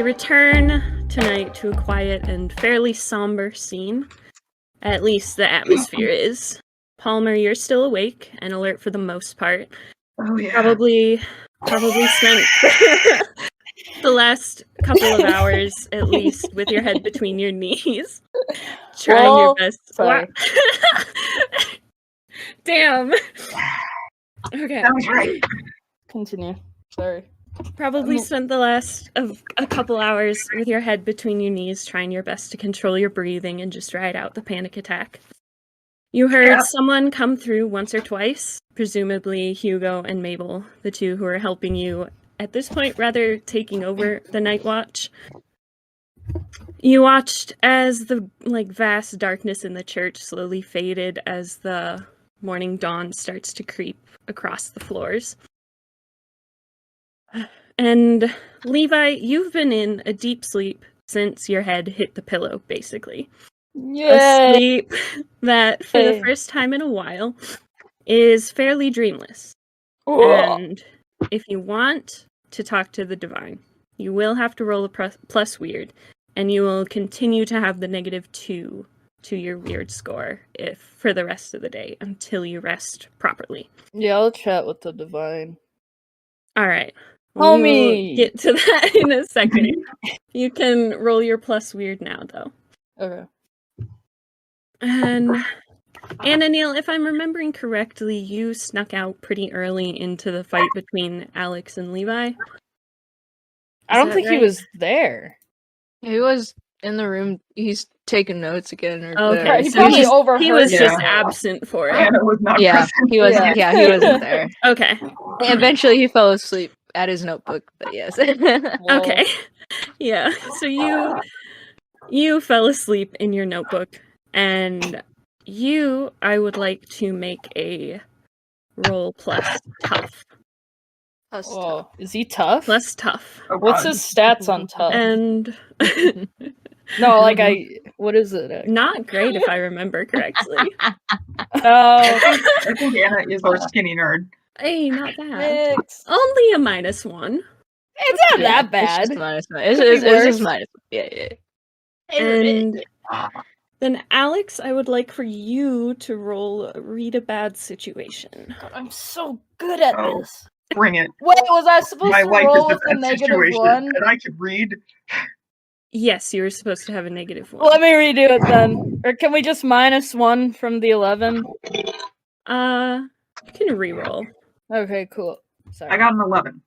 return tonight to a quiet and fairly somber scene. At least the atmosphere is. Palmer, you're still awake and alert for the most part. Oh yeah. Probably spent the last couple of hours at least with your head between your knees, trying your best. Sorry. Damn. Okay. That was right. Continue. Sorry. Probably spent the last of a couple hours with your head between your knees, trying your best to control your breathing and just ride out the panic attack. You heard someone come through once or twice, presumably Hugo and Mabel, the two who are helping you at this point, rather taking over the night watch. You watched as the vast darkness in the church slowly faded as the morning dawn starts to creep across the floors. And Levi, you've been in a deep sleep since your head hit the pillow, basically. Yay! A sleep that, for the first time in a while, is fairly dreamless. And if you want to talk to the divine, you will have to roll a plus weird, and you will continue to have the -2 to your weird score for the rest of the day until you rest properly. Yeah, I'll chat with the divine. All right. Homie! We'll get to that in a second. You can roll your plus weird now, though. Okay. And Anna-Neil, if I'm remembering correctly, you snuck out pretty early into the fight between Alex and Levi. I don't think he was there. He was in the room. He's taking notes again. Or Okay, He so probably overheard. he was Yeah. just absent for it. Anna was not Yeah, present. he wasn't. Yeah, he wasn't there. Okay. Eventually, he fell asleep at his notebook. But yes. Whoa. Okay. Yeah. So you fell asleep in your notebook, and I would like to make a roll plus tough. Whoa. Is he tough? Plus tough. Oh, What's God. his stats on tough? And No, what is it? not great if I remember correctly. Oh, I think Anna is our skinny nerd. Hey, not bad. mix. Only a -1. It's not that bad. It's just minus one. Could be It's just worse. minus one. Yeah. And then Alex, I would like for you to roll read a bad situation. God, I'm so good at Oh. this. Bring it. Wait, was I supposed My to life roll is with a a bad situation, -1? and I can read. Yes, you were supposed to have a -1. Let me redo it then. Or can we just -1 from the 11? You can re-roll. Okay, cool. Sorry. I got an 11.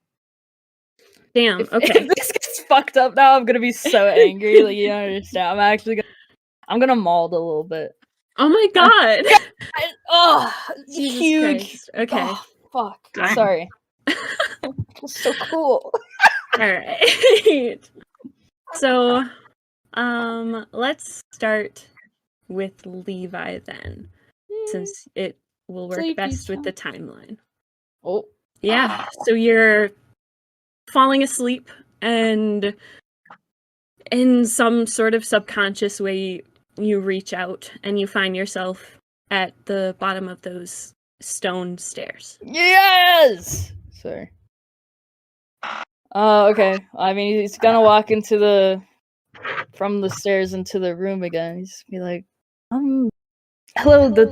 Damn, If okay. this gets fucked up now, I'm gonna be so angry. Like, you don't understand. I'm gonna mauld a little bit. Oh my god! Jesus huge. Christ. Okay. Oh, fuck. Dang. Sorry. It's so cool. Alright. So, let's start with Levi then, since it will work Sleepy best with time. the timeline. Oh. Yeah, so you're falling asleep, and in some sort of subconscious way, you reach out and you find yourself at the bottom of those stone stairs. Yes! Sorry. Okay. I mean, he's gonna walk from the stairs into the room again. He's gonna be like, hello, the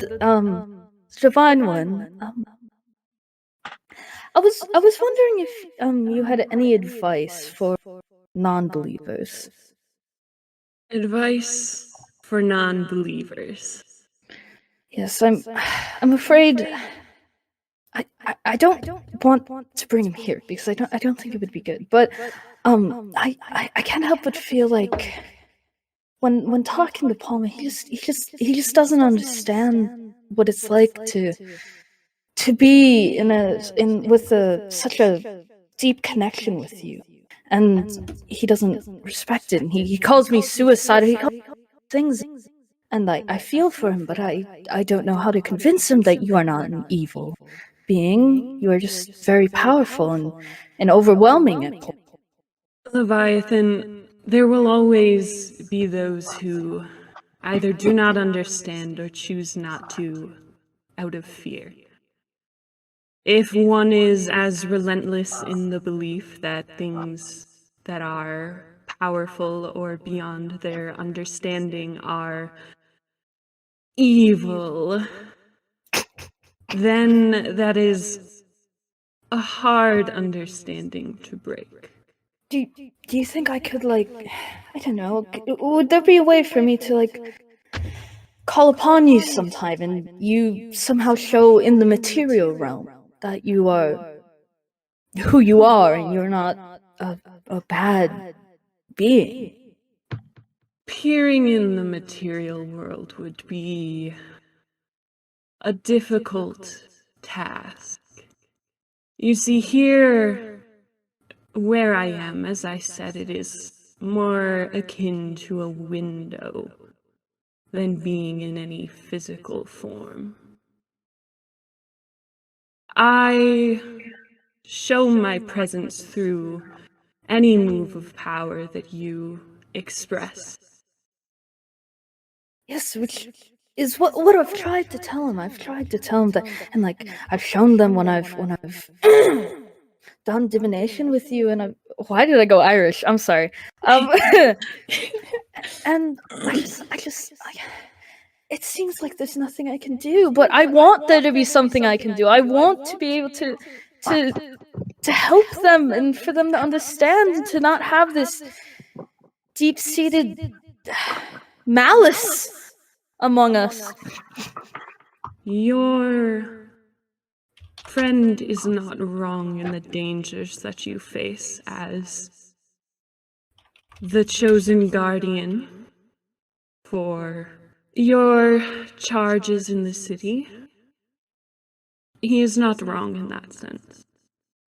divine one. I was wondering if you had any advice for non-believers. Advice for non-believers. Yes, I'm afraid I don't want to bring him here because I don't think it would be good. But I can't help but feel like when talking to Palmer, he just doesn't understand what it's like to be with such a deep connection with you, and he doesn't respect it. And he calls me suicidal. He calls me things. And I feel for him, but I don't know how to convince him that you are not an evil being. You are just very powerful and overwhelming at points. Leviathan, there will always be those who either do not understand or choose not to out of fear. If one is as relentless in the belief that things that are powerful or beyond their understanding are evil, then that is a hard understanding to break. Do you think I could, like, I don't know, would there be a way for me to, like, call upon you sometime and you somehow show in the material realm that you are who you are and you're not a bad being? Peering in the material world would be a difficult task. You see, here, where I am, as I said, it is more akin to a window than being in any physical form. I show my presence through any move of power that you express. Yes, which is what I've tried to tell him. I've tried to tell him that, and like I've shown them when I've done divination with you, and why did I go Irish? I'm sorry. And it seems like there's nothing I can do, but I want there to be something I can do. I want to be able to help them and for them to understand and to not have this deep-seated malice among us. Your friend is not wrong in the dangers that you face as the chosen guardian for your charges in the city. He is not wrong in that sense.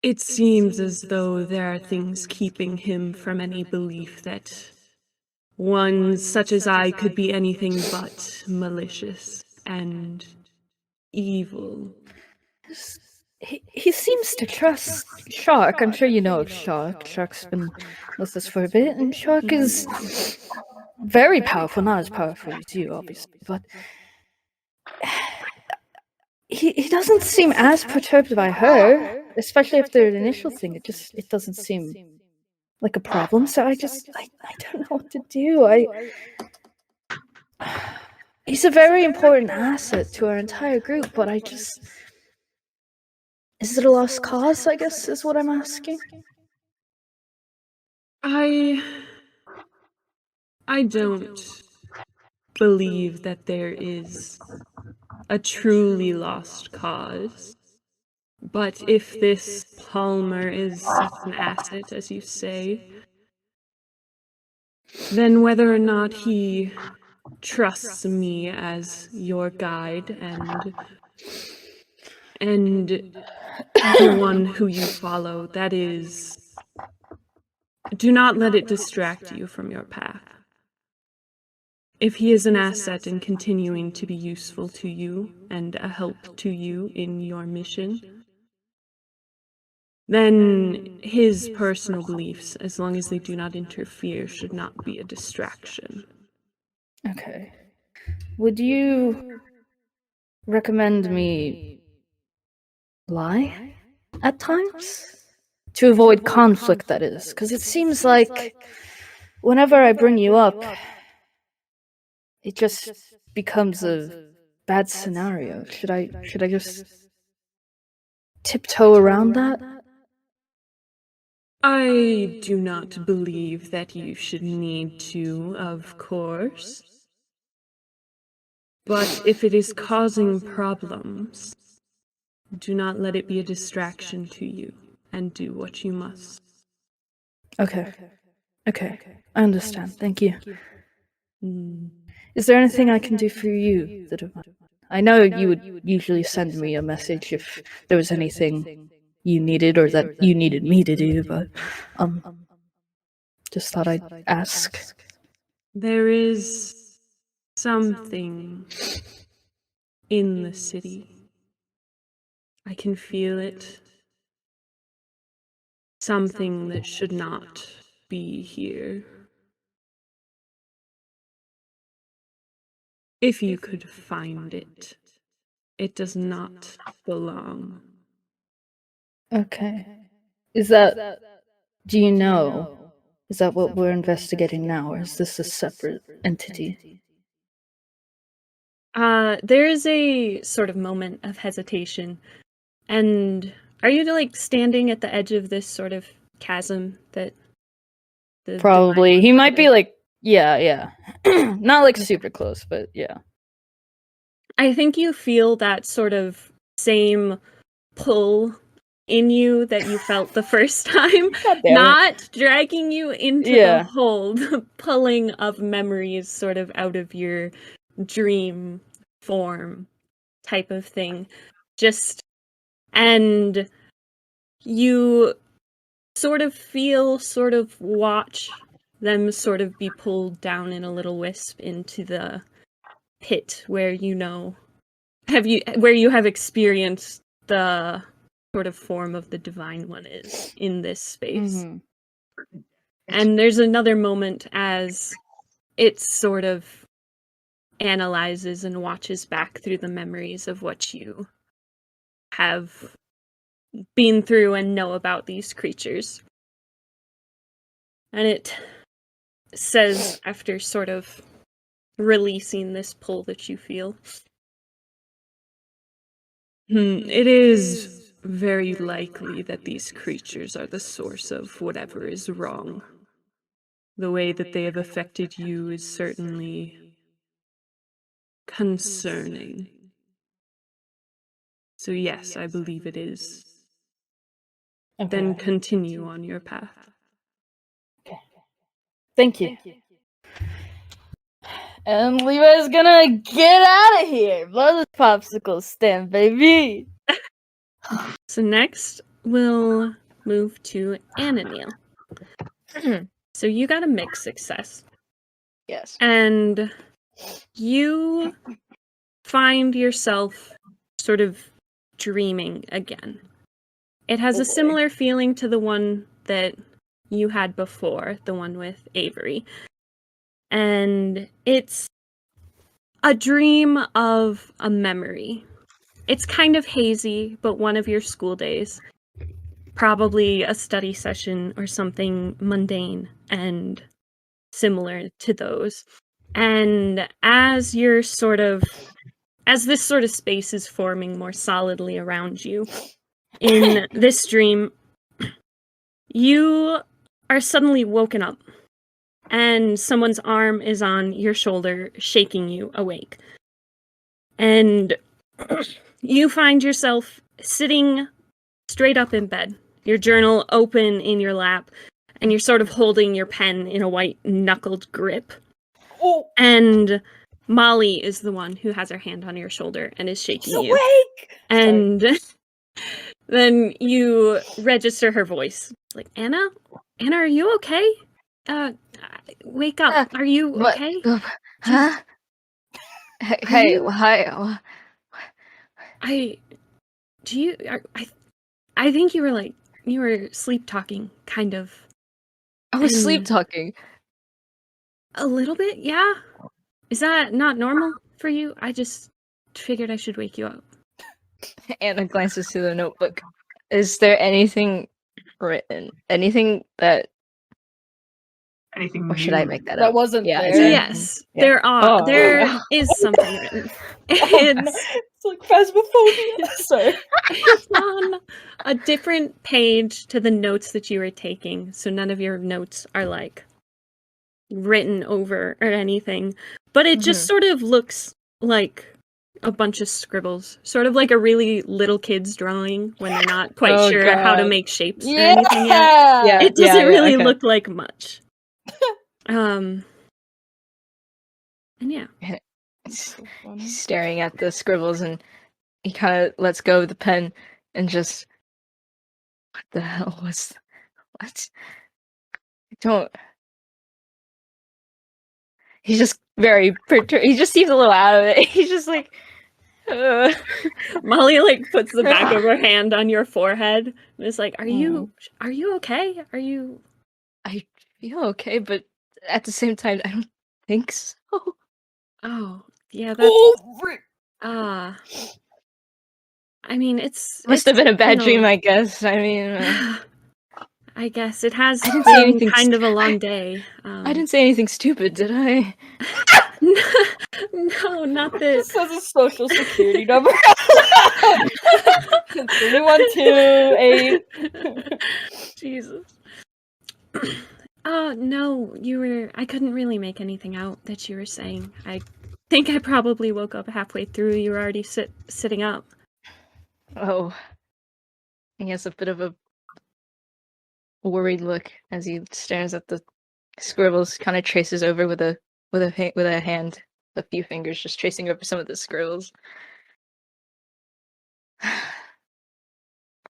It seems as though there are things keeping him from any belief that one such as I could be anything but malicious and evil. He seems to trust Shark. I'm sure you know of Shark. Shark's been with us for a bit, and Shark is very powerful. Not as powerful as you, obviously, but he doesn't seem as perturbed by her, especially after the initial thing. It doesn't seem like a problem. So I don't know what to do. He's a very important asset to our entire group, but is it a lost cause, I guess, is what I'm asking? I don't believe that there is a truly lost cause. But if this Palmer is such an asset, as you say, then whether or not he trusts me as your guide and the one who you follow, that is, do not let it distract you from your path. If he is an asset in continuing to be useful to you and a help to you in your mission, then his personal beliefs, as long as they do not interfere, should not be a distraction. Okay. Would you recommend me lie at times? To avoid conflict, that is. Because it seems like whenever I bring you up, it just becomes a bad scenario. Should I just tiptoe around that? I do not believe that you should need to, of course. But if it is causing problems, do not let it be a distraction to you, and do what you must. Okay. I understand. Thank you. Mm. Is there anything I can do for you that I know you would usually send me a message if there was anything you needed or that you needed me to do, but just thought I'd ask. There is something in the city. I can feel it. Something that should not be here. If you could find it, it does not belong. Okay. Is that... do you know Is that what we're investigating now, or is this a separate entity? There is a sort of moment of hesitation. And are you like standing at the edge of this sort of chasm that the Probably. divine He one might be is? like, yeah. Not like super close, but yeah. I think you feel that sort of same pull in you that you felt the first time, God damn it. not dragging you into Yeah. the hole, the pulling of memories sort of out of your dream form type of thing. And you sort of watch them sort of be pulled down in a little wisp into the pit where where you have experienced the sort of form of the divine one is in this space. Mhm. And there's another moment as it sort of analyzes and watches back through the memories of what you have been through and know about these creatures. And it says, after sort of releasing this pull that you feel, it is very likely that these creatures are the source of whatever is wrong. The way that they have affected you is certainly concerning. So yes, I believe it is. Then Okay. continue on your path. Thank you. And Levi's gonna get out of here. Blow this popsicle stand, baby. So next, we'll move to Ananil. So you got a mixed success. Yes. And you find yourself sort of dreaming again. It has Oh a boy. similar feeling to the one that you had before, the one with Avery. And it's a dream of a memory. It's kind of hazy, but one of your school days. Probably a study session or something mundane and similar to those. And as this sort of space is forming more solidly around you, in this dream, you are suddenly woken up, and someone's arm is on your shoulder, shaking you awake. And you find yourself sitting straight up in bed, your journal open in your lap, and you're sort of holding your pen in a white-knuckled grip. Oh, And Molly is the one who has her hand on your shoulder and is shaking he's you. awake. And then you register her voice. Like, Anna, are you okay? Wake up. Are you What? okay? Huh? Hey, hi. I think you were sleep talking, kind of. I was And sleep talking. A little bit, yeah. Is that not normal for you? I just figured I should wake you up. Anna glances to the notebook. Is there anything written? Anything that, Anything or should I new? make that That up? wasn't Yeah, there. is there Yes, anything- yeah. there is something written. It's like phasmophobia. Sorry. It's on a different page to the notes that you were taking, so none of your notes are like written over or anything. But it just sort of looks like a bunch of scribbles, sort of like a really little kid's drawing when they're not quite Oh, sure how to God. make shapes or anything yet. Yeah. It doesn't really okay. look like much. And yeah. He's staring at the scribbles and he kind of lets go of the pen and just, what the hell was, what? I don't. He's just very perturbed. He just seems a little out of it. He's just like, Molly like puts the back of her hand on your forehead and is like, are you okay? Are you I feel okay, but at the same time, I don't think so. Oh, yeah, that's I mean, it's Must have been a bad you know, dream, I guess. I mean, I guess it has I didn't say been anything kind of a long day. I didn't say anything stupid, did I? No, not This this. says a social security number. 3128. Jesus. Oh, no, I couldn't really make anything out that you were saying. I think I probably woke up halfway through. You were already sitting up. Oh. He has a bit of a worried look as he stares at the scribbles, kind of traces over with a hand, a few fingers, just tracing over some of the scribbles.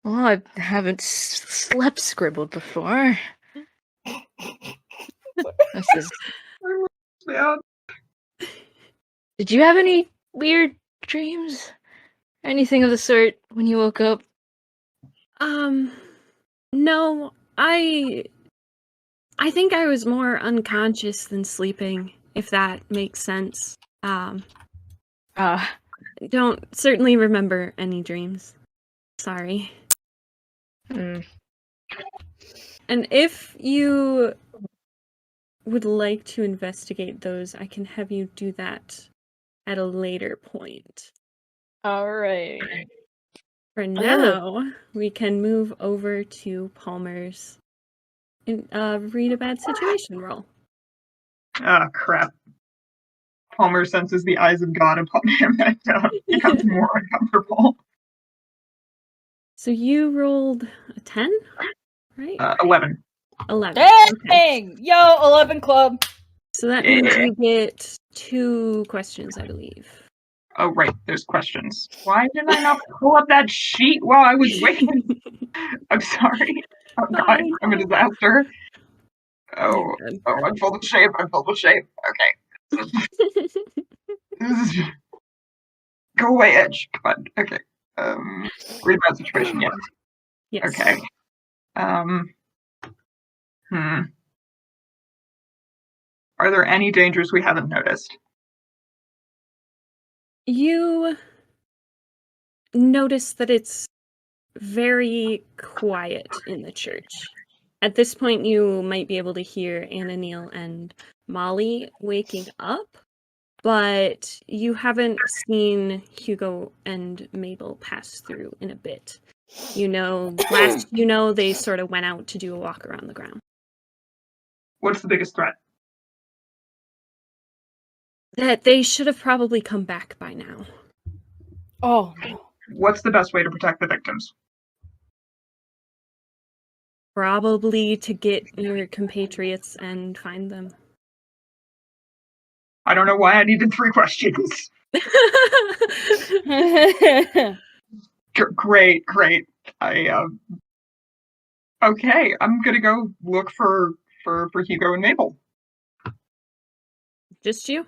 Well, I haven't slept scribbled before. This is. Yeah. Did you have any weird dreams? Anything of the sort when you woke up? No, I think I was more unconscious than sleeping, if that makes sense. Don't certainly remember any dreams. Sorry. Hmm. And if you would like to investigate those, I can have you do that at a later point. Alright. For now, we can move over to Palmer's and read a bad situation roll. Ah, crap. Palmer senses the eyes of God upon him and becomes more uncomfortable. So you rolled a 10, right? 11. 11. Okay. Dang! Yo, 11 club. So that means you get 2 questions, I believe. Oh, right, there's questions. Why did I not pull up that sheet while I was waiting? I'm sorry. Oh, God, I'm a disaster. Oh, I'm full of shame. Okay. Go away, Edge. Come on. Okay. Read about situation, yes. Yes. Okay. Are there any dangers we haven't noticed? You notice that it's very quiet in the church. At this point, you might be able to hear Anna Neal and Molly waking up, but you haven't seen Hugo and Mabel pass through in a bit. They sort of went out to do a walk around the ground. What's the biggest threat? That they should have probably come back by now. Oh, no. What's the best way to protect the victims? Probably to get your compatriots and find them. I don't know why I needed 3 questions. Great. Okay, I'm gonna go look for Hugo and Mabel. Just you?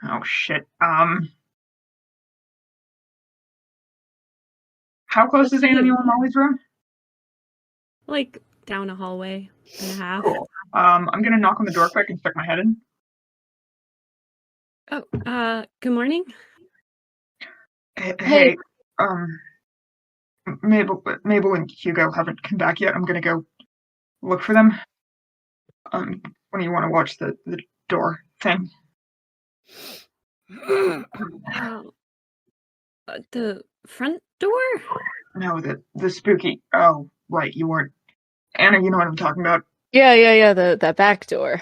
Oh shit. How close is Anna Neal and Molly's room? Like down a hallway and a half. Cool. I'm gonna knock on the door quick and stick my head in. Oh, good morning. Hey, Mabel and Hugo haven't come back yet. I'm gonna go look for them. When do you want to watch the door thing? The front door? No, the spooky. Oh, right, you weren't. Anna, you know what I'm talking about. Yeah, the back door.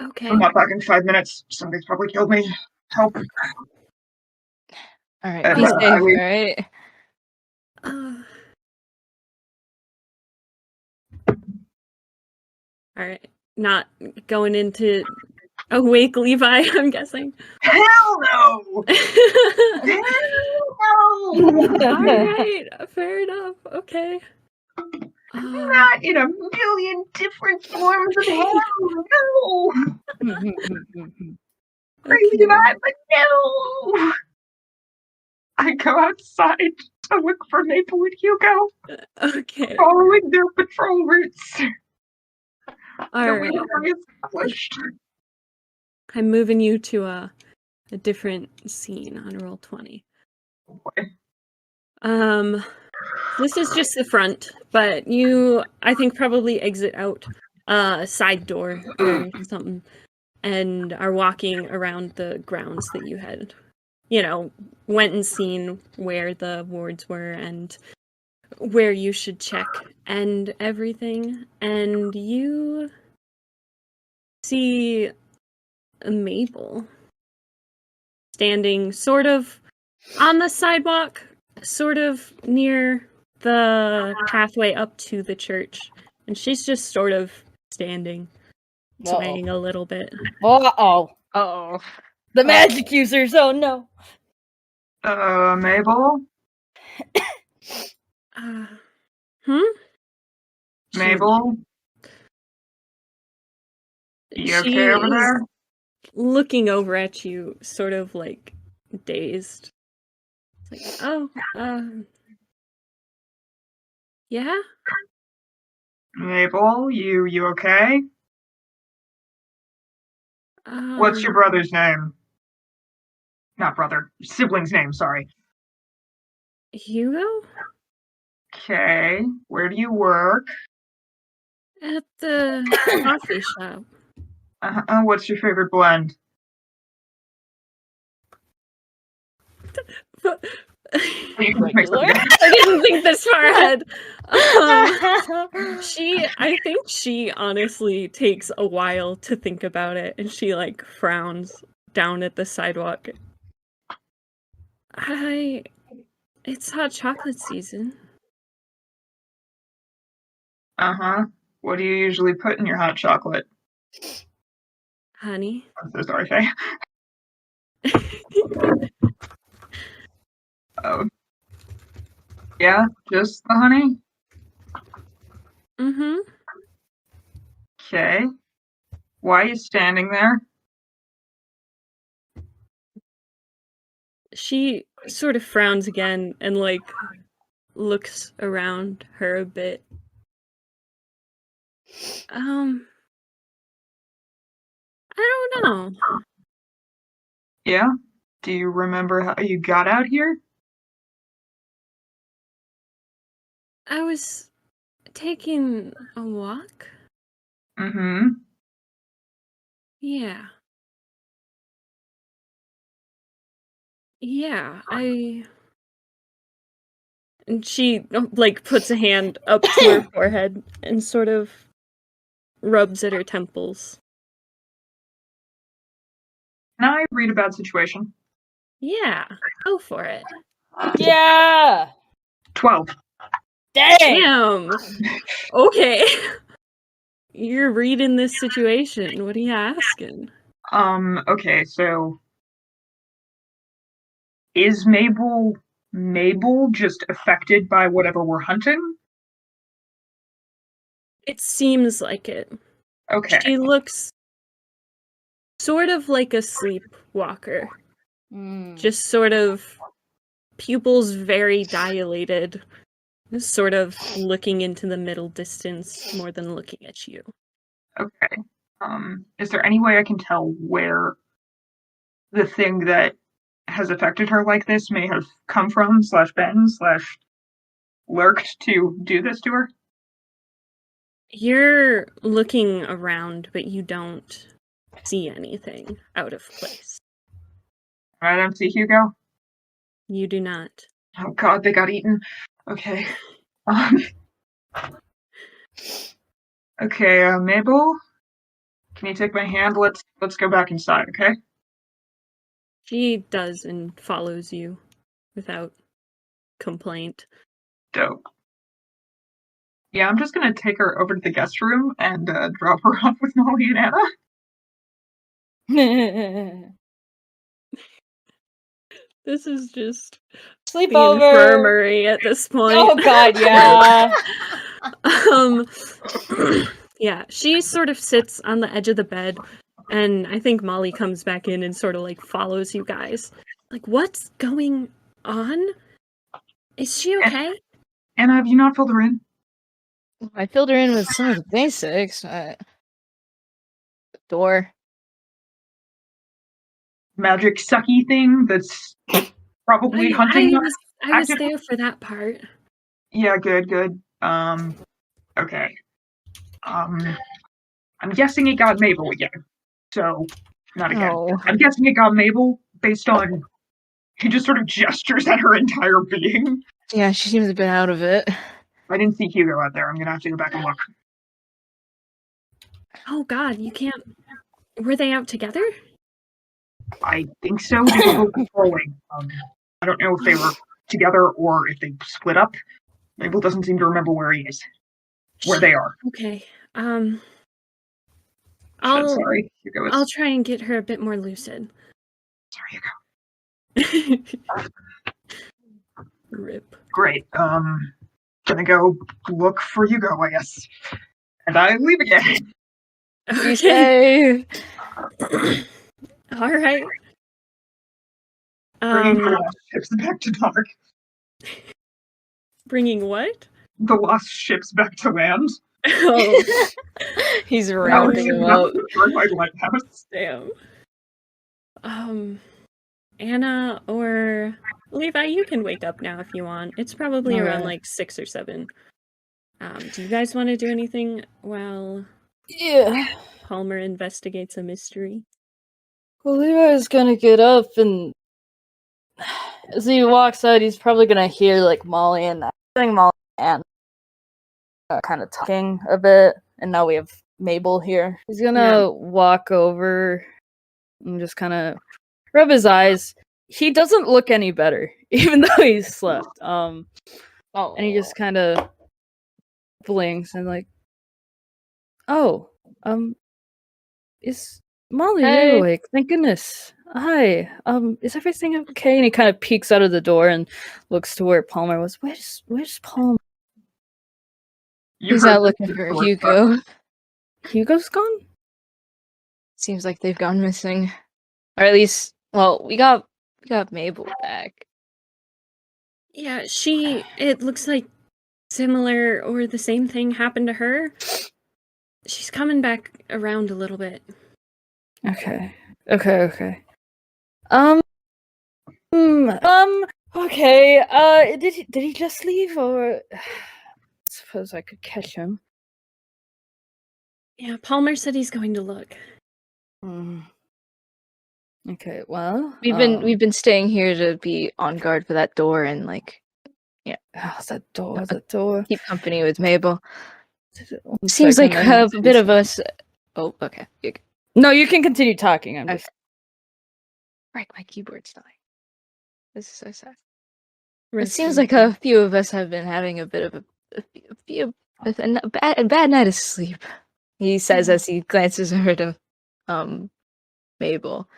Okay. I'm not back in 5 minutes. Somebody's probably killed me. Help. Alright, be safe, alright? Alright. Not going into awake Levi, I'm guessing. Hell no! Hell no! Alright, fair enough. Okay. Not in a million different forms of hell. No! Crazy vibe, but no! I go outside to look for Maple and Hugo. Okay. Following their patrol routes. Alright. I'm moving you to a different scene on roll 20. Okay. This is just the front, but you, I think, probably exit out a side door or something and are walking around the grounds that you had, went and seen where the wards were and where you should check and everything. And you see Mabel standing sort of on the sidewalk, sort of near the pathway up to the church. And she's just sort of standing, swaying a little bit. Uh-oh. Uh-oh. The magic users, oh no. Mabel? Mabel? You okay over there? Looking over at you, sort of like dazed. It's like, yeah? Mabel, you okay? What's your brother's name? Not brother, sibling's name, sorry. Hugo? Okay, where do you work? At the coffee shop. What's your favorite blend? I didn't think this far ahead. I think she honestly takes a while to think about it, and she like frowns down at the sidewalk. It's hot chocolate season. What do you usually put in your hot chocolate? Honey. I'm so sorry, Faye. Yeah, just the honey? Mm-hmm. Okay. Why are you standing there? She sort of frowns again and like looks around her a bit. I don't know. Yeah? Do you remember how you got out here? I was taking a walk. Mm-hmm. Yeah. Yeah, and she like puts a hand up to her forehead and sort of rubs at her temples. Can I read a bad situation? Yeah, go for it. Yeah. 12. Damn. Okay. You're reading this situation. What are you asking? Okay, so is Mabel just affected by whatever we're hunting? It seems like it. Okay. She looks sort of like a sleepwalker. Just sort of pupils very dilated, sort of looking into the middle distance more than looking at you. Okay. Is there any way I can tell where the thing that has affected her like this may have come from, /been, /lurked to do this to her? You're looking around, but you don't see anything out of place. I don't see Hugo. You do not. Oh god, they got eaten. Okay. Okay, Mabel, can you take my hand? Let's go back inside, okay? She does and follows you without complaint. Dope. Yeah, I'm just gonna take her over to the guest room and drop her off with Molly and Anna. This is just Sleepover. the infirmary at this point. Oh god, yeah. Yeah, she sort of sits on the edge of the bed, and I think Molly comes back in and sort of like follows you guys. Like, what's going on? Is she okay? Anna, have you not filled her in? I filled her in with some of the basics. Door. Magic sucky thing that's probably hunting. I was there for that part. Yeah, good. Okay. I'm guessing it got Mabel again. So, not again. Oh. I'm guessing it got Mabel based on he just sort of gestures at her entire being. Yeah, she seems a bit out of it. I didn't see Hugo out there. I'm gonna have to go back and look. Oh God, you can't. Were they out together? I think so. They were both patrolling. I don't know if they were together or if they split up. Mabel doesn't seem to remember where he is, where they are. Okay. Shit, I'll sorry, Hugo. I'll try and get her a bit more lucid. Sorry, Hugo. Rip. Great. Gonna go look for Hugo, I guess. And I leave again. Be safe. All right. Bringing the lost ships back to dark. Bringing what? The lost ships back to land. Oh, He's Now rounding it's him enough up. to burn my lighthouse. damn. Anna or Levi, you can wake up now if you want. It's probably around Alright. like 6 or 7. Do you guys want to do anything while Yeah. Palmer investigates a mystery? Well, Levi's gonna get up, and as he walks out, he's probably gonna hear like Molly and kind of talking a bit. And now we have Mabel here. He's gonna walk over and just kind of rub his eyes. He doesn't look any better, even though he's slept. And he just kind of blinks and like, oh, is Molly, Hey. you're awake. Thank goodness. Hi. Is everything okay? And he kind of peeks out of the door and looks to where Palmer was. Where's Palmer? He's out looking for Hugo. Hugo's gone? Seems like they've gone missing. Or at least, well, we got Mabel back. Yeah, it looks like similar or the same thing happened to her. She's coming back around a little bit. Okay. Okay. Did he just leave, or I suppose I could catch him? Yeah, Palmer said he's going to look. Okay. Well, We've been staying here to be on guard for that door and like that door. keep company with Mabel. One Seems like second, I a need to bit do of us. Oh, okay. No, you can continue talking. I'm Okay. just. Right, my keyboard's dying. This is so sad. It Rest seems in like a few of us have been having a bit of a bad night of sleep. He says as he glances over to Mabel.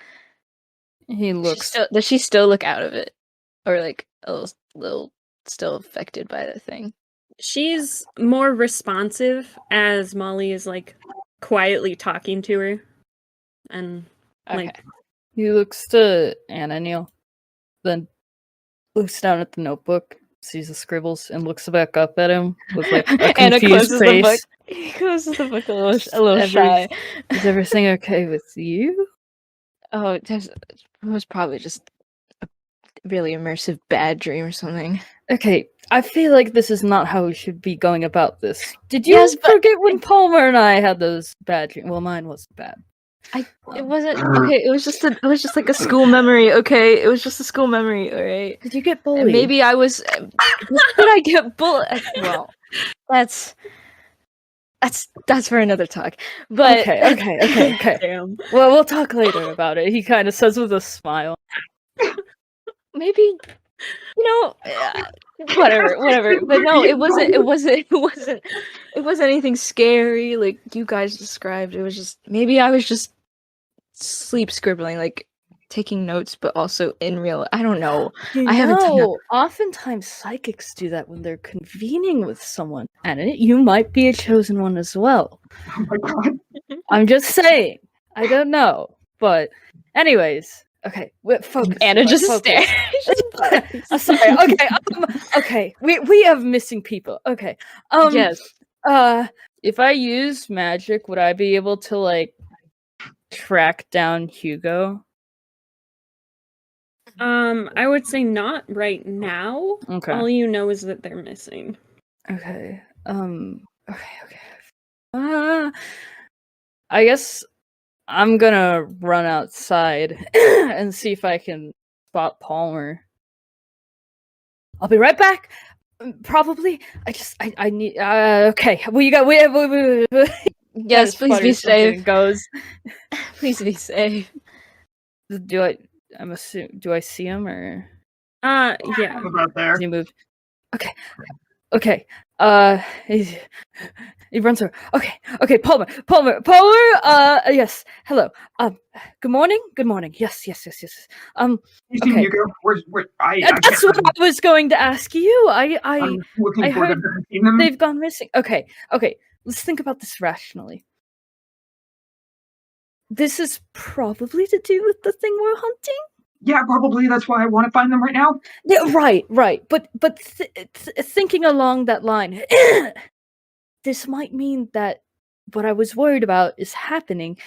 He looks. Does she still look out of it, or like a little still affected by the thing? She's more responsive as Molly is like quietly talking to her, and Okay. like He looks to Anna Neil, then looks down at the notebook, sees the scribbles, and looks back up at him with like a Anna confused closes the book. face. He closes the book a little shy. Is everything okay with you? Oh, it was probably just a really immersive bad dream or something. Okay, I feel like this is not how we should be going about this. Did you Yes, but forget when Palmer and I had those bad dreams? Well, mine wasn't bad. It wasn't okay. It was just like a school memory. Okay, it was just a school memory. All right. Did you get And bullied? maybe I was. Did I get bullied? Well, that's for another talk. But Okay. damn. Well, we'll talk later about it. He kind of says with a smile. maybe whatever. But no, it wasn't anything scary like you guys described. It was just maybe I was just sleep scribbling, like taking notes, but also in real. I don't know. I haven't done that. Oftentimes psychics do that when they're convening with someone, and you might be a chosen one as well. Oh my god. I'm just saying. I don't know, but anyways, okay. Focus. Anna just focus. stares. Sorry. Okay. We have missing people. Okay. Yes. If I use magic, would I be able to like track down Hugo? I would say not right now. Okay. All you know is that they're missing. Okay. Okay. I guess I'm gonna run outside and see if I can spot Palmer. I'll be right back. Probably. I need. Okay. Well, you got. Wait. Yes, please be safe. Goes. Please be safe. Do I? I'm assuming. Do I see him or? Yeah. About there. Does he move? Okay. He runs over. Okay. Palmer. Yes. Hello. Good morning. Yes. You seen Okay. Hugo? I That's can't. what I was going to ask you. I'm looking I for them. heard Have you seen them? they've gone missing. Okay. Let's think about this rationally. This is probably to do with the thing we're hunting. Yeah, probably. That's why I want to find them right now. Yeah, right. But thinking along that line, this might mean that what I was worried about is happening,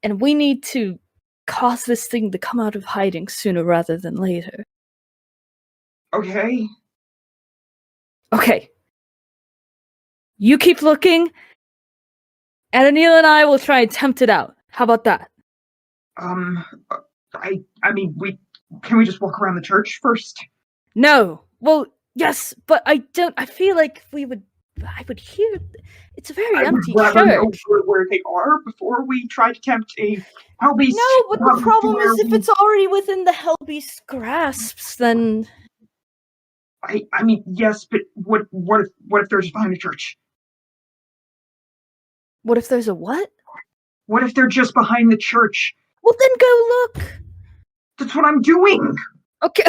and we need to cause this thing to come out of hiding sooner rather than later. Okay. Okay. You keep looking, and Anil and I will try and tempt it out. How about that? I mean, can we just walk around the church first? No. Well, yes, but I feel like I would hear. It's a very empty I would rather know church. where they are before we try to tempt a hellbeast. No, but the problem is if it's already within the hellbeast's grasps, then I mean, yes, but what if they're just behind the church? what if there's a what? What if they're just behind the church? Well, then go look. That's what I'm doing. Okay.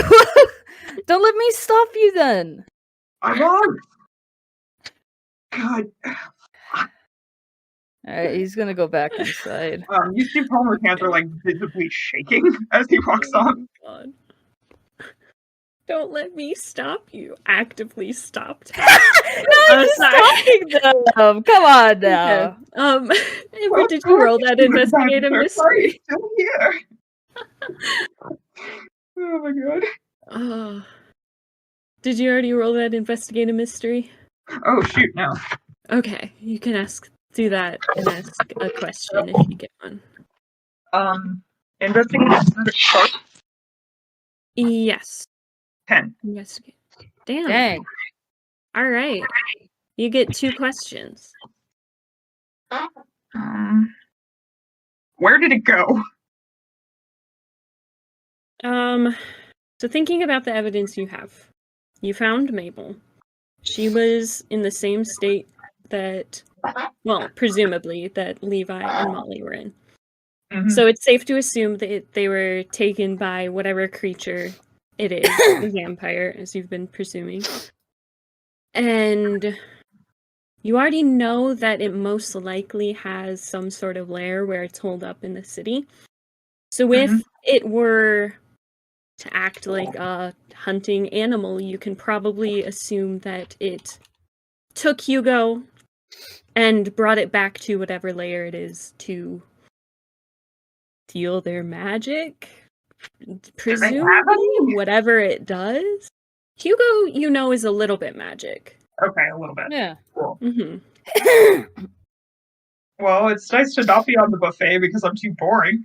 Don't let me stop you then. I won't. God. Alright, he's gonna go back inside. You see Palmer's hands are like visibly shaking as he walks on. God. Don't let me stop you. Actively stopped. No, I'm just talking them. Come on now. Okay. Amber, did you roll that investigate a mystery? Still here. Oh my god. Oh. Did you already roll that investigate a mystery? Oh shoot, no. Okay, you can do that and ask a question if you get one. Investigate another sharp. Yes. 10. Investigate. Damn. Dang. All right. You get 2 questions. Where did it go? So thinking about the evidence you have, you found Mabel. She was in the same state that, well, presumably, that Levi and Molly were in. Mm-hmm. So it's safe to assume that they were taken by whatever creature it is, the vampire, as you've been presuming. And you already know that it most likely has some sort of lair where it's holed up in the city. So if it were to act like a hunting animal, you can probably assume that it took Hugo and brought it back to whatever layer it is to steal their magic. Presumably, whatever it does. Hugo, you know, is a little bit magic. Okay, a little bit. Yeah. Cool. Mm-hmm. Well, it's nice to not be on the buffet because I'm too boring.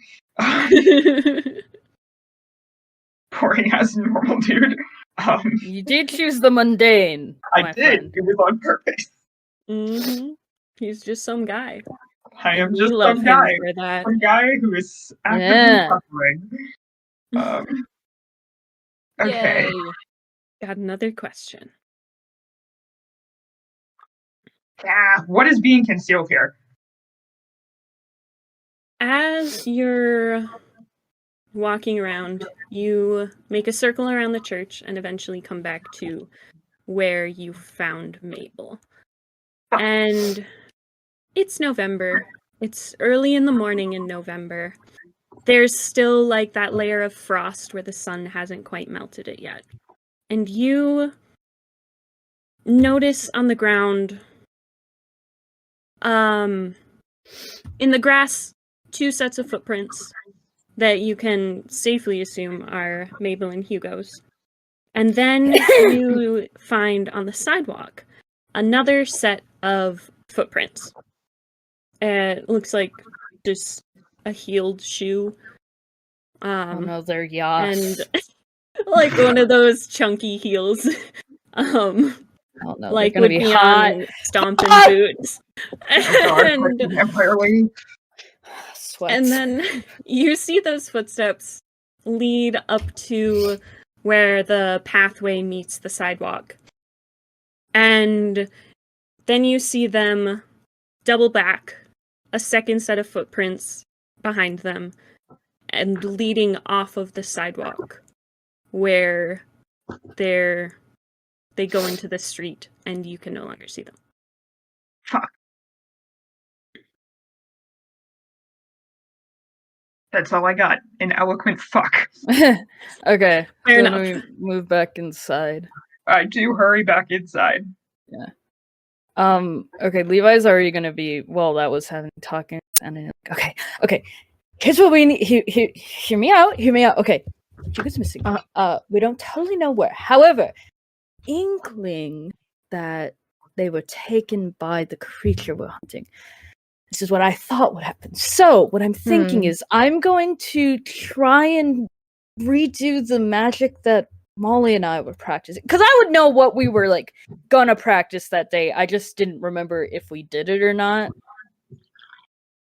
Boring as normal, dude. You did choose the mundane. I did. Friend. It was on purpose. Mm-hmm. He's just some guy. I am We just love some him guy. for that. Some guy who is actively suffering. Okay. Yay. Got another question. What is being concealed here? As you're walking around, you make a circle around the church and eventually come back to where you found Mabel. And it's November. It's early in the morning in November. There's still like that layer of frost where the sun hasn't quite melted it yet. And you notice on the ground, in the grass, 2 sets of footprints that you can safely assume are Mabel and Hugo's. And then you find on the sidewalk another set of footprints. It looks like just a heeled shoe. Oh no, they're And Yas. like one of those chunky heels. Oh no, Like they're gonna would be be hot. on stomping Hot! boots. Oh god, And, vampire lady. Sweats. and then you see those footsteps lead up to where the pathway meets the sidewalk. And then you see them double back, a second set of footprints behind them, and leading off of the sidewalk where they go into the street and you can no longer see them. Fuck. That's all I got. An eloquent fuck. Okay, Fair then enough. we move back inside. I do hurry back inside. Okay, Levi's already gonna be, well, that was having talking, and then, okay, here's what we need, hear me out, okay, Hugo's missing, we don't totally know where, however, inkling that they were taken by the creature we're hunting. This is what I thought would happen. So, what I'm thinking is, I'm going to try and redo the magic that Molly and I were practicing. Because I would know what we were, like, gonna practice that day. I just didn't remember if we did it or not.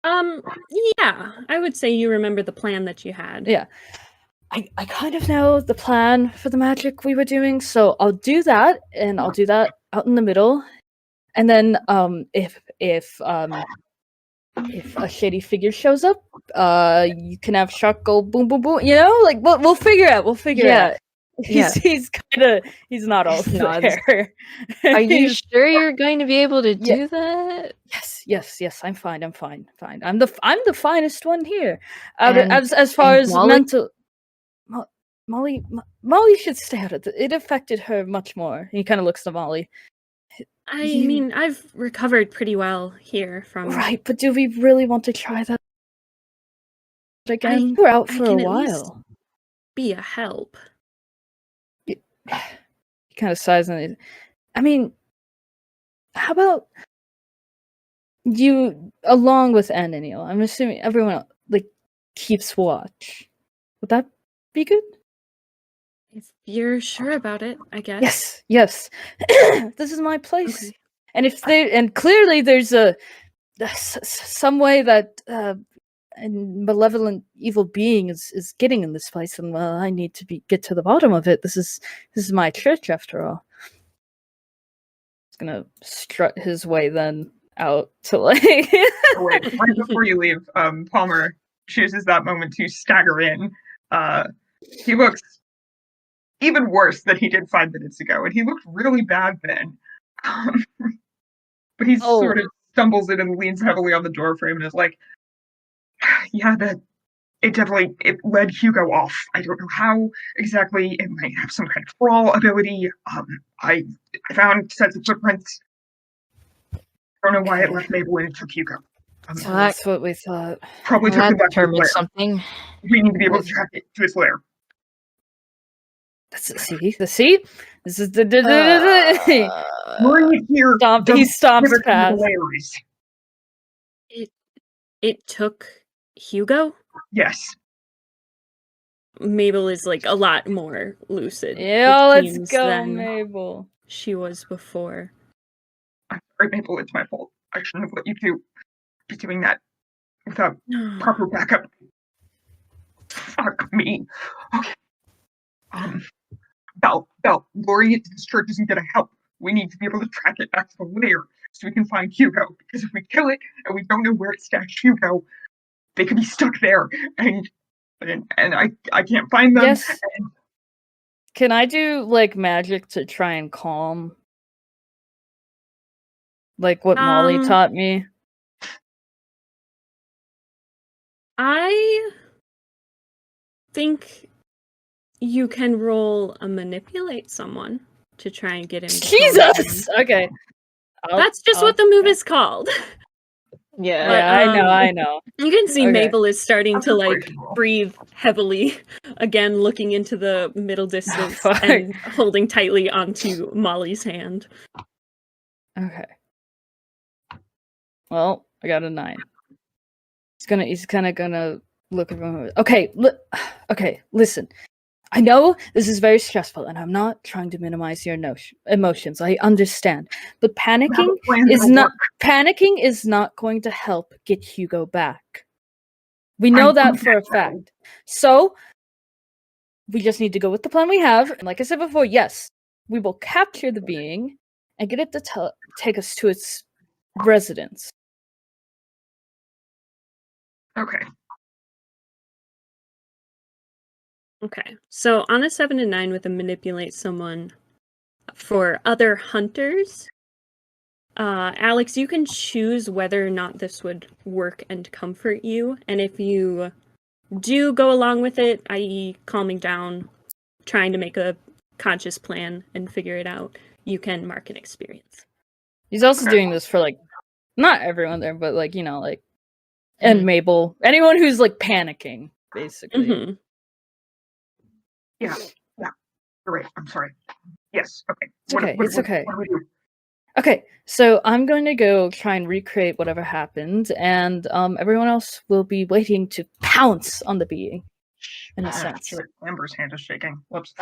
Yeah, I would say you remember the plan that you had. Yeah. I kind of know the plan for the magic we were doing, so I'll do that, and I'll do that out in the middle. And then, if a shady figure shows up, you can have Shark go boom, boom, boom. You know, like we'll figure it out. We'll figure it out. He's not all there. Are you sure you're going to be able to do that? Yes. I'm fine. I'm the finest one here. And- as far and as Molly? mental, Molly should stay out of it. It affected her much more. He kind of looks to Molly. I mean, I've recovered pretty well here from... Right, but do we really want to try that again? We're out for a can at least while. be a help. He kind of sighs and I mean, how about you along with Ann and Neil? I'm assuming everyone like keeps watch. Would that be good? If you're sure about it, I guess. Yes. This is my place. Okay. And if clearly there's some way that a malevolent evil being is getting in this place, and well, I need to get to the bottom of it. This is my church after all. He's gonna strut his way then out to like Wait, right before you leave, Palmer chooses that moment to stagger in. He looks even worse than he did 5 minutes ago, and he looked really bad then. But he sort of stumbles in and leans heavily on the doorframe and is like, yeah, it led Hugo off. I don't know how exactly. It might have some kind of crawl ability. I found sets of footprints. I don't know why it left Mabel and it took Hugo. that's what we thought. Probably took him back to his lair. Something. We need to be able to track it to his lair. This is the We're here. he stomps past. It took Hugo? Yes. Mabel is like a lot more lucid. Yeah, let's go, than Mabel. she was before. I'm sorry, Mabel, it's my fault. I shouldn't have let you be doing that without proper backup. Fuck me. Okay. Belle, Lori, this church isn't gonna help. We need to be able to track it back to the lair so we can find Hugo. Because if we kill it and we don't know where it stashed Hugo, they could be stuck there, and I can't find them. Yes. Can I do like magic to try and calm, like what Molly taught me? I think you can roll a manipulate someone to try and get him. Jesus. Okay. That's just what the move is called. Yeah, But, I know. You can see Okay. Mabel is starting to like breathe heavily again, looking into the middle distance fuck. and holding tightly onto Molly's hand. Okay. Well, I got a 9. He's kind of gonna look at him. Okay, okay, listen. I know this is very stressful, and I'm not trying to minimize your emotions. I understand, but panicking is not going to help get Hugo back. We know that for a fact. So we just need to go with the plan we have. And like I said before, yes, we will capture the being and get it to take us to its residence. Okay. Okay. So on a 7 and 9 with a manipulate someone for other hunters, Alex, you can choose whether or not this would work and comfort you. And if you do go along with it, i.e. calming down, trying to make a conscious plan and figure it out, you can mark an experience. He's also doing this for, like, not everyone there, but, like, you know, like, and Mabel. Anyone who's, like, panicking, basically. Mm-hmm. Yeah. You're right. I'm sorry. Yes. Okay. It's okay. What do we do? Okay, so I'm going to go try and recreate whatever happened, and everyone else will be waiting to pounce on the being, in a sense. Shit, Amber's hand is shaking. Whoops.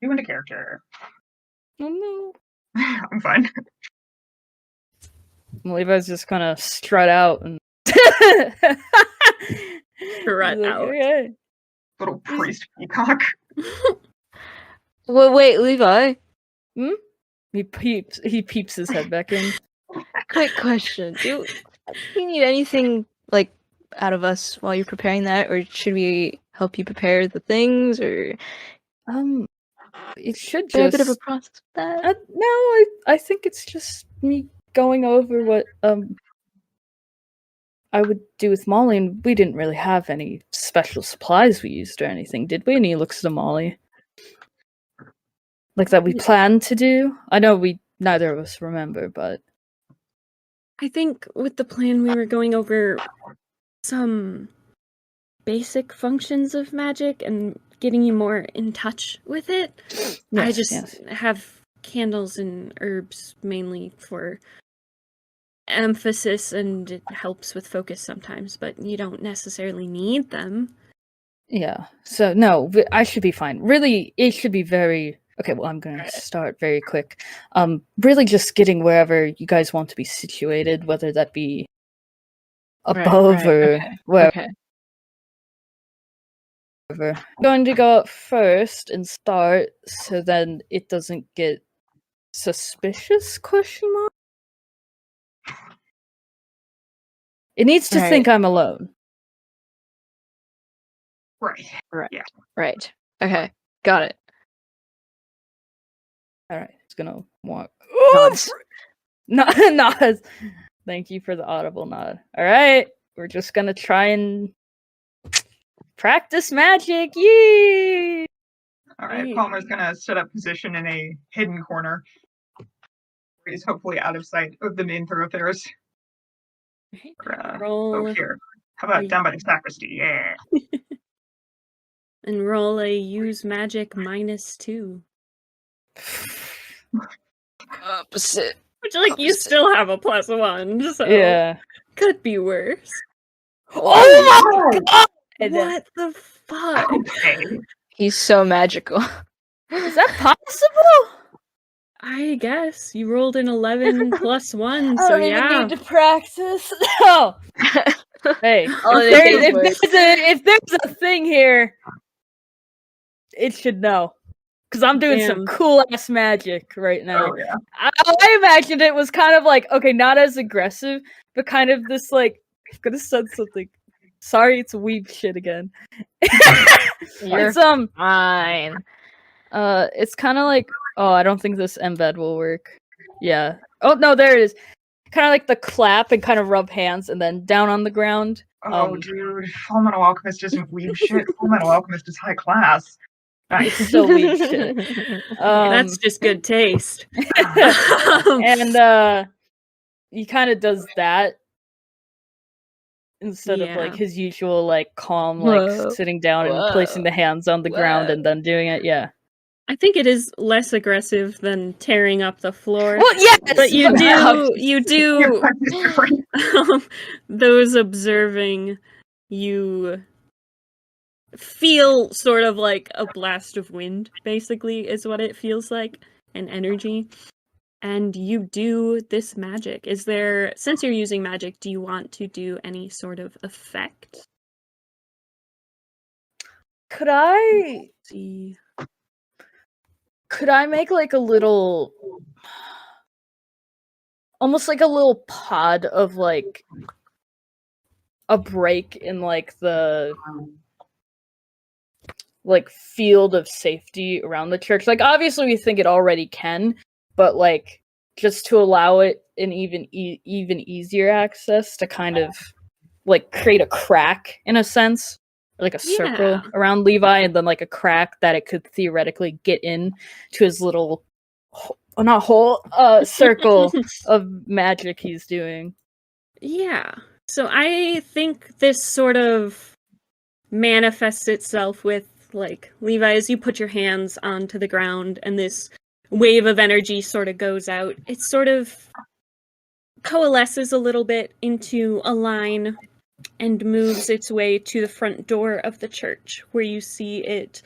You into character. Oh no. I'm fine. Levi's just gonna strut out and Strut like, out. Okay. Little priest peacock. Wait, Levi. He peeps his head back in. Quick question. Do you need anything, like, out of us while you're preparing that, or should we help you prepare the things, or it should is there a just bit of a process with that? no, I think it's just me going over what I would do with Molly, and we didn't really have any special supplies we used or anything, did we? And he looks to Molly. Like that we planned to do? I know neither of us remember, but I think with the plan we were going over some basic functions of magic and getting you more in touch with it. yes, I just have candles and herbs mainly for emphasis, and it helps with focus sometimes, but you don't necessarily need them. Yeah. So no, I should be fine. Really, it should be very okay. Well, I'm gonna start very quick. Really, just getting wherever you guys want to be situated, whether that be above or wherever. I'm going to go up first and start, so then it doesn't get suspicious? Question mark. It needs to think I'm alone. Right. Okay, got it. Alright, it's gonna walk. Nods. Nods. Thank you for the audible nod. Alright, we're just gonna try and practice magic. Yee! Alright, Palmer's gonna set up position in a hidden corner. He's hopefully out of sight of the main thoroughfares. Roll. Here. How about down by the sacristy? Yeah. And roll a use magic -2. Opposite. Which, like, you still have a +1, so Yeah. could be worse. Oh my god! What the fuck? Okay. He's so magical. Is that possible? I guess you rolled an 11 +1, I so don't yeah. even need to practice. No. Hey, if there's a thing here, it should know. Because I'm doing some cool ass magic right now. Oh, yeah. I imagined it was kind of like, okay, not as aggressive, but kind of this like, I'm gonna say something. Sorry, it's weeb shit again. You're It's fine. It's kind of like, oh, I don't think this embed will work. Yeah. Oh no, there it is. Kind of like the clap and kind of rub hands and then down on the ground. Oh, dude, Full Metal Alchemist isn't weeb shit. Full Metal Alchemist is high class. It's still weeb shit. That's just good taste. And he kind of does that instead of like his usual like calm, like sitting down and placing the hands on the ground and then doing it. Yeah. I think it is less aggressive than tearing up the floor. Well, yes, But you but- do Your punch is different. those observing you feel sort of like a blast of wind, basically, is what it feels like, an energy. And you do this magic. Is there, since you're using magic, do you want to do any sort of effect? Could I See. make like a little, almost like a little pod of like a break in like the like field of safety around the church? Like obviously we think it already can, but like just to allow it an even easier access to kind of like create a crack in a sense, like a circle Yeah. around Levi, and then like a crack that it could theoretically get in to his little circle of magic he's doing. Yeah. So I think this sort of manifests itself with, like, Levi, as you put your hands onto the ground and this wave of energy sort of goes out, it sort of coalesces a little bit into a line and moves its way to the front door of the church, where you see it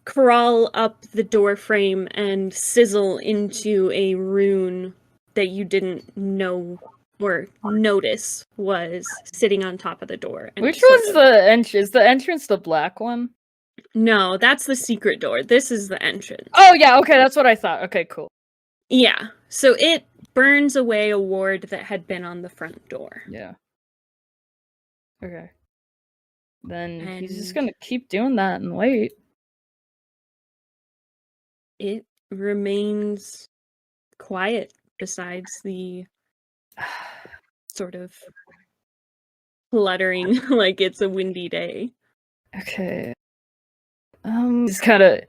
crawl up the door frame and sizzle into a rune that you didn't know or notice was sitting on top of the door. And Which it sort one's of- the entrance? Is the entrance the black one? No, that's the secret door. This is the entrance. Oh yeah, okay, that's what I thought. Okay, cool. Yeah. So it burns away a ward that had been on the front door. Yeah. Okay. Then he's just And- gonna keep doing that and wait. It remains quiet besides the sort of fluttering like it's a windy day. Okay. Just kind of.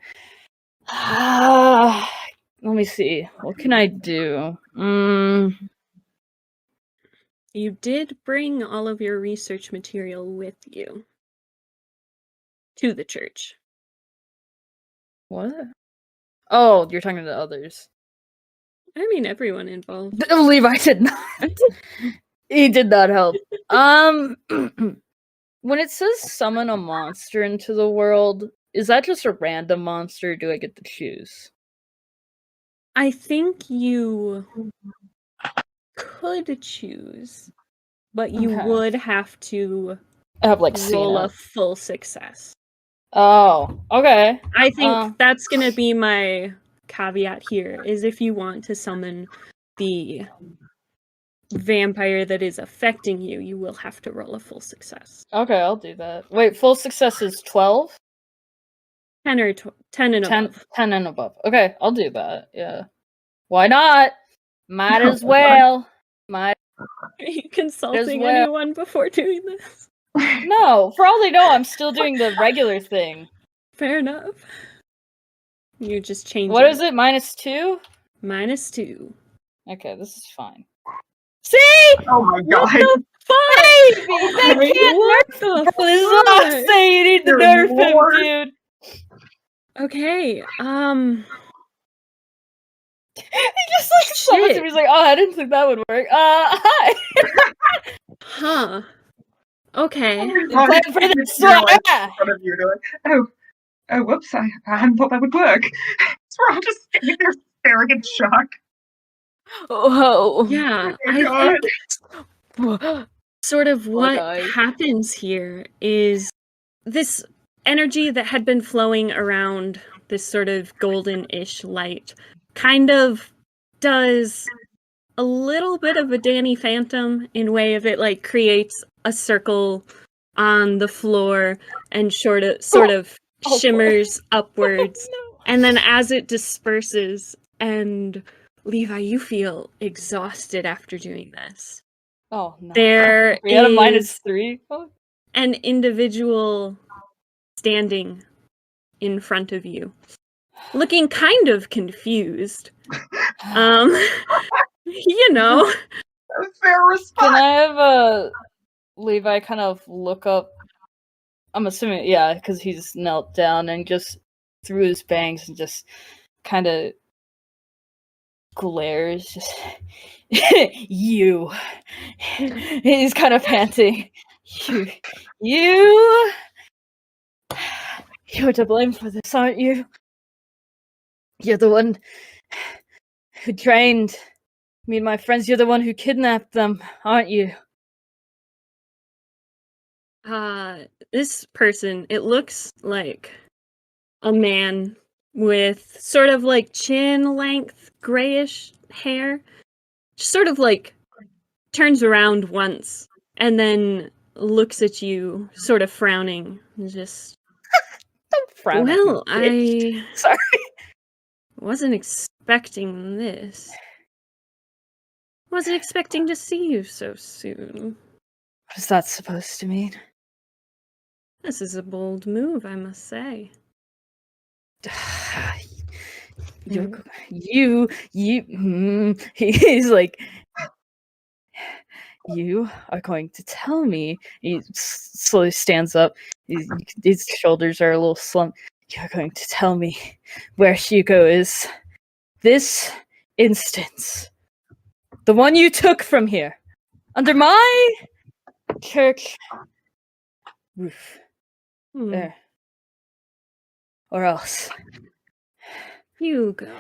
Let me see. What can I do? You did bring all of your research material with you to the church. What? Oh, you're talking to the others. I mean, everyone involved. Levi did not. He did not help. When it says summon a monster into the world, is that just a random monster? Or do I get to choose? I think you could choose, but you Okay. would have to I have like seen roll a it. full success. Oh, okay. I think that's gonna be my caveat here, is if you want to summon the vampire that is affecting you, you will have to roll a full success. Okay, I'll do that. Wait, full success is 12? 10 or 10 and 10, above. 10 and above. Okay, I'll do that. Yeah. Why not? Might No, as well. Might Are you consulting well. anyone before doing this? No, for all they know, I'm still doing the regular thing. Fair enough. You just change What is it? -2? -2. Okay, this is fine. See? Oh my What god. the fuck? They can't What nerf the Bro, this is what I'm fuck? saying. You need to Good nerf lord. him, dude. Okay, He just like summons Shit. him. He's like, oh, I didn't think that would work. Hi. huh. Okay. Plan for this. You're like, Ah. in front of you, you're like, oh, whoops, I hadn't thought that would work. So we're all just standing there staring in shock. Whoa. Yeah, Oh my I god. think sort of what guys. happens here is this energy that had been flowing around this sort of golden-ish light kind of does a little bit of a Danny Phantom in way of it like creates a circle on the floor and sort of Oh, shimmers upwards. No. And then as it disperses, and Levi, you feel exhausted after doing this. Oh no. There We had a is -3. Oh. an individual standing in front of you, looking kind of confused. You know. A fair Can response. I have a Levi kind of look up? I'm assuming, yeah, because he's knelt down and just through his bangs and just kind of glares. Just you. He's kind of panting. You're to blame for this, aren't you? You're the one who trained me and my friends. You're the one who kidnapped them, aren't you? This person, it looks like a man with sort of like chin length grayish hair. Just sort of like turns around once and then looks at you, sort of frowning. And just Don't frown at well, me, I sorry. wasn't expecting this. Wasn't expecting to see you so soon. What is that supposed to mean? This is a bold move, I must say. He's like, you are going to tell me. He slowly stands up. His shoulders are a little slumped. You're going to tell me where Hugo is. This instance, the one you took from here, under my church roof. There. Or else. Hugo.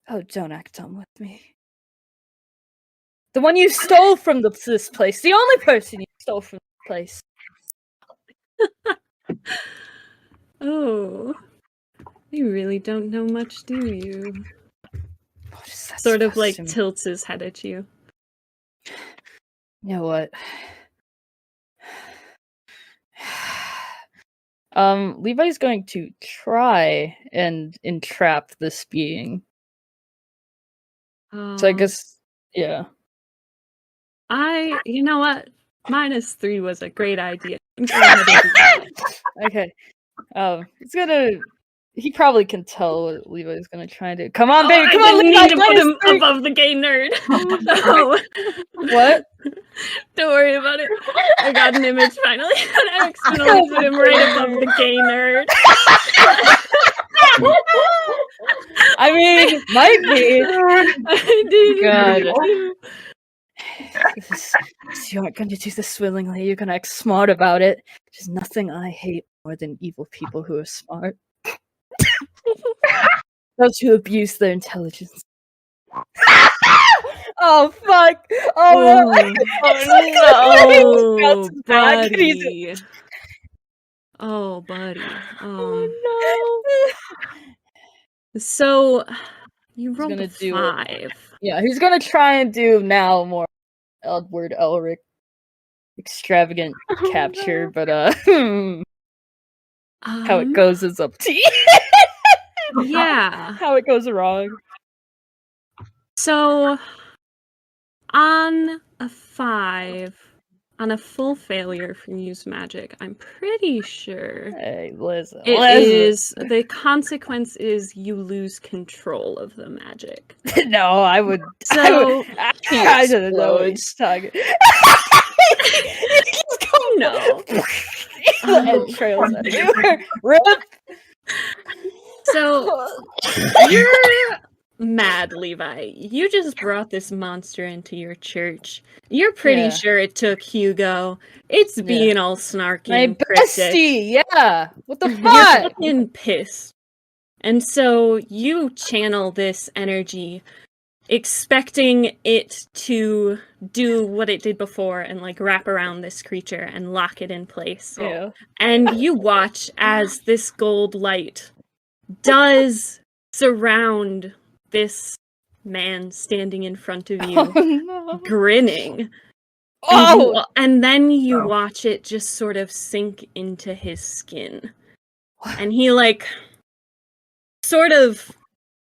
Oh, don't act dumb with me. The one you stole from this place. The only person you stole from this place. Oh. You really don't know much, do you? What is that Sort of like supposed to mean? tilts his head at you. You know what? Levi's going to try and entrap this being. So I guess, yeah. You know what? -3 was a great idea. Go ahead and do that. Okay. It's gonna. He probably can tell what Levi's gonna try and do. Come on, baby! Come I on, didn't Levi! mean to put him -3! above the gay nerd. So, What? don't worry about it. I got an image finally. I accidentally put him right above the gay nerd. I mean, might be. I did. God. If you aren't going to do this willingly, you're going to act smart about it. There's nothing I hate more than evil people who are smart. Those who abuse their intelligence. Oh, fuck! Oh, Oh, no! buddy. Oh, buddy. Oh, no! So, you He's rolled gonna a do 5. Yeah, he's gonna try and do now more Edward Elric extravagant capture, but how it goes is up to you. Yeah. How it goes wrong. So, on a 5, on a full failure for use magic, I'm pretty sure Hey, listen. the consequence is you lose control of the magic. No, I would. So, I don't know what he's talking. no. And trails everywhere. Rip. So, you're mad, Levi. You just brought this monster into your church. You're pretty sure it took Hugo. It's being all snarky My and cryptic. bestie, yeah. What the You're fuck? fucking pissed. And so you channel this energy, expecting it to do what it did before and like wrap around this creature and lock it in place. Yeah. And you watch as this gold light does surround this man standing in front of you, Oh, no. grinning. Oh! And then you watch it just sort of sink into his skin. And he, like, sort of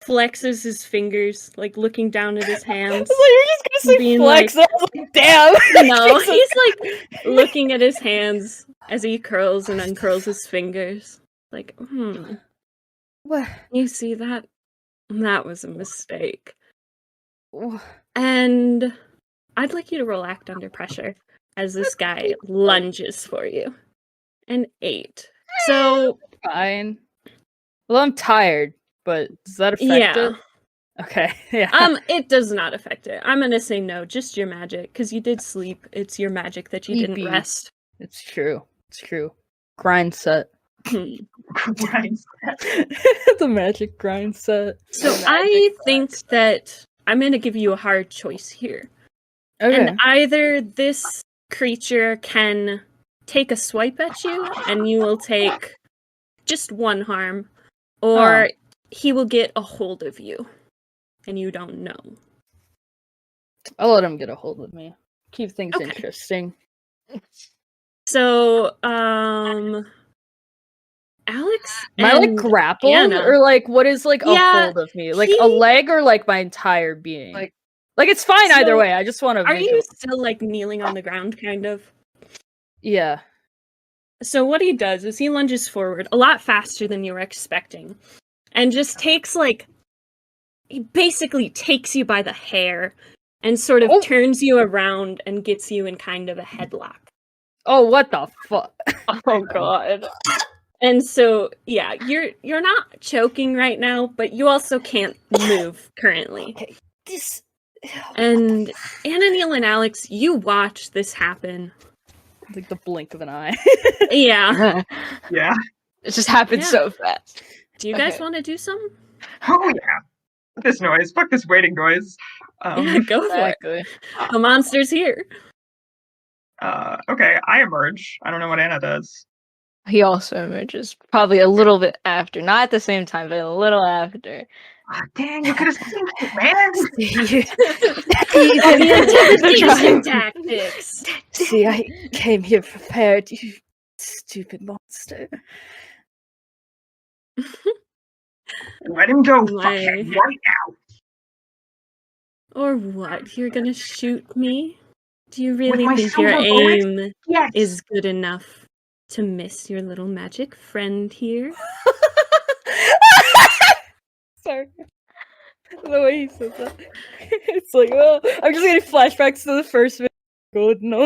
flexes his fingers, like, looking down at his hands. So you're just gonna say being flex? like- I was like, damn! No, Jesus. he's, like, looking at his hands as he curls and uncurls his fingers. Like, What? you see that? That was a mistake. What? And I'd like you to roll act under pressure as this guy lunges for you. An 8. So fine. Well, I'm tired, but does that affect Yeah. it? Okay, yeah. It does not affect it. I'm gonna say no, just your magic, because you did sleep. It's your magic that you didn't Sleepy. rest. It's true. It's true. Grind set. Grind set. The magic grind set. So I think that I'm gonna give you a hard choice here. Okay. And either this creature can take a swipe at you and you will take just one harm, or he will get a hold of you and you don't know. I'll let him get a hold of me. Keep things Okay. interesting. So, Alex, Am I like and grappled Anna. or like what is like a Yeah, hold of me? Like a leg or like my entire being? Like it's fine either So, way. I just want to. Are you still like kneeling on the ground, kind of? Yeah. So what he does is he lunges forward a lot faster than you were expecting, and just takes he basically takes you by the hair and sort of turns you around and gets you in kind of a headlock. Oh, what the fuck? Oh god. And so, yeah, you're not choking right now, but you also can't move currently. Okay, this. And Anna, Neil, and Alex, you watch this happen. Like the blink of an eye. Yeah. Yeah. It just happened so fast. Do you guys want to do something? Oh yeah. This noise. Fuck this waiting noise. Yeah, go for it. The monster's here. Okay, I emerge. I don't know what Anna does. He also emerges probably a little bit after, not at the same time, but a little after. Oh, dang, you could have seen it, man. The intimidation tactics. See, I came here prepared, you stupid monster. Let him go, fuckhead, right now. Or what? You're gonna shoot me? Do you really my think your silver bullet? aim Yes. is good enough to miss your little magic friend here? Sorry. The way he said that. It's like, oh, I'm just getting flashbacks to the first video. Good, no.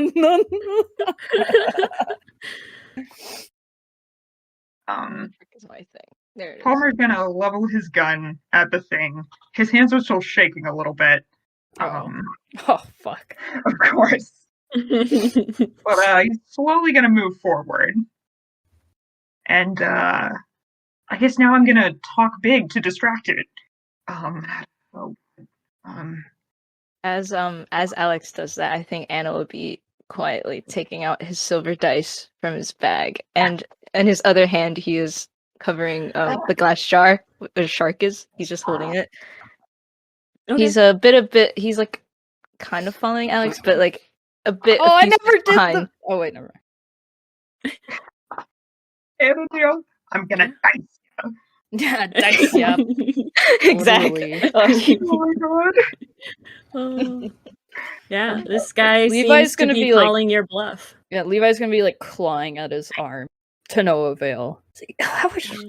Is my thing. There it is. Palmer's gonna level his gun at the thing. His hands are still shaking a little bit. Oh, fuck. Of course. But he's slowly gonna move forward. And I guess now I'm gonna talk big to distract it. As Alex does that, I think Anna will be quietly taking out his silver dice from his bag, and in his other hand he is covering the glass jar where the shark is. He's just holding it. Okay. He's he's like kind of following Alex, but like a bit. Oh, I never did behind. Oh wait, never mind. Anna, I'm gonna dice you. Yeah, dice, yeah. Exactly. Oh my god. Oh. Yeah, this guy Levi's seems to gonna be be, like- calling your bluff. Yeah, Levi's gonna be like clawing at his arm to no avail. It's like,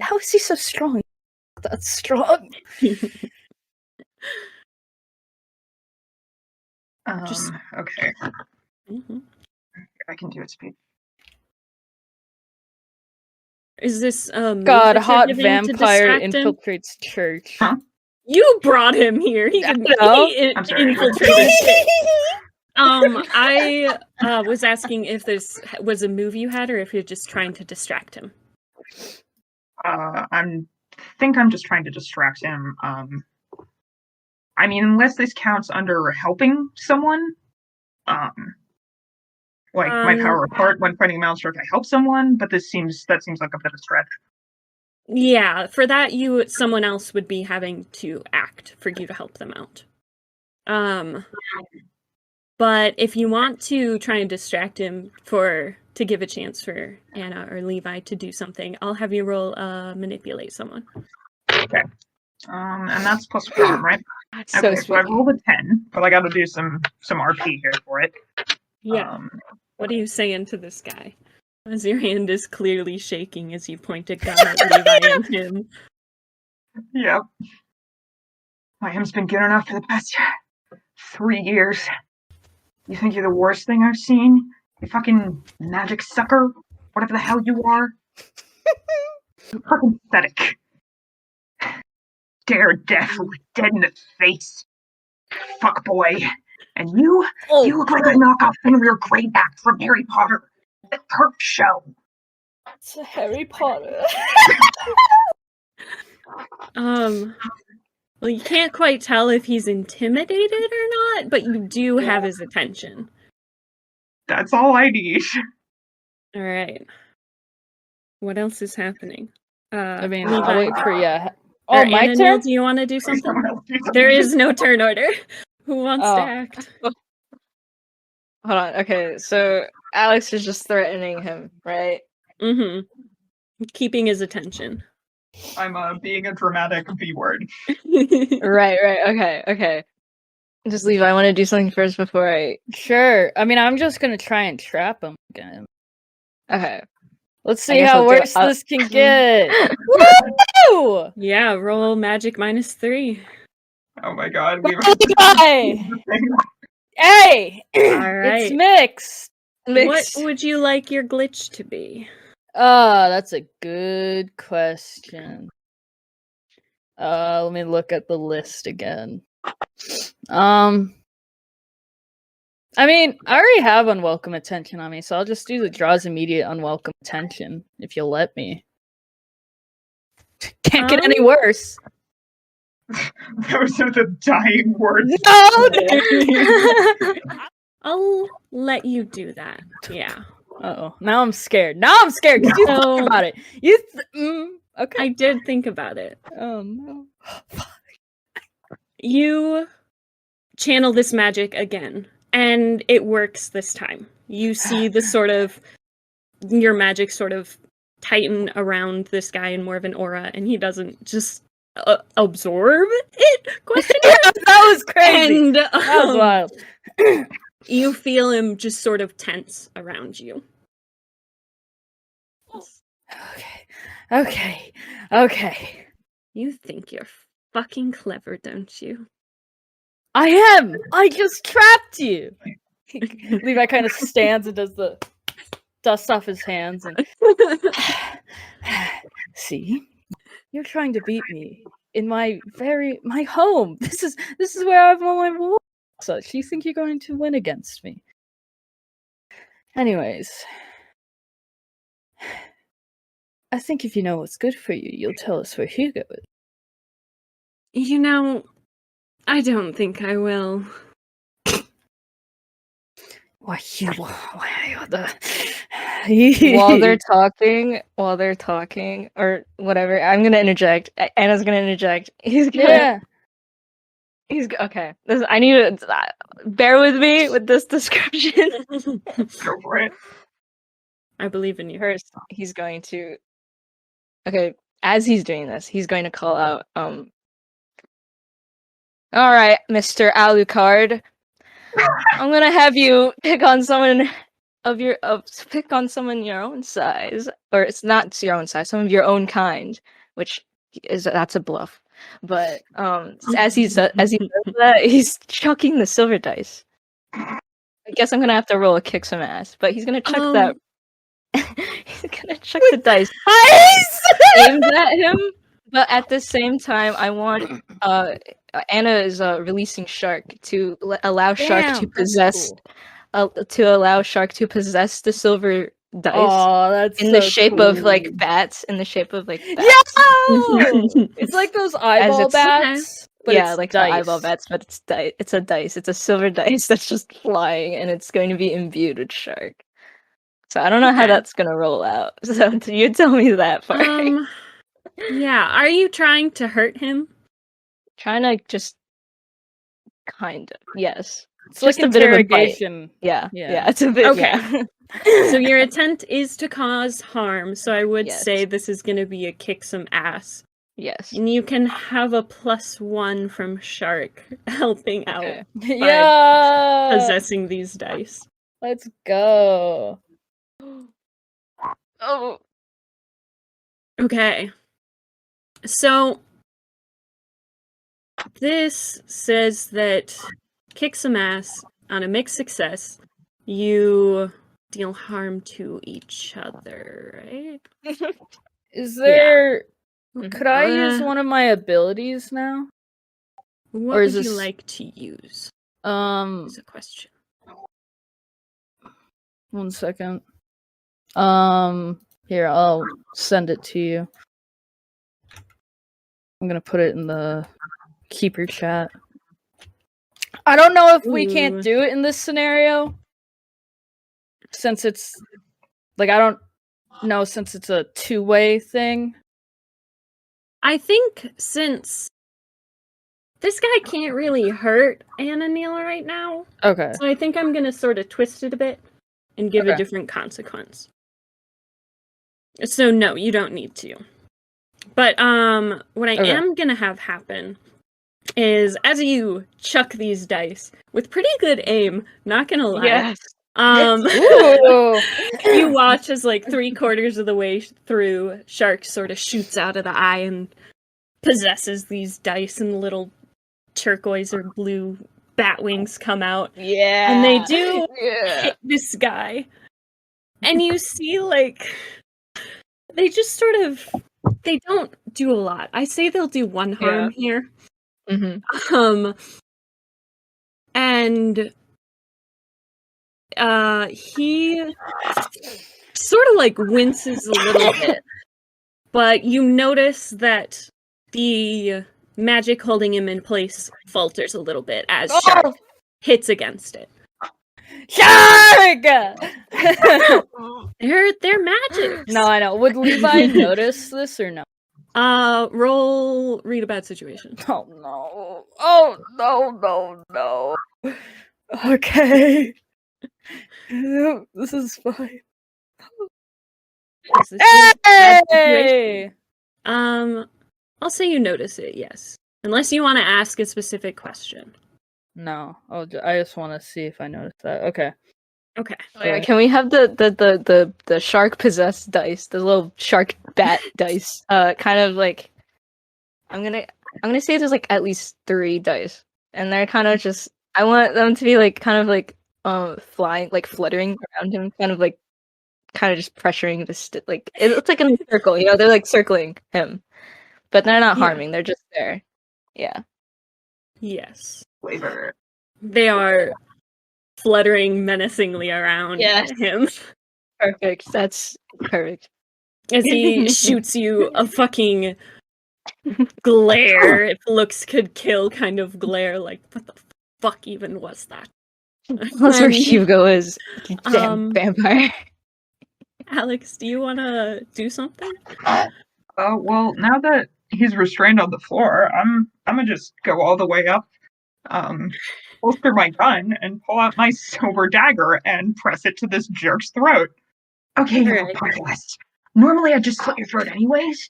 how is he so strong? That's strong. Okay. Mm-hmm. I can do it speed. Is this move God, that you're hot giving to vampire distract him? infiltrates church. Huh? You brought him here. He can I'm sorry. infiltrate shit. I was asking if this was a move you had, or if you're just trying to distract him. I'm just trying to distract him. I mean, unless this counts under helping someone, like my power apart when fighting a monster, if I help someone, but that seems like a bit of a stretch. Yeah, for that someone else would be having to act for you to help them out. But if you want to try and distract him to give a chance for Anna or Levi to do something, I'll have you roll manipulate someone. Okay. And that's +1, right? That's Okay, so so I sweet. rolled a 10, but I got to do some RP here for it. Yeah. What are you saying to this guy? As your hand is clearly shaking as you point a gun at Levi and him. Yep. My aim's been good enough for the past 3 years. You think you're the worst thing I've seen? You fucking magic sucker? Whatever the hell you are? Fucking pathetic. Dare death, look dead in the face. Fuck boy. And you look like a knockoff Fenrir Greyback from Harry Potter. The Kirk show. It's a Harry Potter. Well, you can't quite tell if he's intimidated or not, but you do have his attention. That's all I need. All right. What else is happening? I mean, Levi, I'll wait for you. or Oh, my Ananil, turn? do you want to do something? Someone else do something. There is no turn order. Who wants to Oh. act? Hold on. Okay, so Alex is just threatening him, right? Mm-hmm. Keeping his attention. I'm being a dramatic B word. Right. Okay. Just Levi, I want to do something first before I. Sure. I mean, I'm just gonna try and trap him again. Okay. Let's I see guess how I'll do it. worse this can get. Woo! Yeah, roll magic -3. Oh my god. Levi! Hey! All right. It's mixed. Mixed. What would you like your glitch to be? That's a good question. Let me look at the list again. I mean, I already have unwelcome attention on me, so I'll just do the draws immediate unwelcome attention, if you'll let me. Can't get any worse. Those are the dying words. No! I'll let you do that. Yeah. Uh-oh. Now I'm scared. Now I'm scared because you No. thought about it. You okay. I did think about it. Oh no. You channel this magic again, and it works this time. You see the your magic sort of tighten around this guy in more of an aura, and he doesn't just absorb it? Question mark? That was crazy. And That was wild. you feel him just sort of tense around you. Okay. You think you're fucking clever, don't you? I am. I just trapped you. Levi kind of stands and does the dust off his hands and see, you're trying to beat me in my home. This is where I've won my war. So you think you're going to win against me? Anyways, I think if you know what's good for you, you'll tell us where Hugo is. You know, I don't think I will. Why are the while they're talking, or whatever, I'm gonna interject. Anna's gonna interject. He's okay. I need to bear with me with this description. Go for it. I believe in you. First, he's going to. Okay, as he's doing this, he's going to call out. All right, Mr. Alucard. I'm gonna have you pick on someone your own size, or it's not your own size, some of your own kind, which that's a bluff. But as he does that, he's chucking the silver dice. I guess I'm gonna have to roll a kick some ass, but he's gonna chuck that. He's gonna chuck the dice aimed at him, but at the same time, I want Anna is releasing Shark to allow Shark to possess. To allow Shark to possess the silver dice. Oh, that's in the shape of like bats. In the shape of like bats. Yeah! It's like those eyeball bats. But yeah, it's like dice. the eyeball bats, but it's it's a dice. It's a silver dice that's just flying, and it's going to be imbued with Shark. So I don't know how that's gonna roll out. So you tell me that part. Yeah. Are you trying to hurt him? Trying to just kind of, yes. It's just like a bit of a bite. interrogation. Yeah, it's a bit. Okay. Yeah. So your intent is to cause harm. So I would Yes. say this is going to be a kick some ass. Yes. And you can have a +1 from Shark helping out Yeah. possessing these dice. Let's go. Oh. Okay. So this says that kick some ass on a mixed success, you deal harm to each other, right? Is there... Yeah. Could I use one of my abilities now? What Or would is you this- like to use? Is a question. 1 second. Here, I'll send it to you. I'm gonna put it in the keeper chat. I don't know if we can't Ooh. do it in this scenario. Since it's... Like, I don't know, since it's a two-way thing. I think since this guy can't really hurt Ananil right now, Okay. so I think I'm gonna sort of twist it a bit and give a Okay. different consequence. So no, you don't need to. But what I Okay. am gonna have happen is as you chuck these dice with pretty good aim, not gonna lie. Yes. Ooh. You watch as like 3/4 of the way through, Shark sort of shoots out of the eye and possesses these dice, and little turquoise or blue bat wings come out. Yeah. And they do Yeah. hit this guy. And you see, like, they just sort of, they don't do a lot. I say they'll do one harm here. Mm-hmm. And he sort of like winces a little bit, but you notice that the magic holding him in place falters a little bit as Shark hits against it. Shark! They're magic. No, I know. Would Levi notice this or no? Roll read a bad situation. Oh no. Oh no. Okay. This is fine. Is this a bad situation? Hey! I'll say you notice it, yes. Unless you want to ask a specific question. No. I just want to see if I noticed that. Okay. Okay. Oh, yeah, can we have the shark possessed dice, the little shark bat dice? Kind of like I'm gonna say there's like at least 3 dice, and they're kind of just I want them to be like kind of like flying, like fluttering around him, kind of just pressuring the like it looks like in a circle, you know, they're like circling him, but they're not Yeah. harming, they're just there. Yeah. Yes. Flavor. They are fluttering menacingly around Yes. him Perfect. That's perfect. as he shoots you a fucking glare. If looks could kill kind of glare, like, what the fuck even was that? That's where And, Hugo is. You damn vampire. Alex, do you want to do something? Well, now that he's restrained on the floor, I'm gonna just go all the way up, holster my gun, and pull out my silver dagger and press it to this jerk's throat. Okay, you Alright. princess. Normally I'd just slit your throat anyways.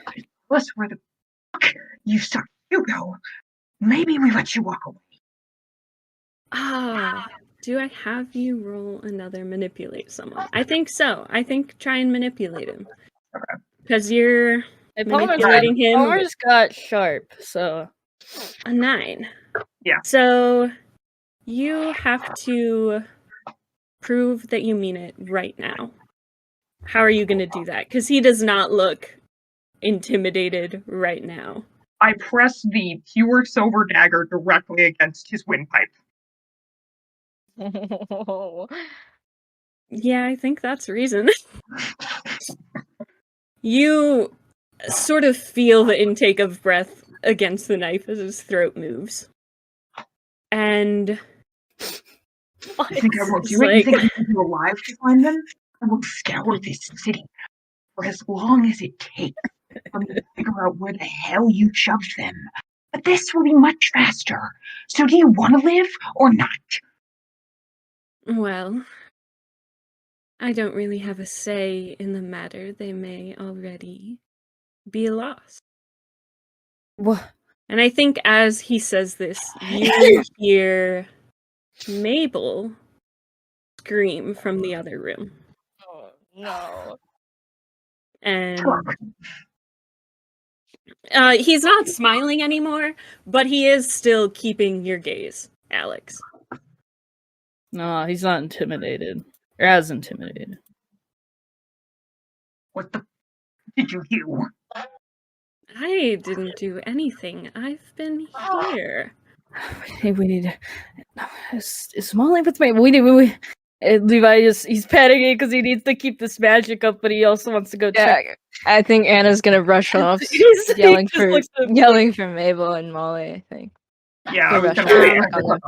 But plus, where the fuck you suck, Hugo. Maybe we let you walk away. Do I have you roll another manipulate someone? I think so. I think try and manipulate him. Okay. Because you're Hey, manipulating him Palmer's got sharp, so a 9. Yeah. So you have to prove that you mean it right now. How are you going to do that? Because he does not look intimidated right now. I press the pure silver dagger directly against his windpipe. Yeah, I think that's reason. You sort of feel the intake of breath against the knife as his throat moves. And You think I won't it's do it? You like- think I'm too alive to find them? I will scour this city for as long as it takes for me to figure out where the hell you shoved them. But this will be much faster. So do you want to live or not? Well, I don't really have a say in the matter. They may already be lost. what? And I think as he says this, you hear Mabel scream from the other room. Oh, no. And he's not smiling anymore, but he is still keeping your gaze, Alex. No, he's not intimidated. Or as intimidated. What the? did you do? I didn't do anything. I've been here. Hey, we need. Is Molly with me? Levi he's panicking because he needs to keep this magic up, but he also wants to go check. Yeah, I think Anna's gonna rush off, He yelling just looks at me. for Mabel and Molly. I think. Yeah, I He'll was rush gonna off say, back on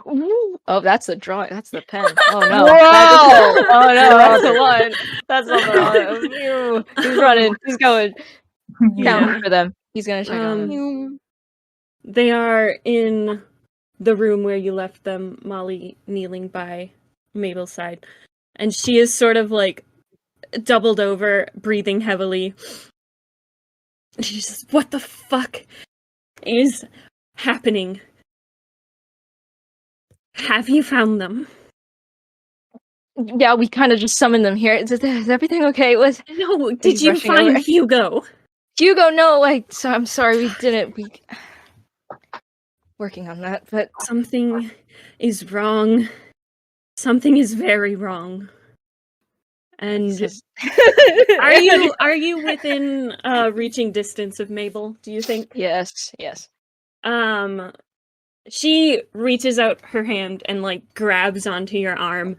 them. Ooh. Oh, that's the drawing. That's the pen. Oh no! Whoa! Oh no! That's the one. That's not the one. He's running. He's going. yeah. Counting for them. He's gonna check on them. They are in the room where you left them, Molly kneeling by Mabel's side. And she is sort of like doubled over, breathing heavily. She says, "What the fuck is happening? Have you found them?" Yeah, we kind of just summoned them here. Is everything okay? No, did He's you rushing find over. Hugo? Hugo? No, so I'm sorry we didn't. We working on that, but Something is wrong. Something is very wrong. And are you within reaching distance of Mabel, do you think? yes. She reaches out her hand and like grabs onto your arm.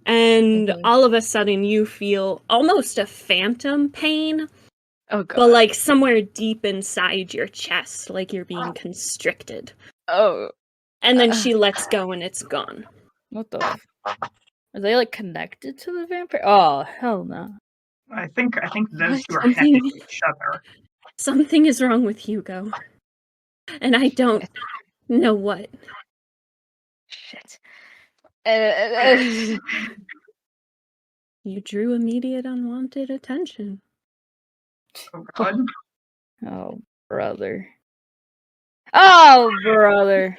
And all of a sudden you feel almost a phantom pain. Oh god. But like somewhere deep inside your chest, like you're being constricted. Oh. And then she lets go and it's gone. What the? Are they like connected to the vampire? Oh hell no! I think those two are Something- connected to each other. Something is wrong with Hugo. And I don't know what. Shit. You drew immediate unwanted attention. Oh god. Oh brother! Oh brother!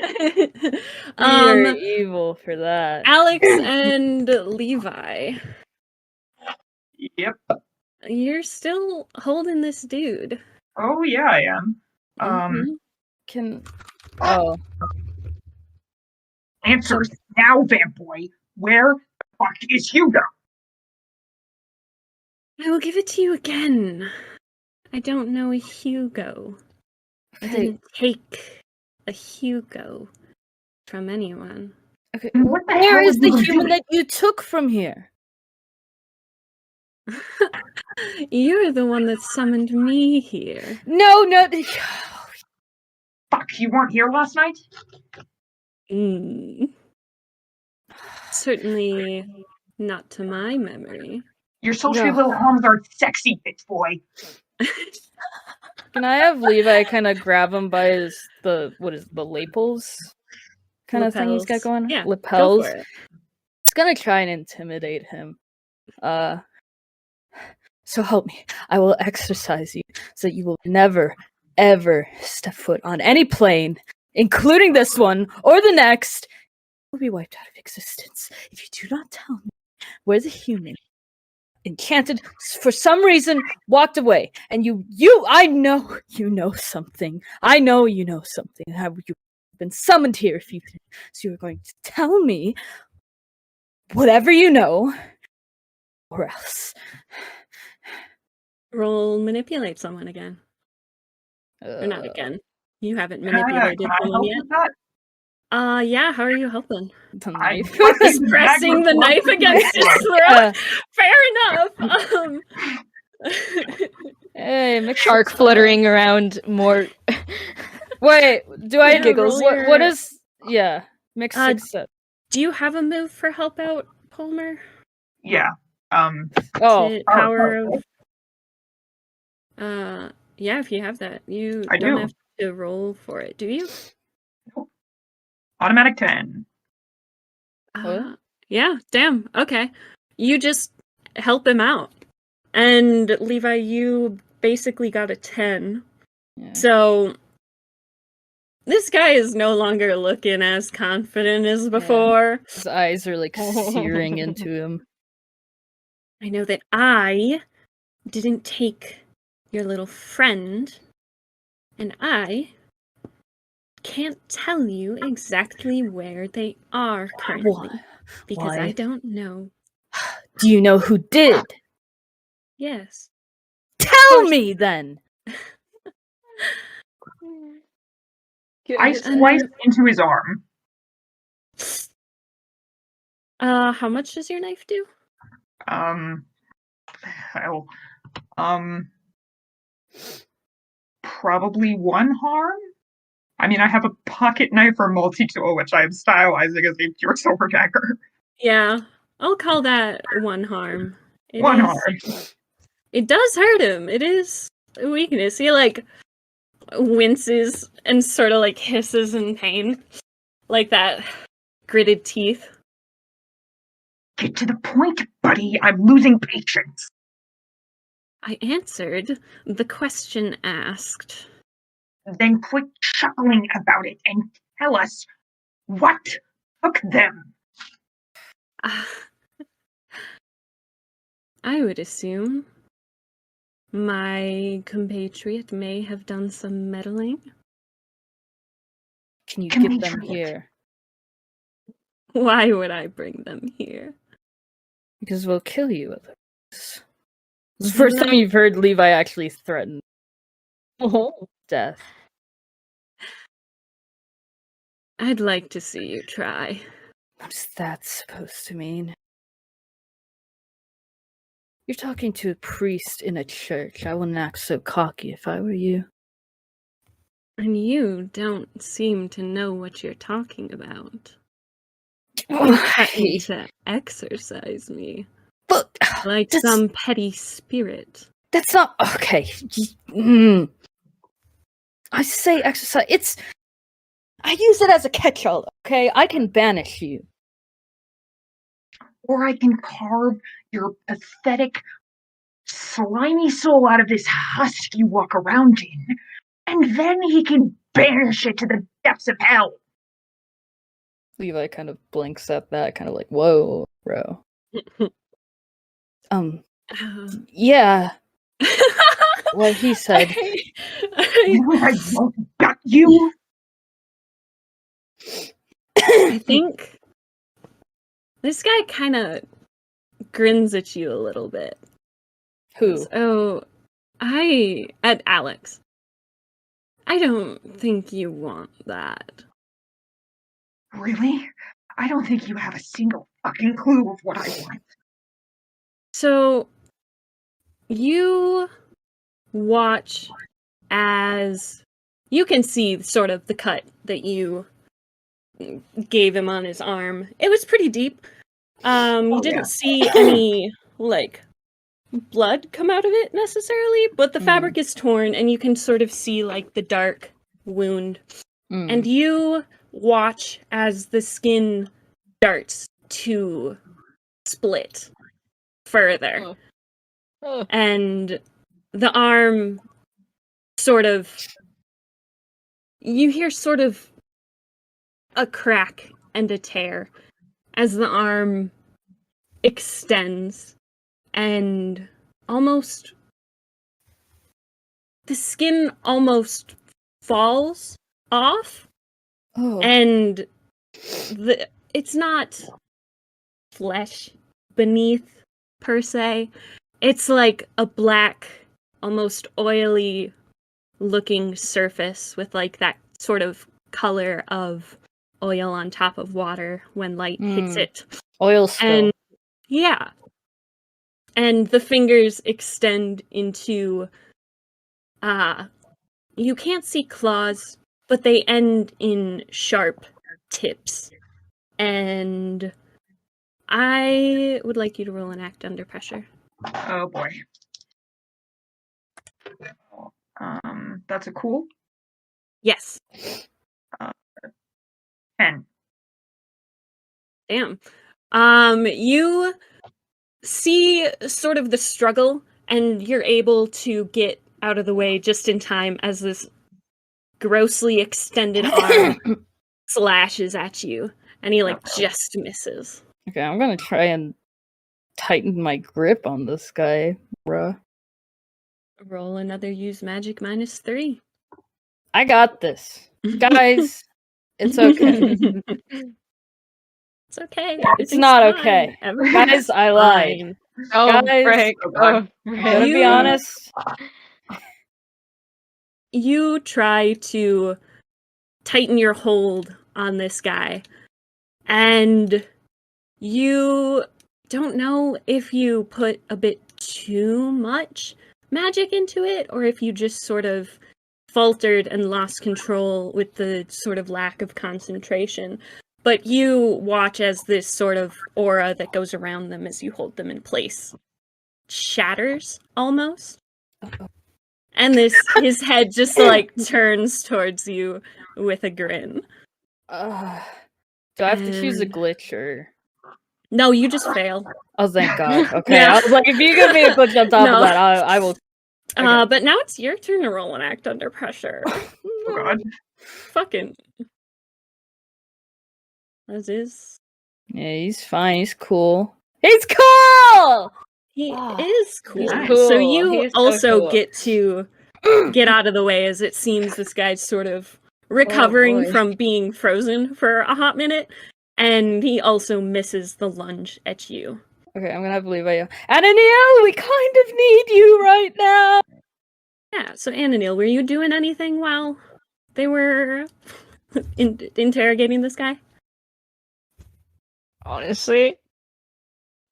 You're evil for that. Alex and Levi, Yep. you're still holding this dude. Oh yeah, I am. Mhm. Can Answers now, vamp boy. Where the fuck is Hugo? I will give it to you again. I don't know a Hugo. I didn't take a Hugo from anyone. Okay. What the Where hell is the you human doing? that you took from here? You're the one that summoned me here. No. Fuck, you weren't here last night? Certainly not to my memory. Your sultry No. little arms are sexy, bitch boy. Can I have Levi kind of grab him by the lapels kind of thing he's got Lapels. going? Yeah, Lapels. Go for it. It's gonna try and intimidate him. So help me. I will exorcise you so that you will never, ever step foot on any plane, including this one or the next. Will be wiped out of existence if you do not tell me where the human enchanted for some reason walked away. And I know you know something. I know you know something. Have you been summoned here? So you're going to tell me whatever you know, or else. Roll manipulate someone again. Or not again. You haven't manipulated Can I someone help yet. with that? Yeah, how are you helping? The I knife. He's pressing the knife against his throat. Fair enough. Hey, mix Shark fluttering around more. Wait, do I Giggles. What is? Yeah, mix success. Do you have a move for help out, Palmer? Yeah. To power of. Yeah, if you have that, you I don't do. have to roll for it, do you? Automatic 10. Yeah, damn. Okay. You just help him out. And Levi, you basically got a 10. Yeah. So this guy is no longer looking as confident as before. His eyes are like searing into him. I know that I didn't take your little friend, and I can't tell you exactly where they are currently. Because Why? I don't know. Do you know who did? Yes. Tell me then. I sliced into his arm. How much does your knife do? Hell, probably 1 harm. I mean, I have a pocket knife or multi-tool, which I am stylizing as a pure silver dagger. Yeah, I'll call that 1 harm. It 1 is- harm. It does hurt him. It is a weakness. He like winces and sort of like hisses in pain, like that gritted teeth. Get to the point, buddy. I'm losing patience. I answered the question asked. Then quit chuckling about it and tell us what took them. I would assume my compatriot may have done some meddling. Can you get them here? Why would I bring them here? Because we'll kill you otherwise. This is the first time you've heard Levi actually threaten death. I'd like to see you try. What's that supposed to mean? You're talking to a priest in a church. I wouldn't act so cocky if I were you. And you don't seem to know what you're talking about. You Why? threatened to exercise me. Look, Like some petty spirit. that's not okay. I say exercise. I use it as a catch-all. Okay, I can banish you. Or I can carve your pathetic, slimy soul out of this husk you walk around in, and then he can banish it to the depths of hell. Levi kind of blinks at that, kind of like, whoa, bro. Yeah. What he said. I won't gut you. I think this guy kind of grins at you a little bit. Who? So, at Alex. I don't think you want that. Really? I don't think you have a single fucking clue of what I want. So, you watch as you can see sort of the cut that you gave him on his arm. It was pretty deep. You didn't see any, like, blood come out of it necessarily, but the fabric is torn and you can sort of see, like, the dark wound. And you watch as the skin starts to split further. And the arm sort of, you hear sort of a crack and a tear as the arm extends and almost, the skin almost falls off. And it's not flesh beneath per se. It's like a black, almost oily looking surface with like that sort of color of oil on top of water when light hits it. Oil spill. And yeah. And the fingers extend into you can't see claws, but they end in sharp tips. And I would like you to roll an act under pressure. Oh boy. That's a cool. Yes. 10. Damn. You see sort of the struggle, and you're able to get out of the way just in time as this grossly extended arm slashes at you, and he like just misses. Okay, I'm gonna try and tighten my grip on this guy, bruh. Roll another use magic -3. I got this. Guys, it's okay. It's okay. It's not okay. Guys, I lied. Oh, Guys, Frank. Oh, I'm gonna be honest. you try to tighten your hold on this guy, and you don't know if you put a bit too much magic into it, or if you just sort of faltered and lost control with the sort of lack of concentration. But you watch as this sort of aura that goes around them as you hold them in place shatters, almost. And his head just, like, turns towards you with a grin. Do I have to choose a glitch, or...? No, you just fail. Oh, thank God. Okay, Yeah. I was like, if you give me a glitch on top of that, I will... Okay. But now it's your turn to roll and act under pressure. Oh God. Fucking. As is. Yeah, he's fine. He's cool. He's cool! He Ah, is cool. he's So cool. you He is so also cool. get to get out of the way, as it seems this guy's sort of recovering boy. from being frozen for a hot minute, and he also misses the lunge at you. Okay, I'm gonna have to leave you. Ananiel, we kind of need you right now! Yeah, so Ananil, were you doing anything while they were interrogating this guy? Honestly, I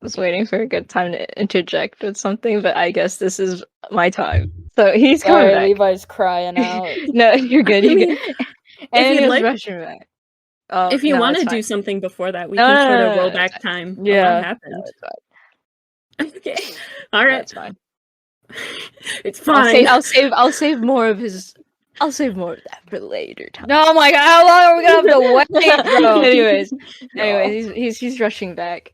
was waiting for a good time to interject with something, but I guess this is my time. So he's coming Sorry, back. Levi's crying out. No, you're good. I You're mean, good. if And you'd he was like- rushing back. Oh, If you no, want it's to do fine. something before that, we No, can no, sort no, of no, roll no, back it's time of Yeah. what No, happened. it's fine. Okay. All No, right. it's fine. It's fine. I'll save more of his. I'll save more of that for later time. No, my God, how long are we gonna have to wait, bro? anyways, he's rushing back.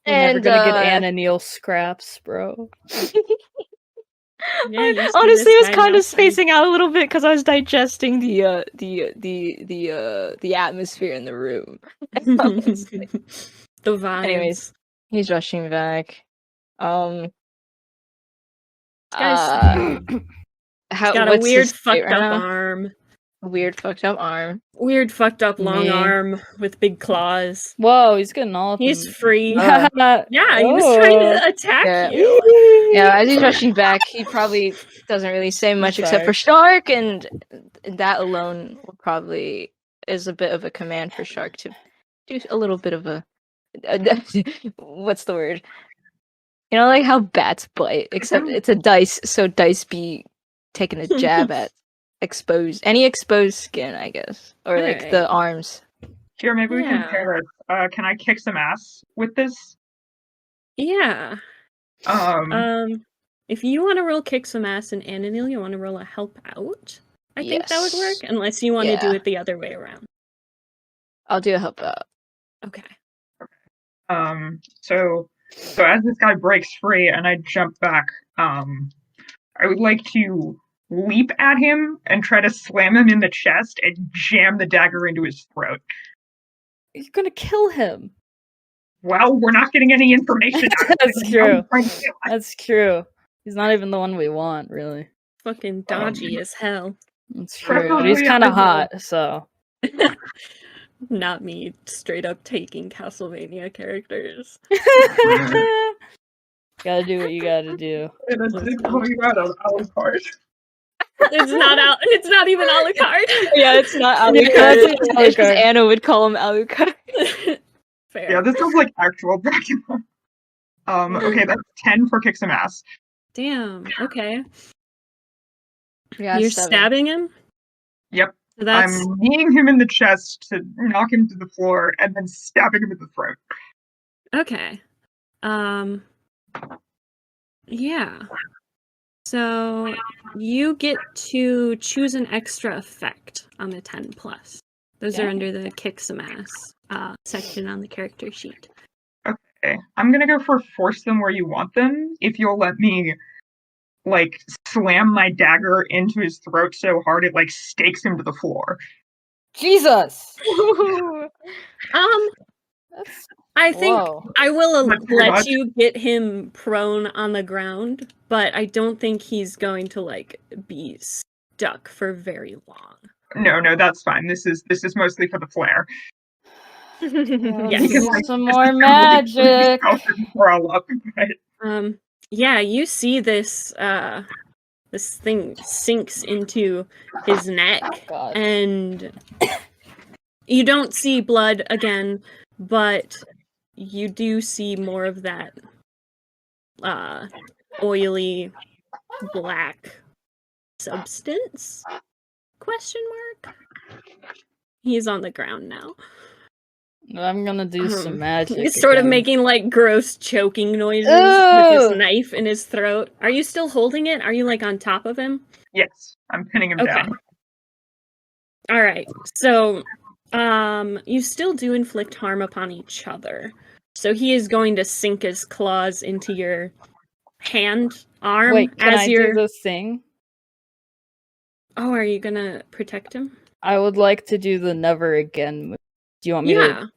We're never And, gonna get Ananiel scraps, bro. Yeah, you see honestly, this I was guy kind of outside. spacing out a little bit because I was digesting the atmosphere in the room. The vibes. Anyways, he's rushing back. Guy's How, got a what's weird his state fucked right up now? arm. Weird fucked up arm. Weird fucked up long Me. arm with big claws. Whoa, he's getting all up He's in- free. Oh. Yeah, he was trying to attack Yeah. you. Yeah, as he's rushing back, he probably doesn't really say much except for Shark, and that alone will probably is a bit of a command for Shark to do a little bit of a what's the word? You know, like how bats bite, except it's a dice, so dice be taking a jab at any exposed skin, I guess, or like Alright. the arms. Here, maybe we can Yeah. pair this. Can I kick some ass with this? Yeah. If you want to roll kick some ass and Ananil, you want to roll a help out? I think that would work, Yes. unless you want to do Yeah. it the other way around. I'll do a help out. Okay. So as this guy breaks free and I jump back, I would like to leap at him and try to slam him in the chest and jam the dagger into his throat. You're gonna kill him. Well, we're not getting any information out of it. That's You know, true. trying to kill us. That's true. He's not even the one we want, really. Fucking dodgy as hell. That's true. But he's Preferably kind I of will. hot, so. Not me straight up taking Castlevania characters. Gotta do what you gotta do. And it's coming out of our part. It's not even a la carte. Yeah, it's not Yeah, Alucard. that's It's just Alucard. Anna would call him Alucard. Fair. Yeah, this sounds like actual Dracula. Okay, that's 10 for kick some ass. Damn. Okay. Yeah, You're 7. stabbing him? Yep. So that's I'm kneeing him in the chest to knock him to the floor and then stabbing him in the throat. okay. Yeah. So you get to choose an extra effect on the 10 plus. Those are Yeah. under the kick some ass section on the character sheet. Okay, I'm gonna go for force them where you want them. If you'll let me, like, slam my dagger into his throat so hard it, like, stakes him to the floor. Jesus! That's I think Whoa. I will Not too let much. you get him prone on the ground, but I don't think he's going to like be stuck for very long. No, that's fine. This is mostly for the flair. Yes. Let's do some more This is magic. before I'll up, but Yeah, you see this This thing sinks into his neck, God. and you don't see blood again, but you do see more of that oily black substance? Question mark? He's on the ground now. I'm gonna do some magic. He's sort of again. making like gross choking noises with his knife in his throat. Are you still holding it? Are you like on top of him? Yes, I'm pinning him down. All right. So, you still do inflict harm upon each other. So he is going to sink his claws into your arm. Wait, can as I you're... do this thing? Oh, are you gonna protect him? I would like to do the never again move. Do you want me to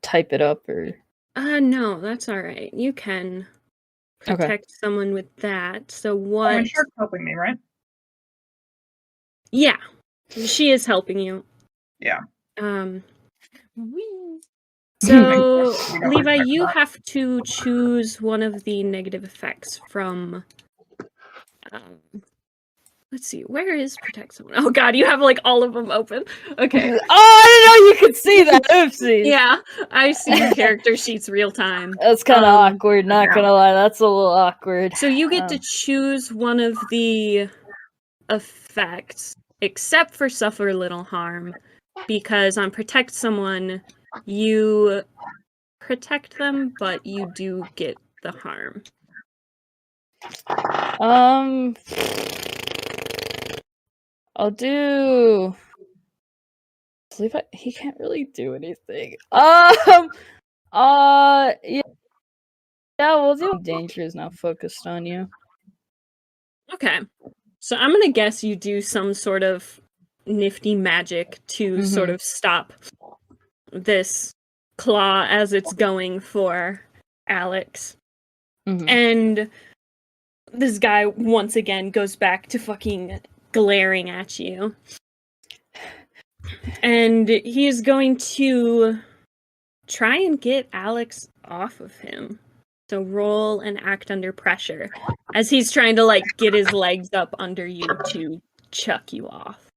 type it up or? No, that's all right. You can protect someone with that. So what? I'm sure it's helping me, right? Yeah, she is helping you. Yeah. So, Levi, you have to choose one of the negative effects from. Let's see, where is protect someone? Oh God, you have like all of them open. Okay. Oh, I didn't know you could see that. Oopsies. Yeah, I see your character sheets real time. That's kind of awkward. Not gonna lie, that's a little awkward. So you get to choose one of the effects, except for suffer little harm, because on protect someone, you protect them, but you do get the harm. I'll do. He can't really do anything. Yeah, we'll do. Danger is now focused on you. Okay, so I'm gonna guess you do some sort of nifty magic to sort of stop this claw as it's going for Alex. And this guy once again goes back to fucking glaring at you. And he is going to try and get Alex off of him. So roll and act under pressure as he's trying to like get his legs up under you to chuck you off.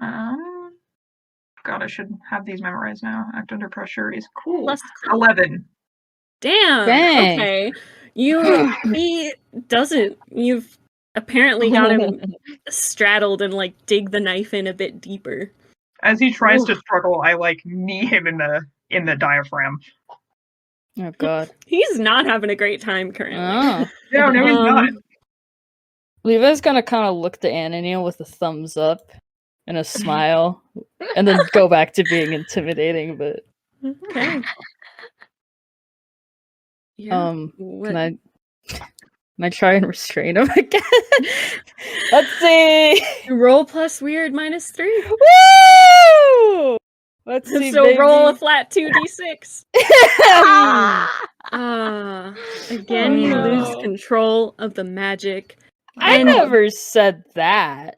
God, I should have these memorized now. Act under pressure is cool. Plus 11. Damn. Dang. Okay. He doesn't. You've apparently got him straddled and like dig the knife in a bit deeper. As he tries to struggle, I like knee him in the diaphragm. Oh God. He's not having a great time currently. Oh. No, he's not. Levi's gonna kind of look to Ananiel with a thumbs up and a smile, and then go back to being intimidating. But okay. Yeah. Can I try and restrain him again? Let's see. Roll plus weird -3. Woo! Let's see. So baby. roll a flat 2d6. Again, you lose control of the magic. I never said that.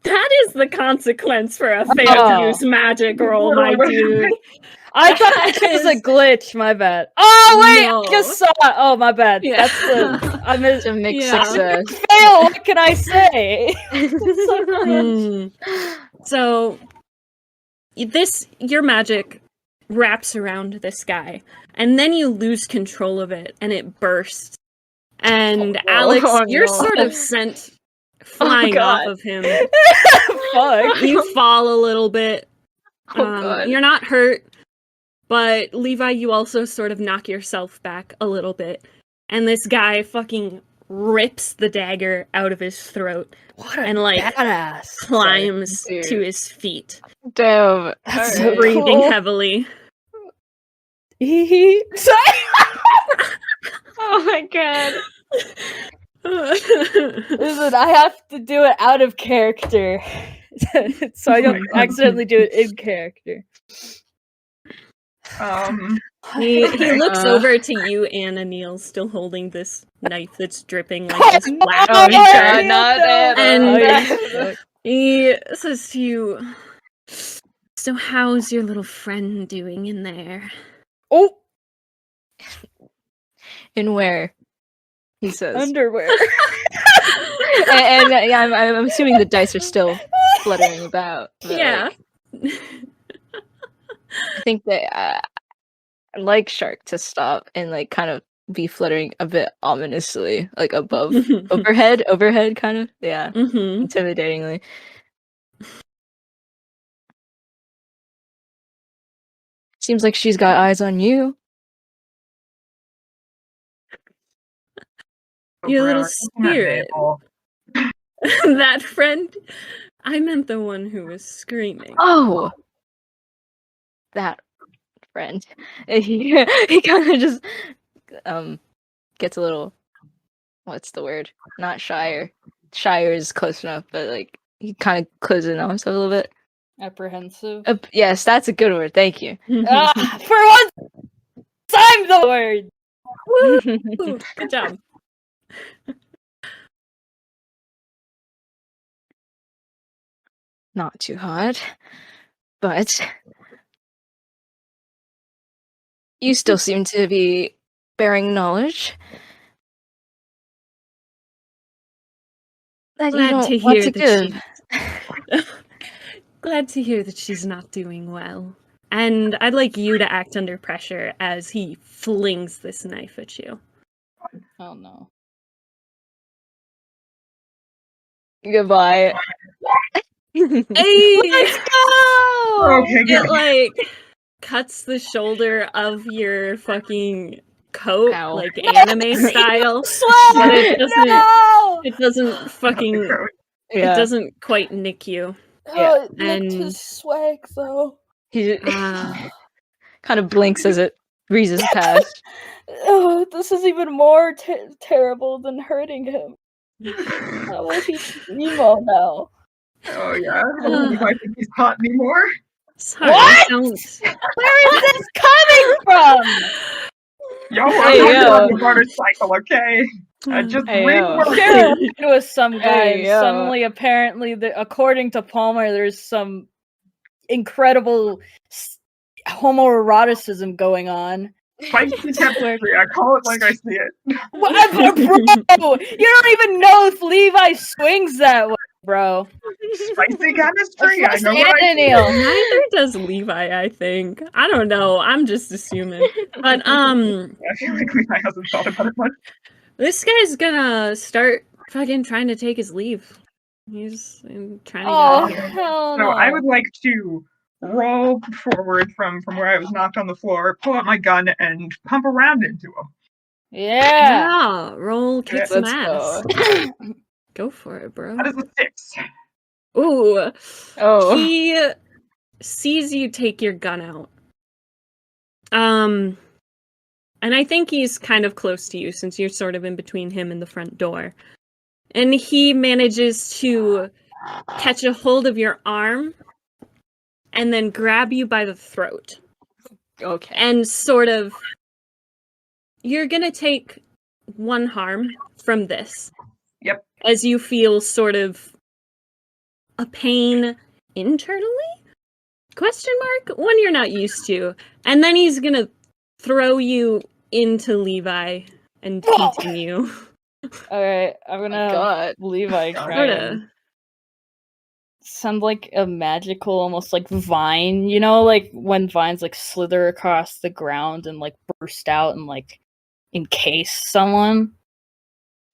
That is the consequence for a failed to use magic roll, my dude. I thought it was a glitch. My bad. Oh wait, I just saw it. Oh my bad. Yeah. That's the. I missed a mixed success. Fail. What can I say? So, your magic wraps around this guy, and then you lose control of it, and it bursts. And Alex, you're sort of sent flying off of him. Fuck. You fall a little bit. You're not hurt, but Levi, you also sort of knock yourself back a little bit. And this guy fucking rips the dagger out of his throat and badass. climbs to his feet. Damn. That's Alright. Breathing heavily. Sorry. Oh my God. Listen, I have to do it out of character, so I don't accidentally do it in character. He looks over to you, Anna Neal, still holding this knife that's dripping like this black liquor. And he says to you, "So how's your little friend doing in there?" Oh, in where? He says. Underwear. yeah, I'm assuming the dice are still fluttering about. But, Yeah. I think that I'd like Shark to stop and like kind of be fluttering a bit ominously, like above, overhead, kind of. Yeah, Mm-hmm. intimidatingly. Seems like she's got eyes on you. Your little Looking at spirit. Mabel. That friend? I meant the one who was screaming. Oh, that friend. He kind of just gets a little, what's the word? Not shyer. Shyer is close enough, but like he kind of closes in on himself a little bit. Apprehensive. Yes, that's a good word. Thank you. For once, I'm the word. Ooh, good job. Not too hard, but you still seem to be bearing knowledge that you Glad don't to want hear to that give. Glad to hear that she's not doing well. And I'd like you to act under pressure as he flings this knife at you. Oh no. Goodbye. Hey! Let's go! Okay, It good. like cuts the shoulder of your fucking coat, Ow. like anime style. But it doesn't No! it doesn't fucking Yeah. it doesn't quite nick you. Oh, it And- nicked his swag though. He Uh, kind of blinks as it breezes past. Oh, this is even more terrible than hurting him. How will he emo now? Oh yeah. I think he's hot anymore. sorry, What? don't. Where is this coming from? Yo, Hey, I'm yo. on the motorcycle, okay? Just Hey, read yo. what Share a ride with some guy, Hey, and yo. suddenly, apparently, according to Palmer, there's some incredible homoeroticism going on. spicy chemistry. I call it like I see it. What, bro? You don't even know if Levi swings that way, bro. Spicy chemistry. I That's know what I see. Ananil. Neither does Levi, I think. I don't know. I'm just assuming. But I feel like Levi hasn't thought about it much. this guy's gonna start fucking trying to take his leave. He's trying to Oh, get out of here. hell So no. I would like to roll forward from where I was knocked on the floor, pull out my gun, and pump around into him. Yeah. Yeah, roll, kick some Let's ass. go. Go for it, bro. That is a 6. Ooh. Oh. He sees you take your gun out. And I think he's kind of close to you since you're sort of in between him and the front door. And he manages to catch a hold of your arm and then grab you by the throat. Okay. And sort of, you're gonna take one harm from this. Yep. As you feel sort of a pain internally? Question mark? One you're not used to. And then he's gonna throw you into Levi and continue. Alright, I'm gonna God. Levi try Sorta. and sound like a magical, almost like vine, you know, like when vines like slither across the ground and like burst out and like encase someone.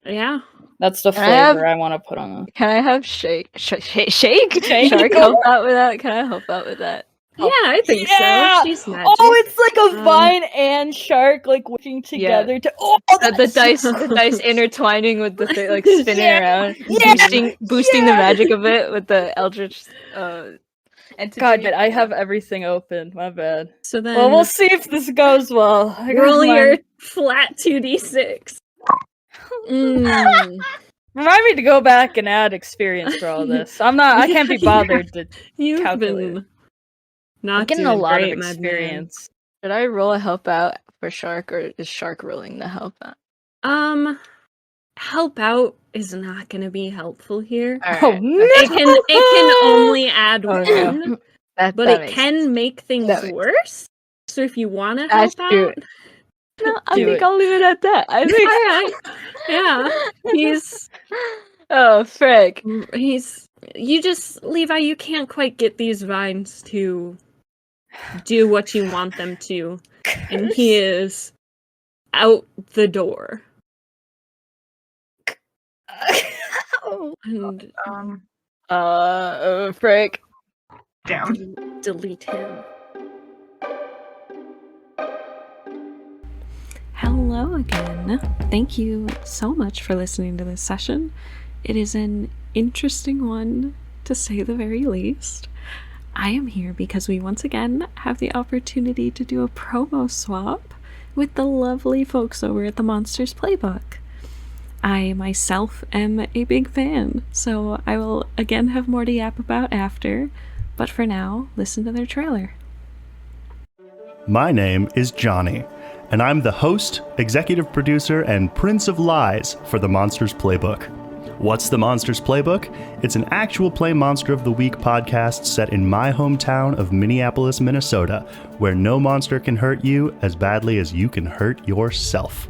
Yeah. That's the Can I have- flavor I want to put on them. Can I have shake? Shake? Shark help out with that? Can I help out with that? Yeah, I think Yeah! so. She's magic. Oh, it's like a vine and shark like working together to. Oh, The dice intertwining with the thing, like spinning Yeah. around, Yeah. boosting the magic of it with the eldritch entity. God, but I have everything open. My bad. So then Well, we'll see if this goes well. I got roll mine. your flat 2d6. Remind me to go back and add experience for all this. I can't be bothered to. You've Calculate. been not I'm getting doing a lot great, of my man. experience. Should I roll a help out for Shark, or is Shark rolling the help out? Help out is not going to be helpful here. Oh Alright. no! It can only add Oh, one, no. But but it can make things That makes worse. So if you want to That's help true. out, No, I Do think it. I'll leave it at that. I think. alright. Yeah, he's Oh, frick. Levi, you can't quite get these vines to do what you want them to. And he is out the door. And Frick. Down. delete him. Hello again. Thank you so much for listening to this session. It is an interesting one, to say the very least. I am here because we once again have the opportunity to do a promo swap with the lovely folks over at the Monsters Playbook. I myself am a big fan, so I will again have more to yap about after, but for now, listen to their trailer. My name is Johnny, and I'm the host, executive producer, and Prince of Lies for the Monsters Playbook. What's the Monsters Playbook? It's an actual play Monster of the Week podcast set in my hometown of Minneapolis, Minnesota, where no monster can hurt you as badly as you can hurt yourself.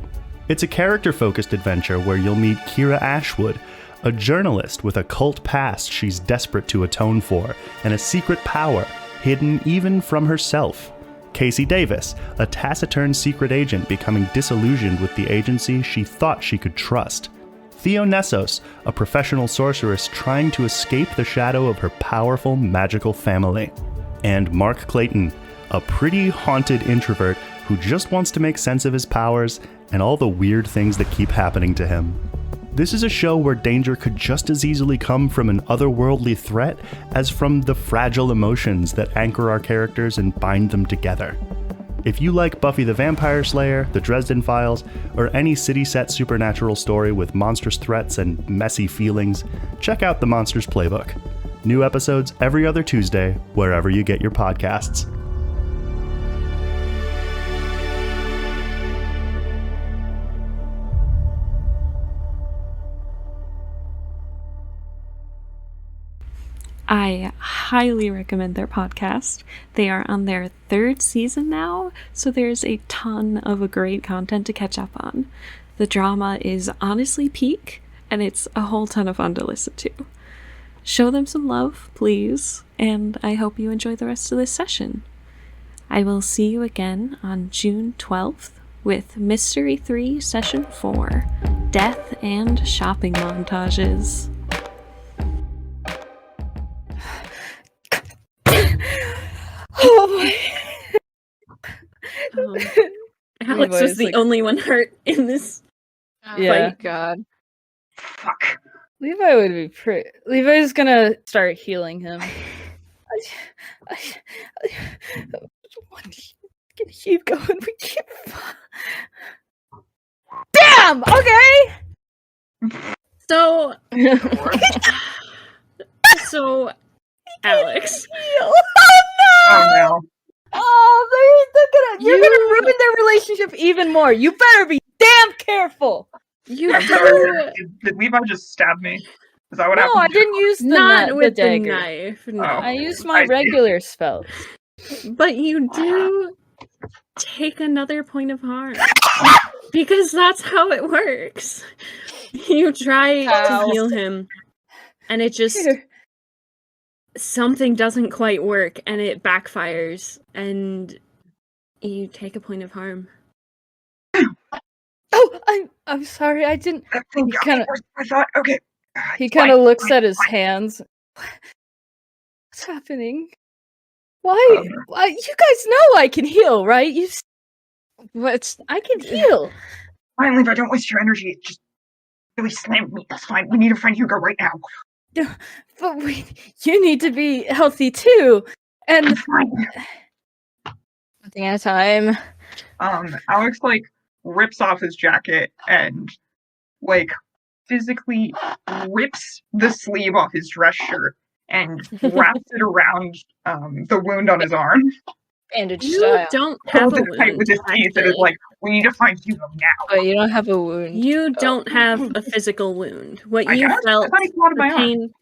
It's a character-focused adventure where you'll meet Kira Ashwood, a journalist with a cult past she's desperate to atone for, and a secret power hidden even from herself. Casey Davis, a taciturn secret agent becoming disillusioned with the agency she thought she could trust. Theo Nessos, a professional sorceress trying to escape the shadow of her powerful magical family. And Mark Clayton, a pretty haunted introvert who just wants to make sense of his powers and all the weird things that keep happening to him. This is a show where danger could just as easily come from an otherworldly threat as from the fragile emotions that anchor our characters and bind them together. If you like Buffy the Vampire Slayer, The Dresden Files, or any city-set supernatural story with monstrous threats and messy feelings, check out the Monsters Playbook. New episodes every other Tuesday, wherever you get your podcasts. I highly recommend their podcast. They are on their 3rd season now, so there's a ton of great content to catch up on. The drama is honestly peak, and it's a whole ton of fun to listen to. Show them some love, please, and I hope you enjoy the rest of this session. I will see you again on June 12th with Mystery 3 Session 4, Death and Shopping Montages. Oh Alex was the only one hurt in this yeah. fight. God. Fuck. Levi would be pretty. Levi's gonna start healing him. I want to keep going. We keep. Damn. Okay. So, Alex. Oh Oh no. Oh, you're gonna ruin their relationship even more. You better be damn careful. You Sorry, did Levi just stab me? Is that what happened? No, I didn't use the not with the dagger. knife. No. I used my I see. regular spells. But you do take another point of harm. Because that's how it works. You try to heal him, and it just... something doesn't quite work, and it backfires, and you take a point of harm. Oh, I'm sorry. I didn't. I think kinda- I thought, okay. He It's kind of fine, looks fine, at his fine. hands. What's happening? Why? You guys know I can heal, right? I can heal. Fine, Levi, don't waste your energy. It just really slammed me. That's fine. We need to find Hugo right now. But you need to be healthy too. I'm And fine. One thing at a time. Alex rips off his jacket and physically rips the sleeve off his dress shirt and wraps it around the wound on his arm. Bandage You style. don't have Holds a it tight wound, with his teeth and is actually. we need to find Hugo now. But you don't have a wound. You don't have a physical wound. What I you guess? I felt, thought he clawed the my arm. pain...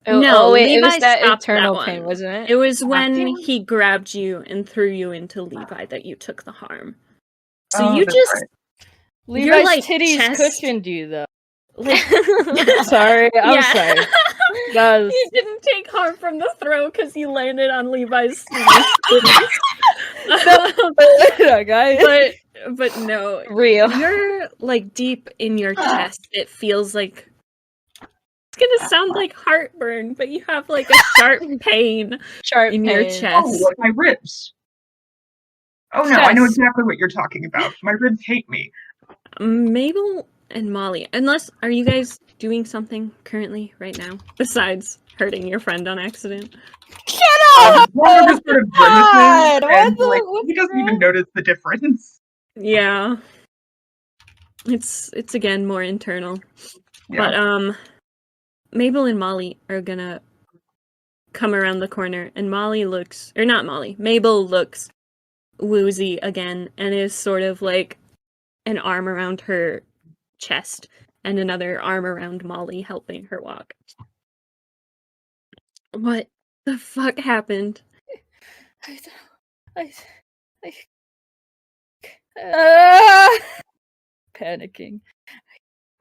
Oh, No, wait, it was Levi that stopped eternal that pain, one. wasn't it? It was Damn when it. he grabbed you and threw you into Levi that you took the harm. So Oh, you that's just... right. Levi's like, titties chest- cushioned you though. like Sorry, I'm Yeah. sorry. Guys, You didn't take harm from the throw because you landed on Levi's titties. no, guys. but no, Real. you're like deep in your chest. It feels like it's gonna sound like heartburn, but you have like a sharp pain Sharp in your pain. chest. Oh, like my ribs. Oh no, I know exactly what you're talking about. My ribs hate me. Mabel and Molly, are you guys doing something currently right now besides hurting your friend on accident? One of just sort of God, grimaces, what and the- like what's he doesn't even wrong? notice the difference. Yeah. It's again more internal. Yeah. But Mabel and Molly are gonna come around the corner, and Mabel looks woozy again and is sort of like an arm around her chest and another arm around Molly, helping her walk. What the fuck happened? Panicking.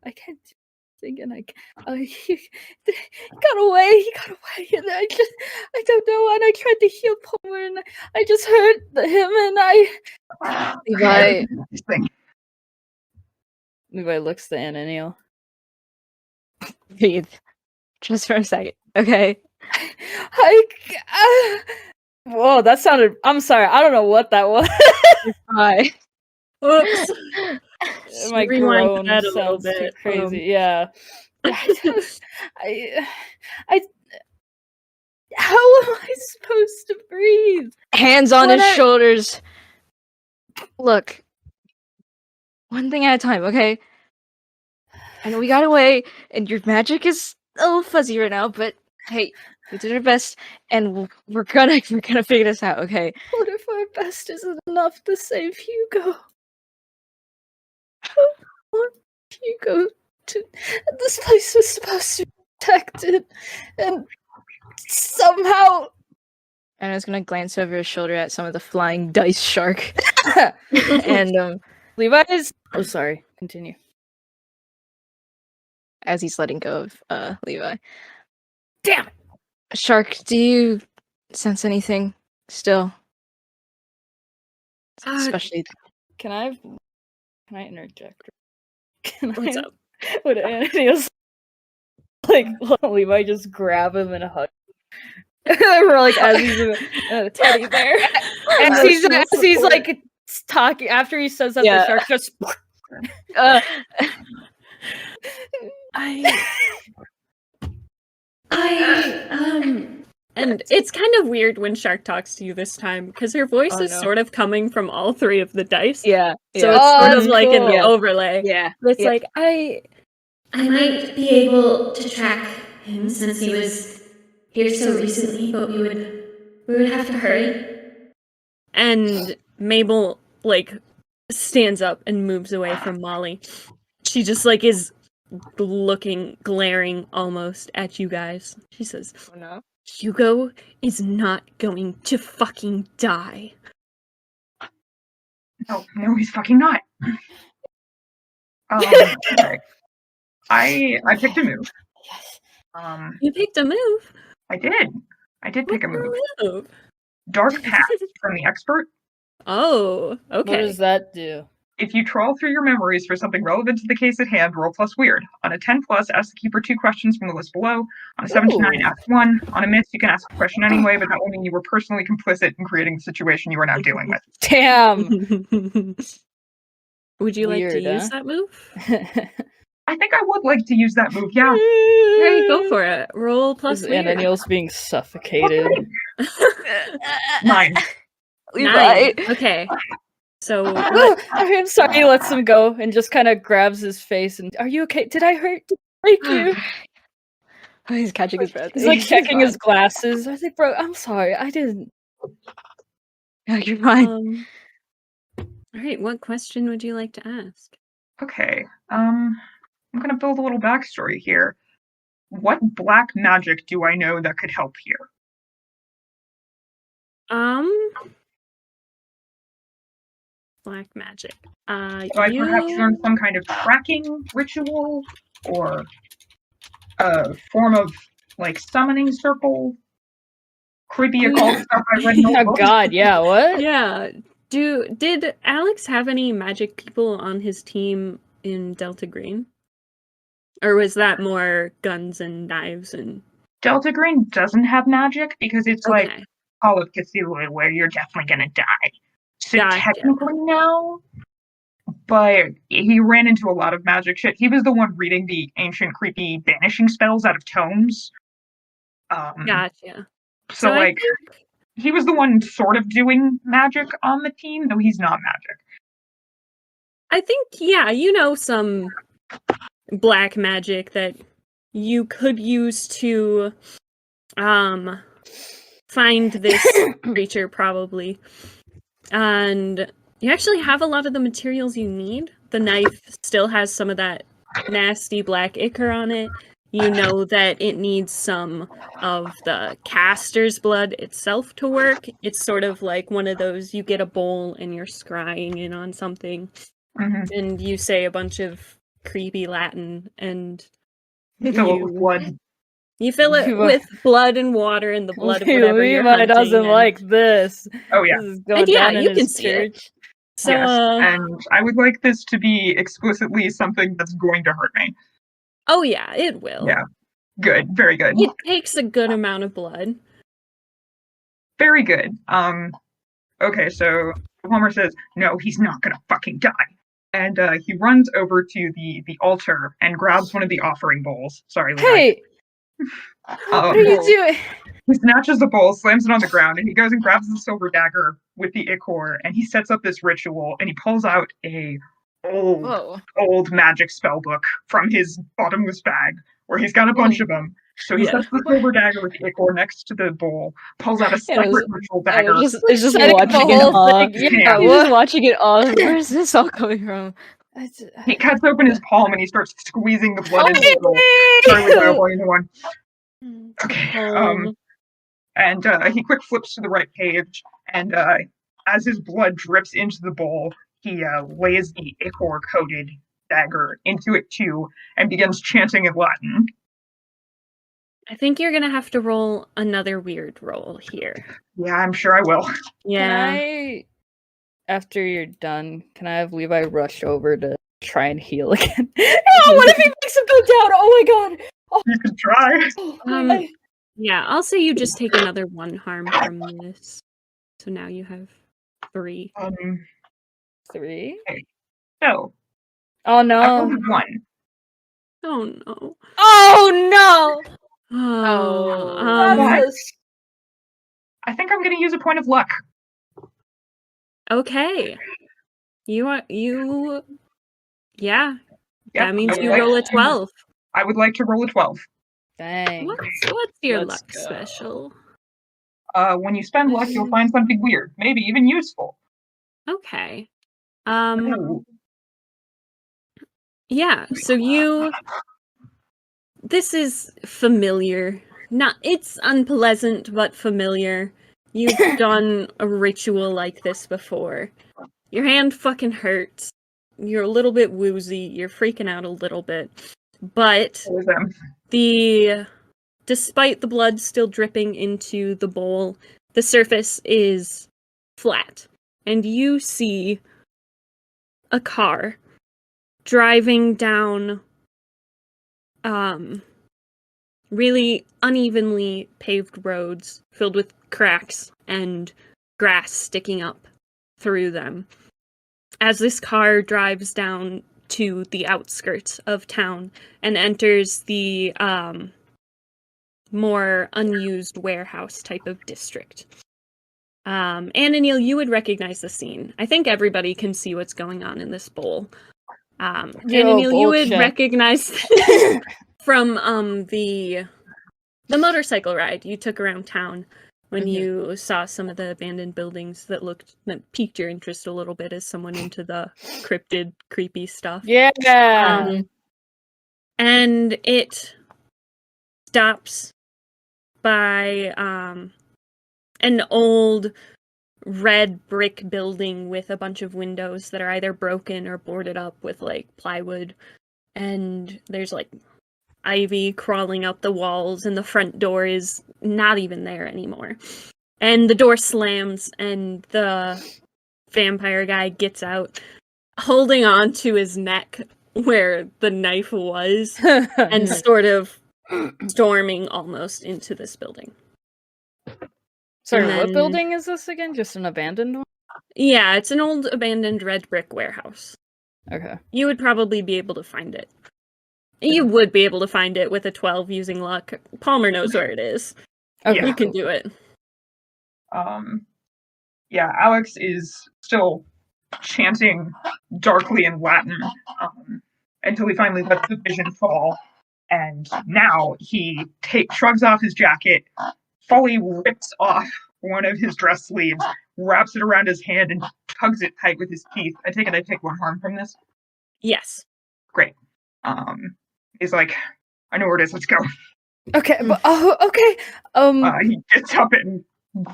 I can't do anything, and he got away. He got away, and I don't know. And I tried to heal Palmer, and I just hurt him, and Levi. Levi looks to Anna Neil. Breathe. Just for a second. Okay. Whoa, that sounded. I'm sorry. I don't know what that was. Hi. Oops. My Rewind groan that a little sounds too bit. crazy. Yeah. I. How am I supposed to breathe? Hands on What his are- shoulders. Look. One thing at a time, okay? I know we got away, and your magic is a little fuzzy right now, but hey, we did our best, and we're gonna figure this out, okay? What if our best isn't enough to save Hugo? I want Hugo to. This place was supposed to be protected, and somehow. And I was gonna glance over his shoulder at some of the flying dice shark, and Levi's. Oh, sorry. Continue. as he's letting go of Levi. Damn it! Shark, do you sense anything still? Especially Can I interject? Can What's I? up? Would Ananias like Levi just grab him and hug? We're like as he's a teddy bear. As he's like talking after he says that Yeah. the shark just. And it's kind of weird when Shark talks to you this time because her voice Oh, is no. sort of coming from all three of the dice. yeah. So Yeah. it's sort of Oh, like an cool. overlay. Yeah. It's yeah. like I might be able to track him since he was here so recently, but we would have to hurry. And Mabel like stands up and moves away from Molly. She just like is glaring almost at you guys. She says, Oh, no. Hugo is not going to fucking die. No, he's fucking not. Okay. I picked a move. Yes. You picked a move. I did pick a move. Move. Dark Path from the Expert. Oh, okay. What does that do? If you trawl through your memories for something relevant to the case at hand, roll plus weird. On a 10+, ask the keeper 2 questions from the list below. On a 7 to 9, ask 1. On a miss, you can ask a question anyway, but that will mean you were personally complicit in creating the situation you are now dealing with. Damn. Would you like to Weird, use huh? that move? I think I would like to use that move, yeah. Okay, go for it. Roll plus Is weird. Ananias being suffocated? 9. Levi. 9. Okay. So what? I'm sorry. He lets him go and just kind of grabs his face. And are you okay? Did I hurt? Did I break you? Oh, he's catching his breath. He's like checking his glasses. I think, bro, I'm sorry. I didn't. No, you're fine. All right. What question would you like to ask? Okay. I'm gonna build a little backstory here. What black magic do I know that could help here? Black magic. Do I perhaps learn some kind of tracking ritual? or a form of like summoning circle, creepy occult stuff I read in old Oh books. God, yeah. What? Yeah. Did Alex have any magic people on his team in Delta Green? Or was that more guns and knives and Delta Green doesn't have magic because it's like okay. Call of Cthulhu where you're definitely gonna die. So Gotcha. technically no, but he ran into a lot of magic shit. He was the one reading the ancient creepy banishing spells out of tomes. Gotcha. So I like think he was the one sort of doing magic on the team, though he's not magic. yeah, you know some black magic that you could use to find this creature probably. And you actually have a lot of the materials you need. The knife still has some of that nasty black ichor on it. You know that it needs some of the caster's blood itself to work. It's sort of like one of those, you get a bowl and you're scrying in on something, and you say a bunch of creepy Latin, and Fill it with blood. you fill it with blood and water and the blood of whatever you're Levi hunting. doesn't like this. Oh yeah. This is going down in you can his see it. church. So, yes, and I would like this to be explicitly something that's going to hurt me. oh yeah, it will. Yeah. Good. Very good. It takes a good amount of blood. Very good. Okay, so Homer says, no, he's not gonna fucking die. And he runs over to the altar and grabs one of the offering bowls. Sorry, Levi. Hey, what are you doing? He snatches the bowl, slams it on the ground, and he goes and grabs the silver dagger with the ichor, and he sets up this ritual, and he pulls out a old magic spell book from his bottomless bag, where he's got a bunch of them. So he sets the silver dagger with the ichor next to the bowl, pulls out a separate ritual dagger. It's just Setting watching the it whole all. thing. Yeah, He's what? just watching it all. Where's this all coming from? He cuts open his palm and he starts squeezing the blood into the bowl. Sorry, Levi, I'll pour you one. Okay. And he quick flips to the right page, and as his blood drips into the bowl, he lays the ichor-coated dagger into it too, and begins chanting in Latin. I think you're gonna have to roll another weird roll here. Yeah, I'm sure I will. Yeah. After you're done, can I have Levi rush over to try and heal again? Oh, what if he makes him go down? Oh my god! Oh. You can try. Yeah, I'll say you just take another 1 harm from this. So now you have 3. 3? Okay. So. Oh no. I rolled 1. Oh no. Oh no! I think I'm going to use a point of luck. Okay. Yeah. Yep, That means you roll a 12. I would like to roll a 12. Dang. What's your Let's luck go. special? When you spend luck, you'll find something weird, maybe even useful. Okay. Ooh. Yeah, so this is familiar. It's unpleasant, but familiar. You've done a ritual like this before. Your hand fucking hurts. You're a little bit woozy. You're freaking out a little bit. But despite the blood still dripping into the bowl, the surface is flat. And you see a car driving down really unevenly paved roads filled with cracks and grass sticking up through them. As this car drives down to the outskirts of town and enters the more unused warehouse type of district. Anil, you would recognize the scene. I think everybody can see what's going on in this bowl. Anil, you would recognize from the motorcycle ride you took around town when you saw some of the abandoned buildings that piqued your interest a little bit as someone into the cryptid, creepy stuff. Yeah. And it stops by an old red brick building with a bunch of windows that are either broken or boarded up with like plywood and there's like ivy crawling up the walls, and the front door is not even there anymore. And the door slams, and the vampire guy gets out, holding on to his neck where the knife was, and sort of storming almost into this building. Sorry, and what then- building is this again? Just an abandoned one? Yeah, it's an old abandoned red brick warehouse. Okay. You would probably be able to find it. You would be able to find it with a 12 using luck. Palmer knows where it is. Okay. You can do it. Yeah, Alex is still chanting darkly in Latin until he finally lets the vision fall. And now he shrugs off his jacket, fully rips off one of his dress sleeves, wraps it around his hand, and tugs it tight with his teeth. I take one harm from this. Yes. Great. He's like, I know where it is. Let's go. Okay, but okay. He gets up and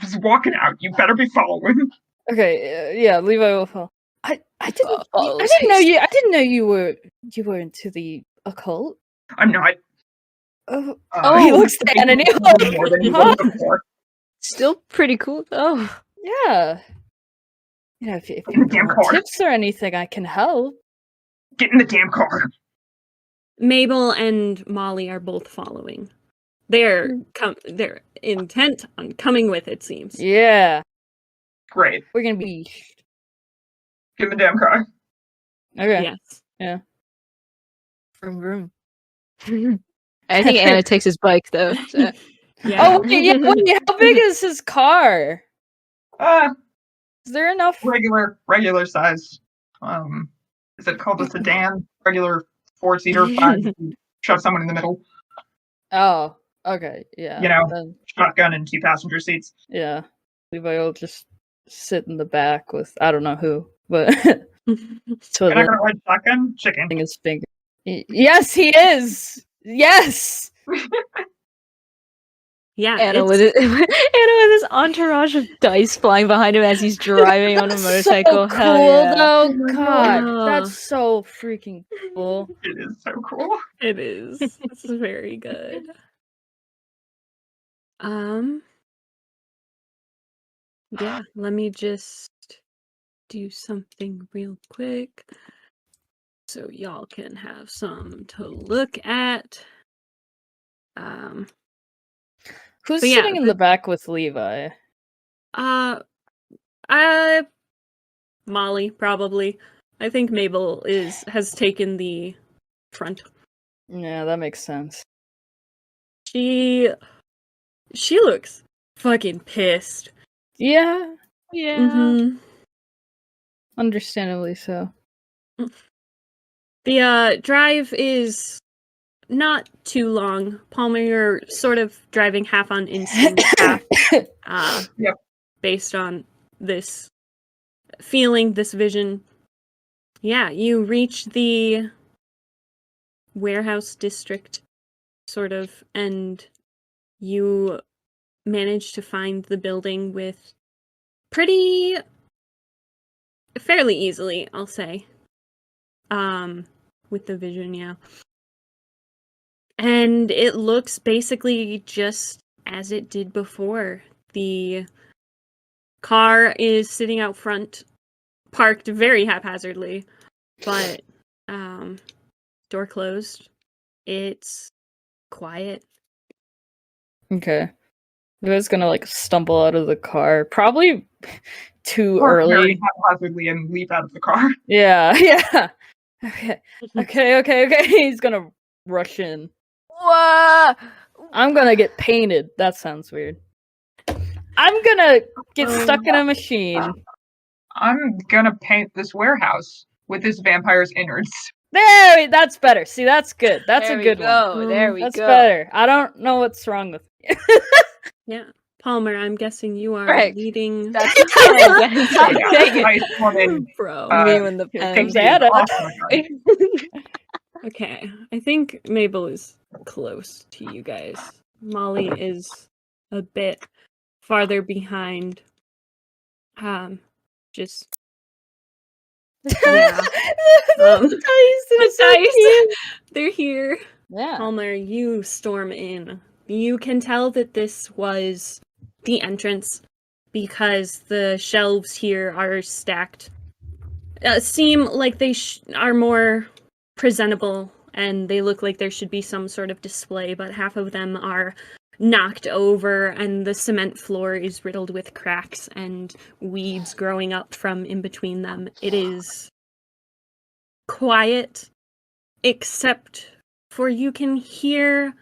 is walking out. You better be following. Okay, yeah, Levi will fall. I didn't follows I didn't know you were into the occult. I'm not. He looks down and more than he was before. Still pretty cool though. yeah. You know, if you In the damn want car. tips or anything, I can help. Get in the damn car. Mabel and Molly are both following. They're intent on coming with, it seems. Yeah, Great. we're gonna be Get in the damn car. okay. Yes. Vroom, vroom. I think Anna takes his bike though. So. Yeah. Oh, okay, yeah. Wait, how big is his car? Is there enough? regular size. Is it called a sedan? Regular 4-seater, 5. Shove someone in the middle. Oh, okay, yeah. You know. Then, Shotgun and 2 passenger seats. yeah. Levi will just sit in the back with I don't know who, but You're not gonna ride shotgun? Chicken. his finger. Yes, he is. Yes. Yeah. Anna it's- with it, Anna with his entourage of dice flying behind him as he's driving on a That's motorcycle. So Hell cool, yeah. though. my God, God. that's so freaking cool. It is so cool. It is. It's very good. Yeah, let me just do something real quick so y'all can have some to look at. Who's But yeah, sitting in the back with Levi? Molly probably. I think Mabel has taken the front. Yeah, that makes sense. She looks fucking pissed. Yeah, Yeah. Mm-hmm. understandably so. The drive is not too long. Palmer, you're sort of driving half on instinct, half Yep. based on this feeling, this vision. Yeah, you reach the warehouse district, sort of, and you manage to find the building with fairly easily, I'll say. With the vision, yeah. And it looks basically just as it did before. The car is sitting out front, parked very haphazardly, but door closed. It's quiet. Okay. Levi's gonna like stumble out of the car, probably too Or early. very haphazardly and leap out of the car. Yeah, yeah. Okay. He's gonna rush in. Whoa! I'm gonna get painted. That sounds weird. I'm gonna get stuck in a machine. I'm gonna paint this warehouse with this vampire's innards. That's better. See, that's good. That's There a we good one. go. There we That's go. better. I don't know what's wrong with me. Yeah. Palmer, I'm guessing you are Correct. leading. That's I'll take it. Nice woman. Bro. Me when the Here pen. comes She is Anna. awesome. Okay. I think Mabel is close to you guys. Molly is a bit farther behind. Just Yeah. The dice are so dice. cute. They're here. Yeah. Palmer, you storm in. You can tell that this was the entrance because the shelves here are stacked. Seem like they are more presentable and they look like there should be some sort of display, but half of them are knocked over and the cement floor is riddled with cracks and weeds growing up from in between them. It is quiet, except for you can hear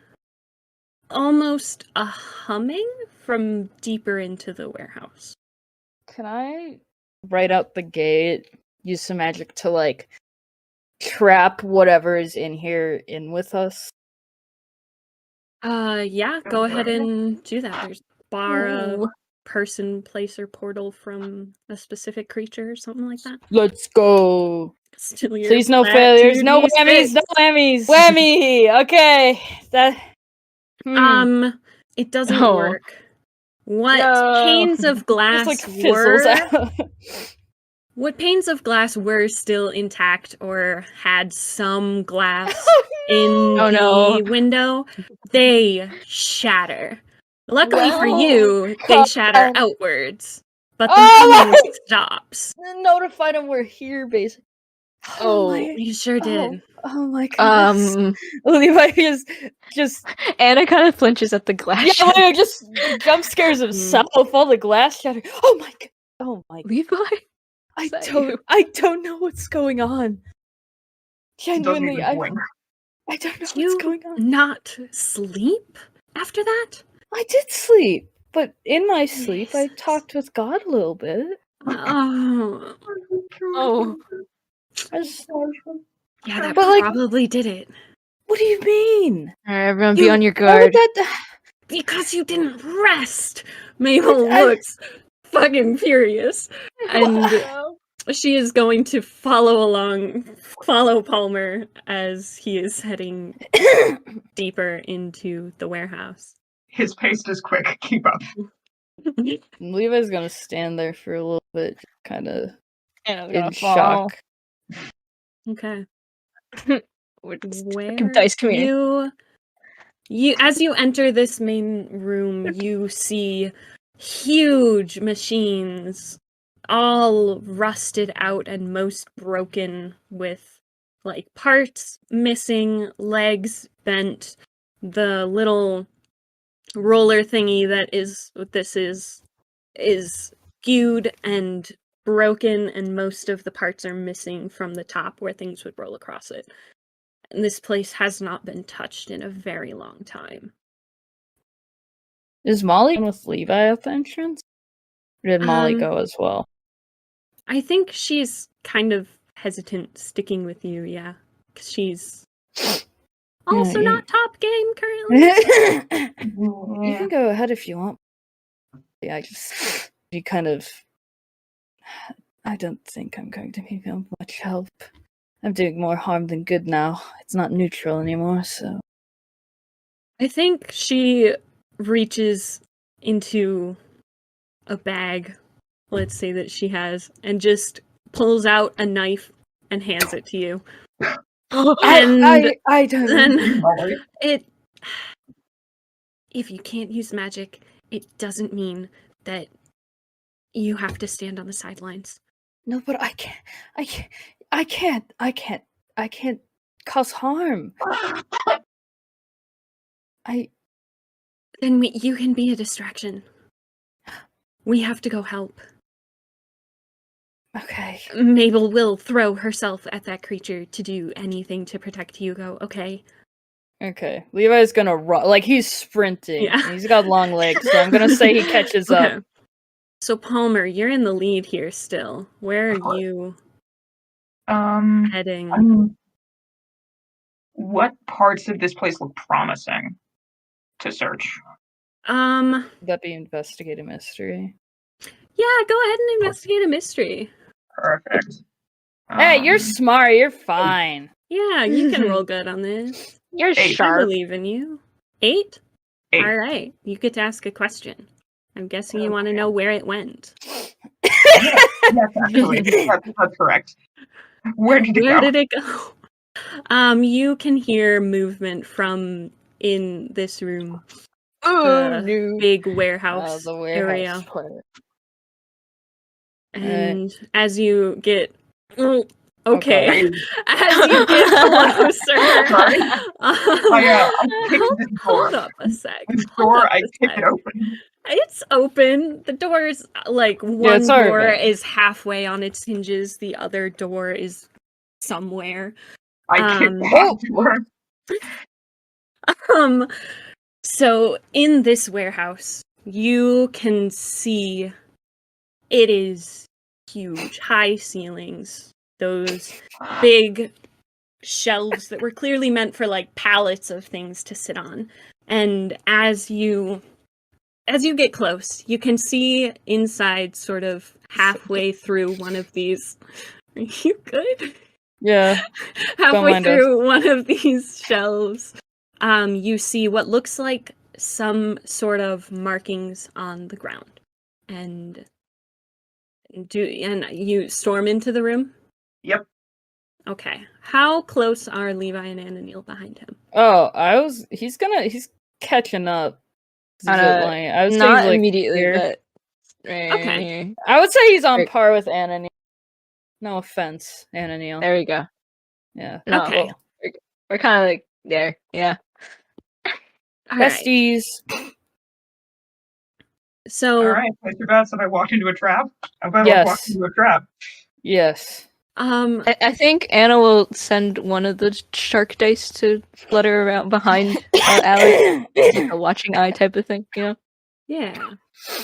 almost a humming from deeper into the warehouse. Can I write out the gate, use some magic to, like, trap whatever is in here in with us? Yeah, go ahead and do that. There's bar a Ooh. person, place, or portal from a specific creature or something like that. Let's go. Still your Please, no flat failures, no 2d6. whammies, no whammies. Whammy. Okay. That. It doesn't Oh. work. What No. panes of just glass like fizzles were? out. What panes of glass were still intact or had some glass in Oh, the no. window? They shatter. Luckily for Well, you, they shatter um, outwards, but the Oh humming my- stops. Notified him we're here, basically. Oh. my. You sure did. Oh my goodness. Levi just Anna kind of flinches at the glass. yeah, Levi just jump scares himself. All the glass shatter. Oh my god. Oh my. Levi? I that don't. you? I don't know what's going on. Doesn't Genuinely, even I blink. don't know Did you what's going on. not sleep after that? I did sleep, but in my sleep, I Jesus. talked with God a little bit. Oh, Oh. I just, yeah, that But, like- probably did it. what do you mean? Alright, everyone be You- on your Why would guard. that? Because you didn't rest. Mabel I- looks fucking furious, and she is going to follow Palmer as he is heading deeper into the warehouse. His pace is quick. Keep up. Levi's gonna stand there for a little bit, kind of Anna's in gonna fall. shock. Okay. We're just Where fucking dice community. you as you enter this main room, you see huge machines, all rusted out and most broken, with like parts missing, legs bent. The little roller thingy that is what this is skewed and broken, and most of the parts are missing from the top where things would roll across it. And this place has not been touched in a very long time. Is Molly with Levi at the entrance? Or did Molly go as well? I think she's kind of hesitant sticking with you, yeah. Because she's also you- not top game currently. You can go ahead if you want. Yeah, you kind of. I don't think I'm going to be of much help. I'm doing more harm than good now. It's not neutral anymore, so. I think she reaches into a bag, let's say that she has, and just pulls out a knife and hands it to you. And I don't. then it. If you can't use magic, it doesn't mean that you have to stand on the sidelines. No, but I can't cause harm. Then you can be a distraction. We have to go help. Okay. Mabel will throw herself at that creature to do anything to protect Hugo, okay? Okay. Levi's gonna run. Like, he's sprinting. Yeah. And he's got long legs, so I'm gonna say he catches Okay. up. So, Palmer, you're in the lead here still. Where are you heading? I mean, what parts of this place look promising to search? Would that be investigate a mystery? Yeah, go ahead and investigate a mystery. Perfect. Hey, you're smart. You're fine. Yeah, you can roll good on this. You're Eight. I sharp. believe in you. 8? 8. All right. You get to ask a question. I'm guessing you want to know where it went. Yes, actually, that's correct. Where did it Where go? did it go? You can hear movement from in this room. Oh, The no. big warehouse The area. warehouse part. And as you get okay. Okay. As you get closer, Sorry. I kicked this door. hold up a sec. This Hold door, up I a kicked sec. it open. It's open. The door is like one it's door open. is halfway on its hinges. The other door is somewhere. I kicked that door. So in this warehouse, you can see it is huge, high ceilings, those big shelves that were clearly meant for like pallets of things to sit on. And as you get close, you can see inside, sort of halfway through one of these. Are you good? Yeah. Halfway mind us. through one of these shelves, you see what looks like some sort of markings on the ground, and you storm into the room. Yep. Okay. How close are Levi and Ananiel behind him? Oh, he's catching up. I would say Not he's like immediately, here. but Okay. I would say he's on Right. par with Ananiel. No offense, Ananiel. there we go. Yeah. No, Okay. we're kind of like there. Yeah. All right. Besties. So, All right, place your bets. Have I walked into a trap? I bet I've Yes. walked into a trap. Yes. I think Anna will send one of the shark dice to flutter around behind Alex, like a watching eye type of thing, you know? yeah.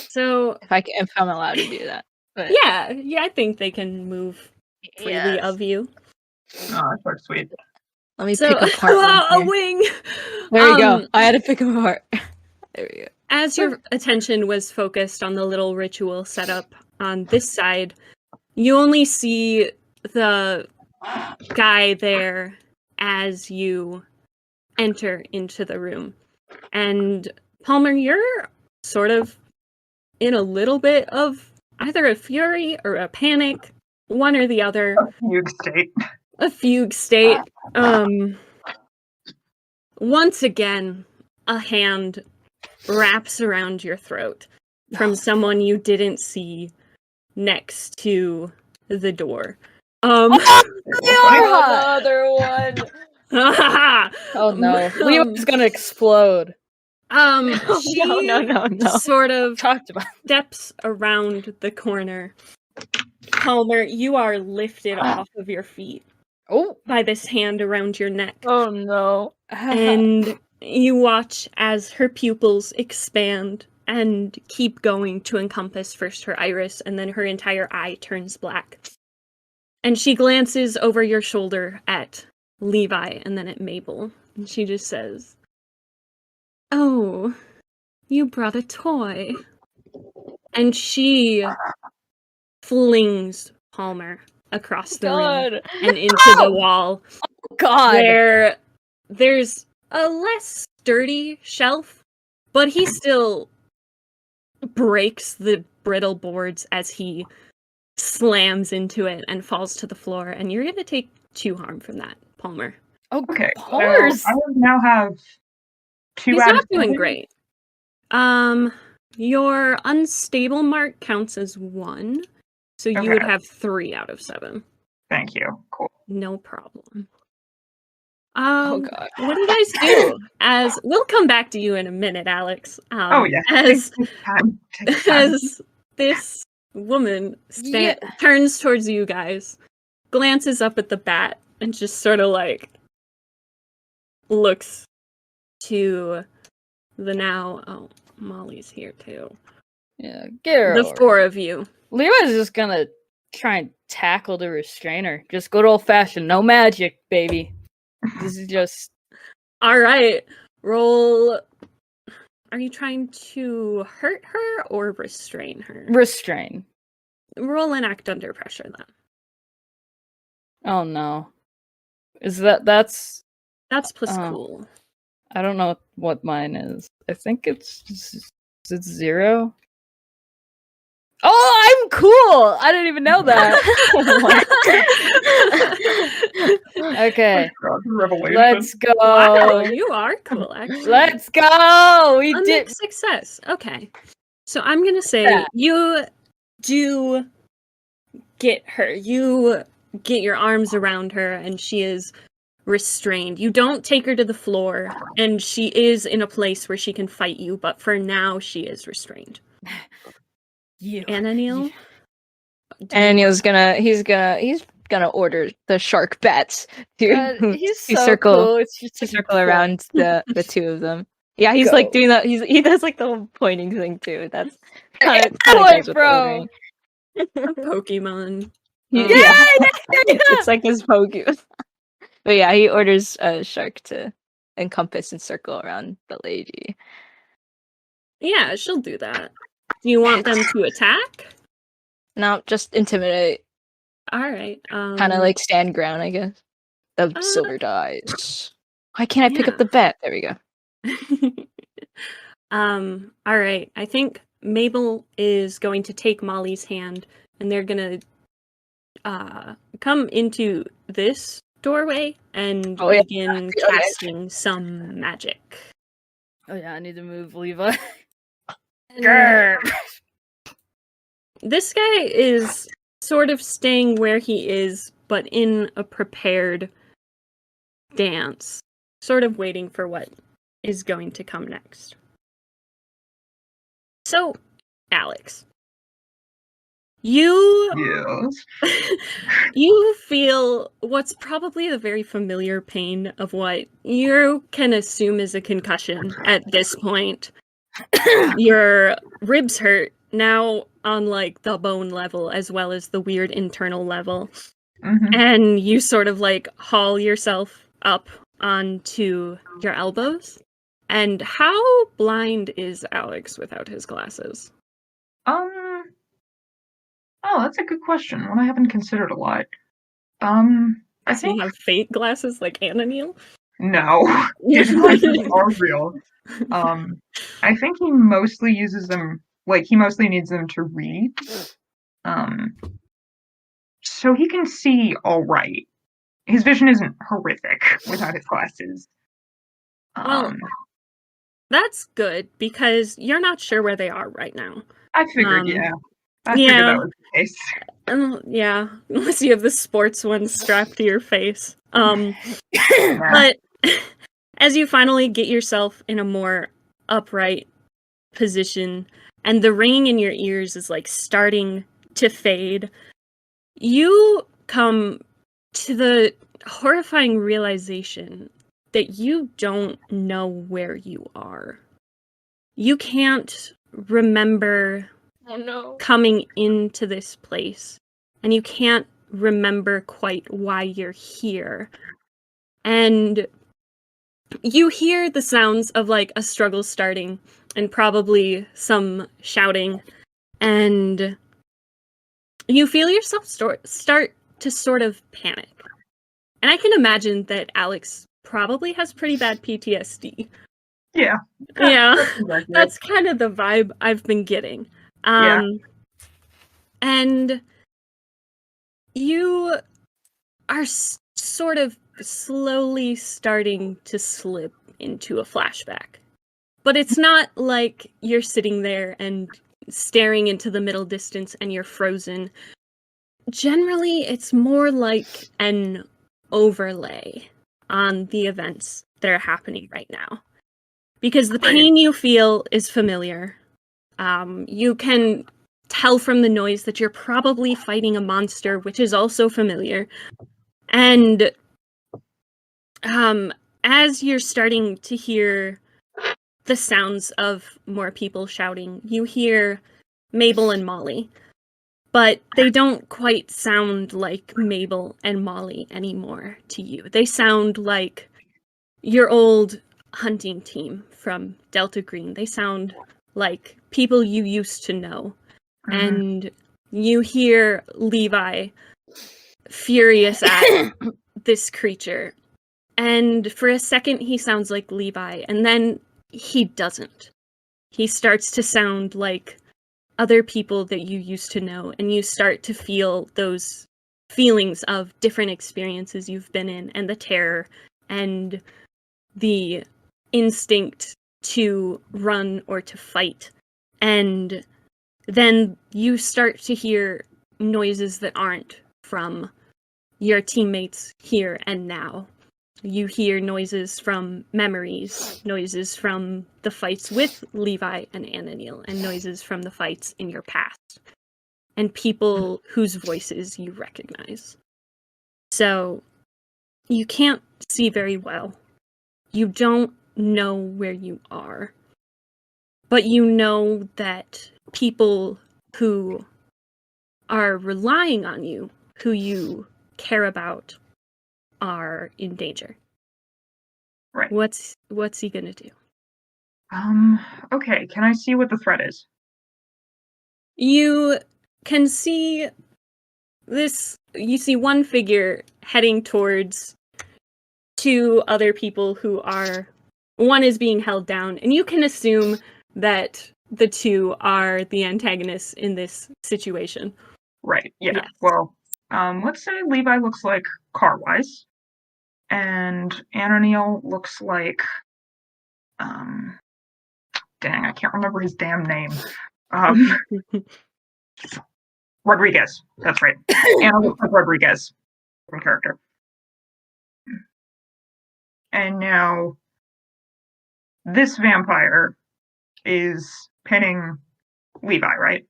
So, If I'm allowed to do that. But yeah, I think they can move freely yes. of you. Oh, that's quite sweet. Let me So, pick apart one a here. wing. There you go. I had to pick them apart. There we go. As your attention was focused on the little ritual setup on this side, you only see the guy there as you enter into the room. And Palmer, you're sort of in a little bit of either a fury or a panic, one or the other. A fugue state. A fugue state. Once again, a hand wraps around your throat from someone you didn't see next to the door. Another one. Oh no. Levi's gonna explode. She No. sort of Talked about. steps around the corner. Palmer, you are lifted off of your feet Oh. by this hand around your neck. Oh no. And you watch as her pupils expand and keep going to encompass first her iris, and then her entire eye turns black. And she glances over your shoulder at Levi and then at Mabel, and she just says, "Oh, you brought a toy." And she flings Palmer across the room and into the wall. God. Where there's a less sturdy shelf, but he still breaks the brittle boards as he slams into it and falls to the floor, and you're gonna take 2 harm from that, Palmer. Okay, Palmer's. so I now have 2 He's out not of doing 7. great. Your unstable mark counts as 1, so you would Okay. have 3 out of 7. Thank you. Cool. No problem. Oh god. What do you guys do? As we'll come back to you in a minute, Alex. Oh yeah. As Take time. Take time. as this woman turns towards you guys, glances up at the bat, and just sort of like looks to the now. Oh, Molly's here too. Yeah, get her The over. 4 of you. Levi's just gonna try and tackle the restrainer. Just good old fashioned, no magic, baby. This is just. All right, roll. Are you trying to hurt her or restrain her? Restrain. Roll and act under pressure then. Oh no. Is that's plus cool. I don't know what mine is. I think it's 0. Oh, I'm cool! I didn't even know that. Okay, God, revelation. let's go. Wow, you are cool, actually. Let's go! We A did. mixed success. Okay. So I'm gonna say Yeah. you do get her. You get your arms around her, and she is restrained. You don't take her to the floor, and she is in a place where she can fight you, but for now she is restrained. You. Ananiel? And he's gonna order the shark bats to, He's to so circle cool. It's just to such a circle cool- around the two of them. Yeah, he's Go. like doing that. He does like the whole pointing thing too. That's kind of Excellent, goes with the bro. ordering. A Pokemon. Yeah, Yeah. it's like his Pokemon. But yeah, he orders a shark to encompass and circle around the lady. Yeah, she'll do that. Do you want them to attack? No, just intimidate. Alright. Kind of like stand ground, I guess. The silver dice. Why can't I pick yeah. up the bat? There we go. All right. I think Mabel is going to take Molly's hand and they're going to come into this doorway and Oh, yeah. begin Oh, yeah. casting some magic. Oh yeah, I need to move Levi. And this guy is sort of staying where he is, but in a prepared dance, sort of waiting for what is going to come next. So, Alex, you Yes. you feel what's probably the very familiar pain of what you can assume is a concussion at this point. Your ribs hurt now on like the bone level as well as the weird internal level. Mhm. And you sort of like haul yourself up onto your elbows. And how blind is Alex without his glasses? Oh, that's a good question. One I haven't considered a lot. I Does he think have fake glasses like Ananiel? no. His glasses are real. I think he mostly uses them, like, he mostly needs them to read. So he can see all right. His vision isn't horrific without his glasses. Well, that's good because you're not sure where they are right now. I figured, yeah. I yeah. figured that was the case. Yeah, unless you have the sports one strapped to your face. But as you finally get yourself in a more upright position and the ringing in your ears is like starting to fade, you come to the horrifying realization that you don't know where you are. You can't remember coming into this place, and you can't remember quite why you're here. And you hear the sounds of like a struggle starting and probably some shouting, and you feel yourself start to sort of panic. And I can imagine that Alex probably has pretty bad PTSD. Yeah. Yeah, That's that's kind of the vibe I've been getting. Yeah. And you are sort of slowly starting to slip into a flashback. But it's not like you're sitting there and staring into the middle distance and you're frozen. Generally, it's more like an overlay on the events that are happening right now. Because the pain you feel is familiar. You can tell from the noise that you're probably fighting a monster, which is also familiar. And as you're starting to hear the sounds of more people shouting, you hear Mabel and Molly. But they don't quite sound like Mabel and Molly anymore to you. They sound like your old hunting team from Delta Green. They sound like people you used to know. Mm-hmm. And you hear Levi furious at this creature. And for a second, he sounds like Levi, and then he doesn't. He starts to sound like other people that you used to know, and you start to feel those feelings of different experiences you've been in, and the terror and the instinct to run or to fight. And then you start to hear noises that aren't from your teammates here and now. You hear noises from memories, noises from the fights with Levi and Ananil, and noises from the fights in your past, and people whose voices you recognize. So, you can't see very well. You don't know where you are. But you know that people who are relying on you, who you care about, are in danger. Right. What's he gonna do? Okay, can I see what the threat is? You can see this. You see one figure heading towards two other people who are. One is being held down, and you can assume that the two are the antagonists in this situation. Right, yeah. Yes. Well, let's say Levi looks like Carwise, and Ananiel looks like, dang, I can't remember his damn name. Rodriguez, that's right. Anna looks like Rodriguez from character. And now, this vampire is pinning Levi, right?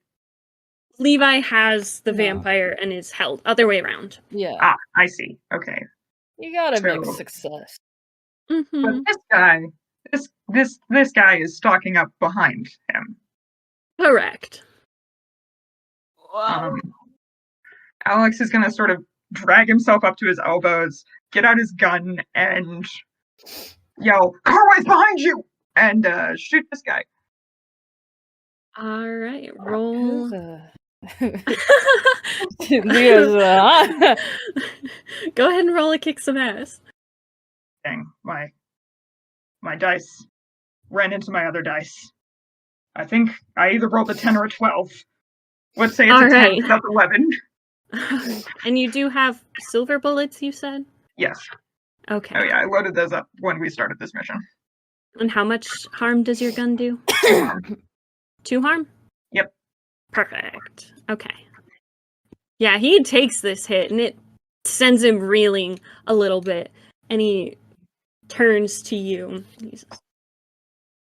Levi has the No. vampire and is held other way around. Yeah. Ah, I see. Okay. You gotta make So- success. But Mm-hmm. this guy is stalking up behind him. Correct. Alex is gonna sort of drag himself up to his elbows, get out his gun, and yell, "Carwise behind you!" and shoot this guy. All right, roll. Leo's Go ahead and roll a kick some ass. Dang, my dice ran into my other dice. I think I either rolled a 10 or a 12. Let's say it's All a 10, right. that's 11. And you do have silver bullets, you said? Yes. Okay. Oh yeah, I loaded those up when we started this mission. And how much harm does your gun do? 2 harm. 2 harm? Yep. Perfect. Okay. Yeah, he takes this hit, and it sends him reeling a little bit, and he turns to you. He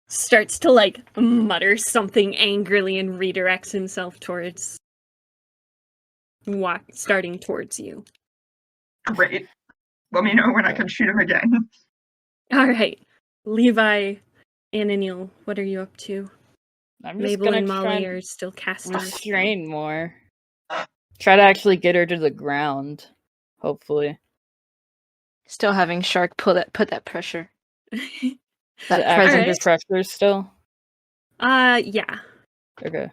starts to, like, mutter something angrily and redirects himself towards... starting towards you. Great. Let me know when I can shoot him again. All right. Levi, Ananil, what are you up to? I'm just Mabel gonna and try Molly and are still casting. restrain more. Try to actually get her to the ground. Hopefully. Still having Shark put that pressure. Is it That acting Alright. under pressure still? Yeah. Okay.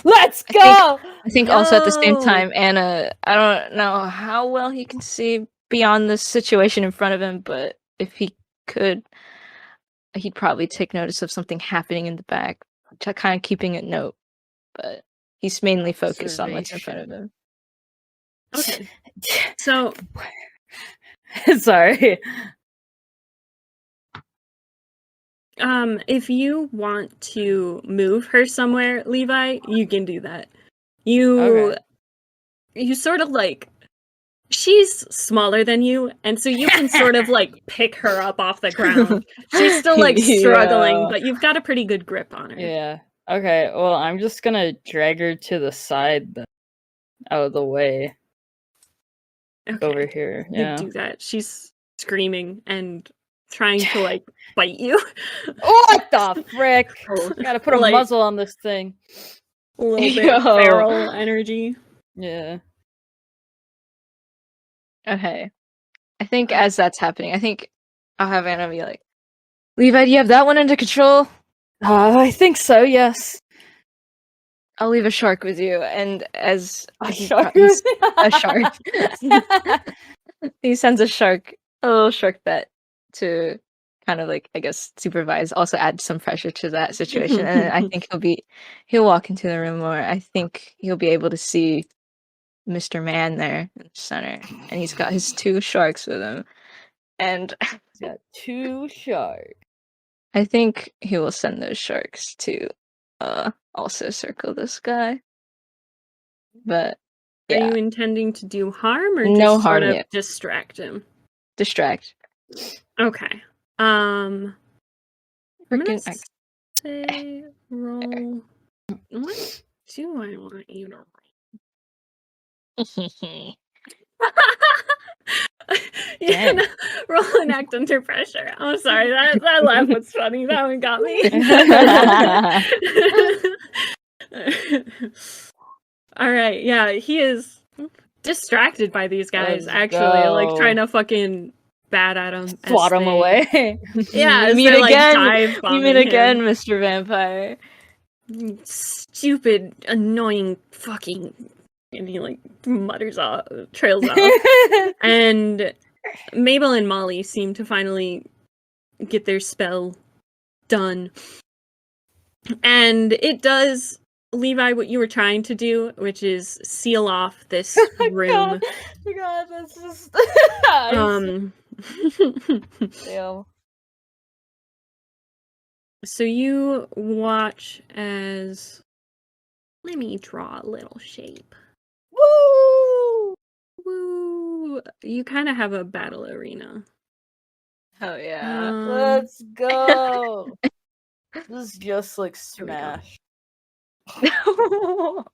Let's go! I think also at the same No. time, Anna, I don't know how well he can see beyond the situation in front of him, but if he could, he'd probably take notice of something happening in the back, kind of keeping a note. But he's mainly focused on what's in front of him. Okay. So Sorry. if you want to move her somewhere, Levi, you can do that. You sort of like, she's smaller than you, and so you can sort of like pick her up off the ground. She's still like struggling, Yeah. but you've got a pretty good grip on her. Yeah. Okay, well, I'm just gonna drag her to the side then. Out of the way. Okay. Over here. You Yeah. do that. She's screaming and trying to like bite you. What the frick? Oh, Gotta put a like- muzzle on this thing. A little bit Yo. feral energy. Yeah. Okay. I think as that's happening, I think I'll have Anna be like, Levi, do you have that one under control? I think so, yes. I'll leave a shark with you. And as A he shark? a shark. He sends a little shark bet to kind of like, I guess, supervise, also add some pressure to that situation. And I think he'll walk into the room more. I think he'll be able to see Mr. Man there in the center, and he's got his 2 sharks with him. And He's got 2 sharks. I think he will send those sharks to also circle this guy. But Are yeah, you intending to do harm or No just sort harm of yet. distract him? distract. Okay. I'm gonna Freaking say roll. What do I want you to roll? You're Dang. gonna roll an act under pressure. I'm sorry, that laugh was funny. That one got me. All right, yeah, he is distracted by these guys. Let's actually, like go. trying to fucking bat at him, Swat him away. Yeah, we as meet they're, like, again. dive We bombing meet again, him. Mr. Vampire. Stupid, annoying, fucking. And he like mutters off, trails off. And Mabel and Molly seem to finally get their spell done. And it does, Levi, what you were trying to do, which is seal off this room. God, that's just. Damn. So you watch as. Let me draw a little shape. Woo! Woo! You kind of have a battle arena. Oh yeah. Let's go. This is just like Here we go.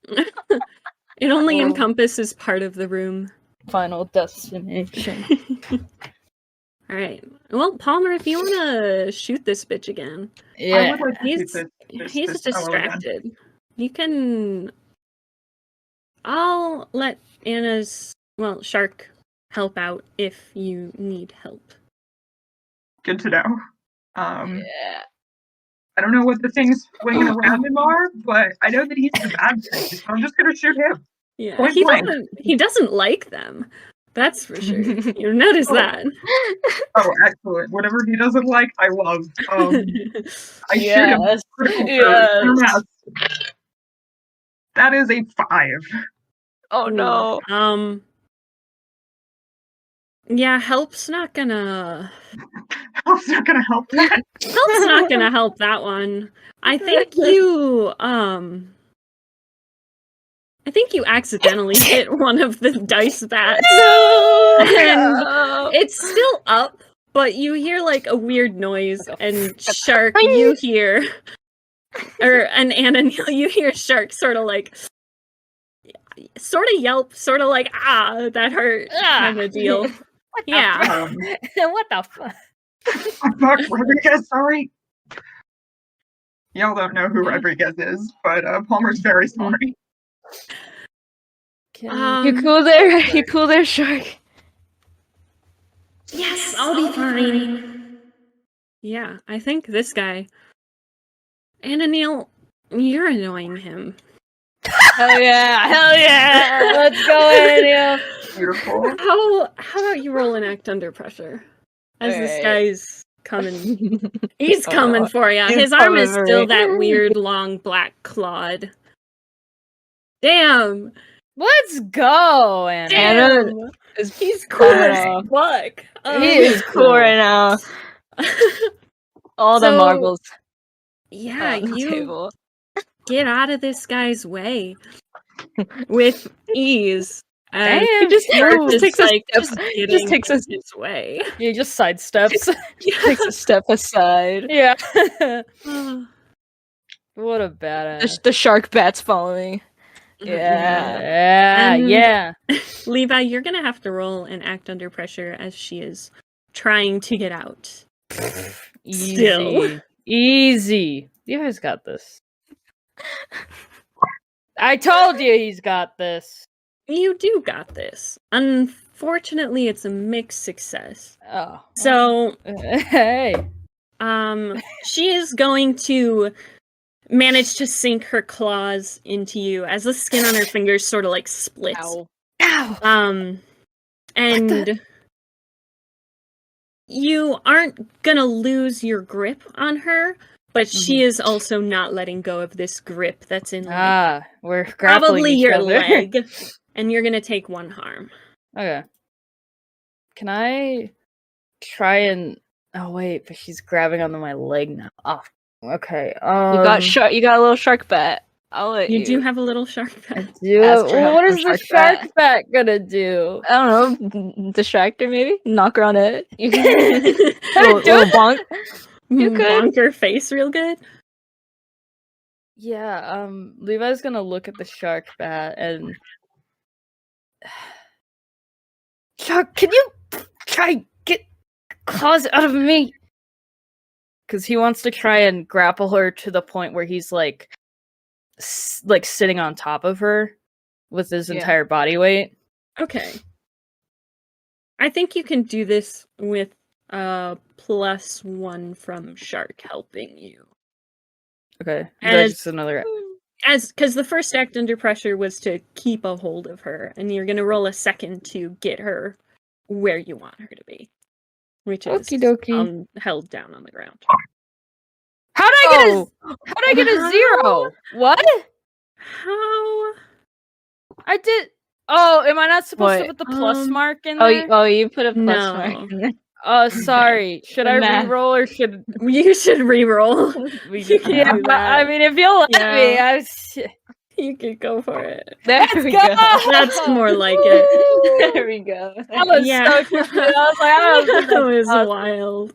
Smash. It only Oh. encompasses part of the room. Final destination. All right. Well, Palmer, if you want to shoot this bitch again, I Yeah. would like to he's shoot this he's fellow again. distracted. You can. I'll let Shark help out if you need help. Good to know. Yeah. I don't know what the things swinging around him are, but I know that he's the bad thing, so I'm just gonna shoot him. Yeah, Point he blank. doesn't like them. That's for sure. You notice Oh. that. Oh, excellent. Whatever he doesn't like, I love. I shoot him. Yes. Critical Yes. for mass. That is a 5. Oh no. Yeah, help's not gonna How's that gonna help that? help's not gonna help that one. I think you accidentally hit one of the dice bats. And it's still up, but you hear like a weird noise, and Shark, you hear, and Anna, you hear Shark sort of yelp, sort of like, ah, that hurt, kind of deal. Yeah. What the fuck? Fuck Rodriguez, sorry. Y'all don't know who Rodriguez is, but Palmer's very sorry. You cool there? You cool there, Shark? Yes, I'll be fine. Yeah, I think this guy. Anna Neil, you're annoying him. Hell yeah! Hell yeah! Let's go, Annie. Beautiful. How about you roll an act under pressure? As this Alright. guy's coming. He's Oh, coming no. for you. He's His arm is coming for still me. that weird long black clawed. Damn! Let's go, Annie. Anna is He's cool coming as off. fuck. He is cool right now. All the So, marbles yeah, on the you table. get out of this guy's way with ease. Damn, He just takes a step. just Just takes a his way. He just sidesteps. takes a step aside. Yeah. Oh, What a badass. The shark bat's following. Yeah. Yeah, And- yeah. Levi, you're gonna have to roll and act under pressure as she is trying to get out. Easy. Still. Easy. You guys got this. I told you he's got this. You do got this. Unfortunately, it's a mixed success. Oh. So, Hey. she is going to manage to sink her claws into you as the skin on her fingers sort of like splits. Ow. And you aren't gonna lose your grip on her, but she is also not letting go of this grip that's in like we're grappling probably each your other. leg, and you're gonna take 1 harm. Okay. Can I try and? Oh wait, but she's grabbing onto my leg now. Oh, okay. You got a little shark bat. I'll let you. You do have a little shark I bat. do. Ask her Well, how what to is the shark shark bat gonna do? I don't know. Distract her, maybe. Knock her on the head. You can Can I do little it? bonk. You could. Bonk her face real good. Yeah. Levi's gonna look at the shark bat and. Shark, can you try get claws out of me? Because he wants to try and grapple her to the point where he's like sitting on top of her with his entire body weight. Okay. I think you can do this with +1 from Shark helping you. Okay. As- Just another. Because the first act under pressure was to keep a hold of her, and you're gonna roll a second to get her where you want her to be, which is Okie dokie. held down on the ground. How'd I get a 0? What? How? I did. Oh, am I not supposed to What? put the plus mark in Oh, there? you put a plus No. mark in there. Oh, sorry. Should I Math. re-roll or should You should re-roll. we? You can Yeah, do that. I mean, if you'll let me, Yeah. You could go for it. There Let's we go! go. That's more like it. There we go. I was Yeah. so confused. I was like, I don't think That was that's wild.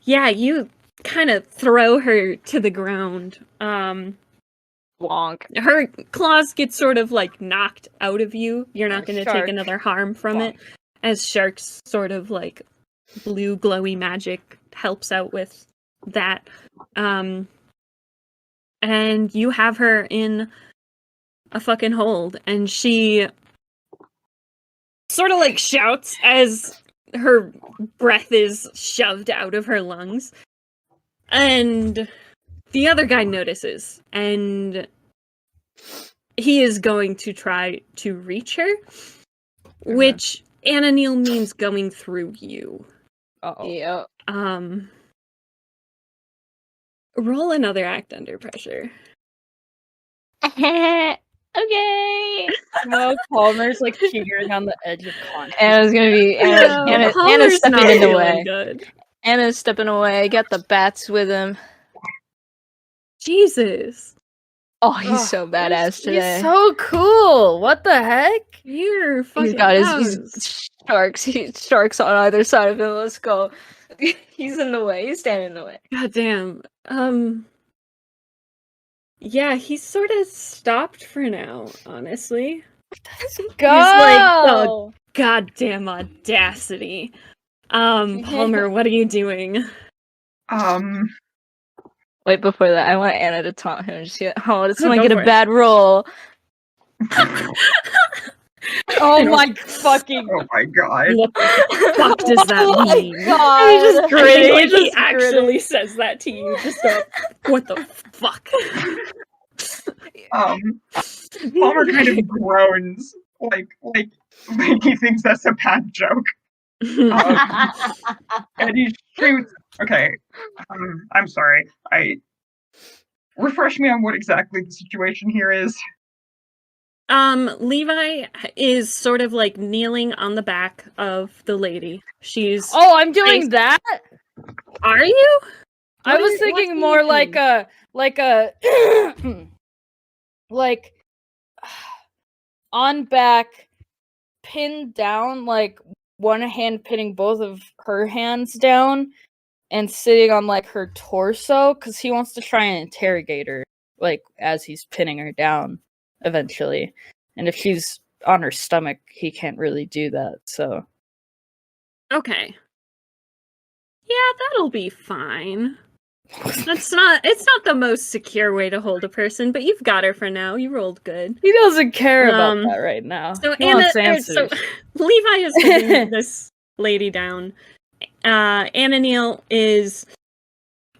Yeah, you kind of throw her to the ground. Wonk. Her claws get sort of like knocked out of you. You're not going to Shark. take another harm from it, as Shark's sort of like blue glowy magic helps out with that. And you have her in a fucking hold, and she sort of like shouts as her breath is shoved out of her lungs. And the other guy notices, and he is going to try to reach her, which Ananil means going through you. Uh-oh. Yep. Roll another act under pressure. Okay. Smoke Palmer's like teetering on the edge of conscious. Anna's gonna be Anna's Palmer's stepping not in the feeling way. good. Anna's stepping away. Got the bats with him. Jesus. Oh, he's so badass today. He's so cool. What the heck? You're fucking He's got house. his sharks. Sharks on either side of him. Let's go. He's in the way. He's standing in the way. God damn. Yeah, he's sort of stopped for now, honestly. Go! like, Goddamn audacity. Palmer, what are you doing? Wait, before that, I want Anna to taunt him and just get, oh, this might Go get for a it. bad roll. Oh my fucking. Oh my god. What the fuck does that Oh my mean? God. He just grinning like He he just actually grinning. says that to you. Just go, what the fuck? Palmer kind of groans, like he thinks that's a bad joke, and he shoots. Okay, I'm sorry. Refresh me on what exactly the situation here is. Levi is sort of like kneeling on the back of the lady. She's. Oh, I'm doing that? Are you? I was thinking more like a like on back, pinned down, like one hand pinning both of her hands down and sitting on like her torso, because he wants to try and interrogate her like as he's pinning her down eventually. And if she's on her stomach, he can't really do that, so Okay. Yeah, that'll be fine. It's not the most secure way to hold a person, but you've got her for now. You rolled good. he doesn't care about that right now. So He wants Levi is holding this lady down. Ananil is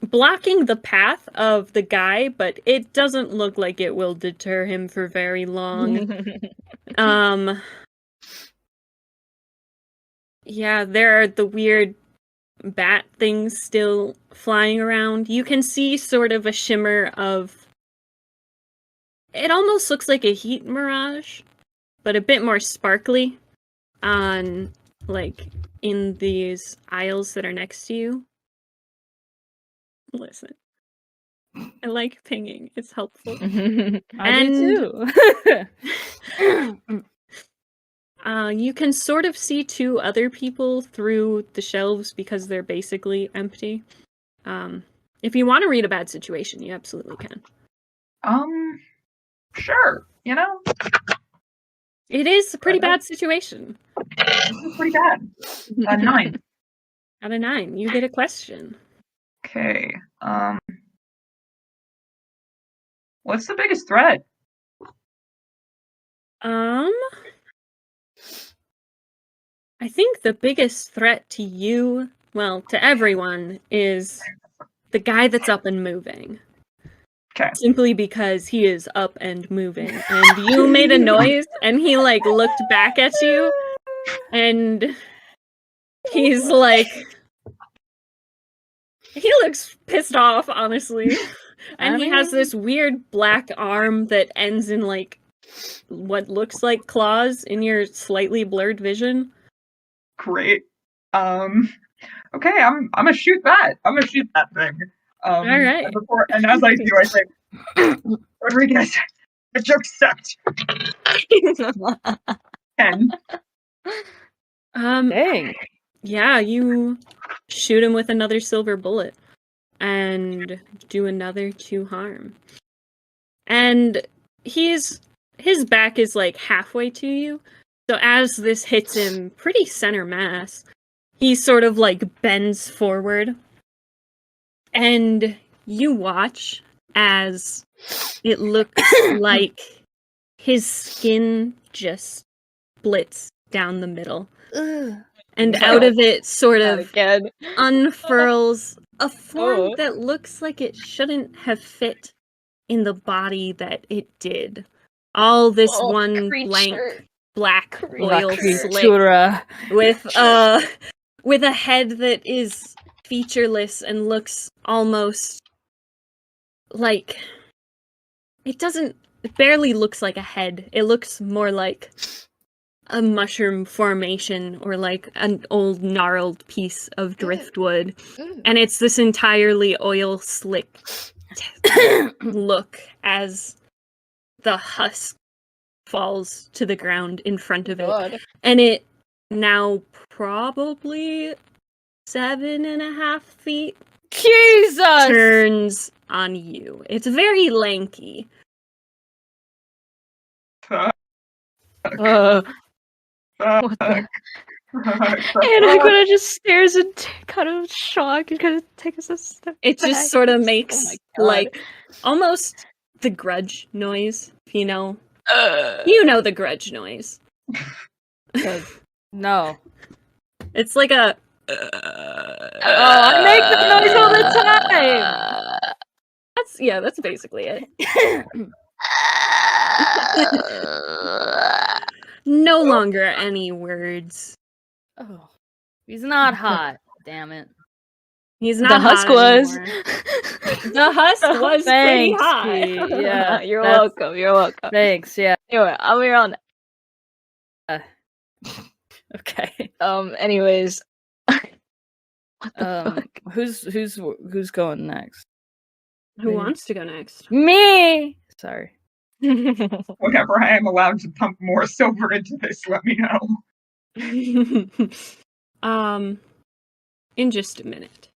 blocking the path of the guy, but it doesn't look like it will deter him for Yeah, there are the weird bat things still flying around. You can see sort of a shimmer of... It almost looks like a heat mirage, but a bit more sparkly on, like, in these aisles that are next to you. Listen. I like pinging. It's helpful. I do too. You can sort of see two other people through the shelves because they're basically empty. If you want to read a bad situation, you absolutely can. Sure. You know, It is a pretty bad situation. it's pretty bad. 9. Out of 9, you get a question. Okay. What's the biggest threat? I think the biggest threat to you, well, to everyone, is the guy that's up and moving. Okay. Simply because he is up and moving. And you made a noise, and he, like, looked back at you, and he's like... He looks pissed off, honestly. And he has this weird black arm that ends in, like, what looks like claws in your slightly blurred vision. Great. Okay, I'm gonna shoot that. I'm gonna shoot that thing. All right. And as I do, I say, Rodriguez, the joke sucked. 10. Dang. Yeah, you shoot him with another silver bullet and do another 2 harm. And his back is like halfway to you. So as this hits him pretty center mass, he sort of like bends forward. And you watch as it looks like his skin just splits down the middle. Ugh. And out of it sort of Again. unfurls a form Oh. that looks like it shouldn't have fit in the body that it did. All this one blank black oil slick Creatura. with a head that is featureless and looks almost like... It barely looks like a head. It looks more like a mushroom formation or like an old gnarled piece of driftwood. And it's this entirely oil slick look as the husk falls to the ground in front of it. God. And it now probably 7.5 feet Jesus! turns on you. It's very lanky. What the? And Hakuna just stares in kind of shock and kind of takes a step It back. just sort of Oh makes my God. like almost the grudge noise, you know. Uh, You know the grudge noise. No. It's like a I make that noise all the time! that's basically it. No longer any words. Oh. He's not hot. Damn it. He's not the husk hot was. anymore. The husk was pretty Thanks, hot. Pete. Yeah. You're that's- welcome. You're welcome. Thanks, yeah. Anyway, I'll be on. Okay. Anyways. What the fuck? Who's going next? Who wants to go next? Me! Sorry. Whenever I am allowed to pump more silver into this, let me know. In just a minute.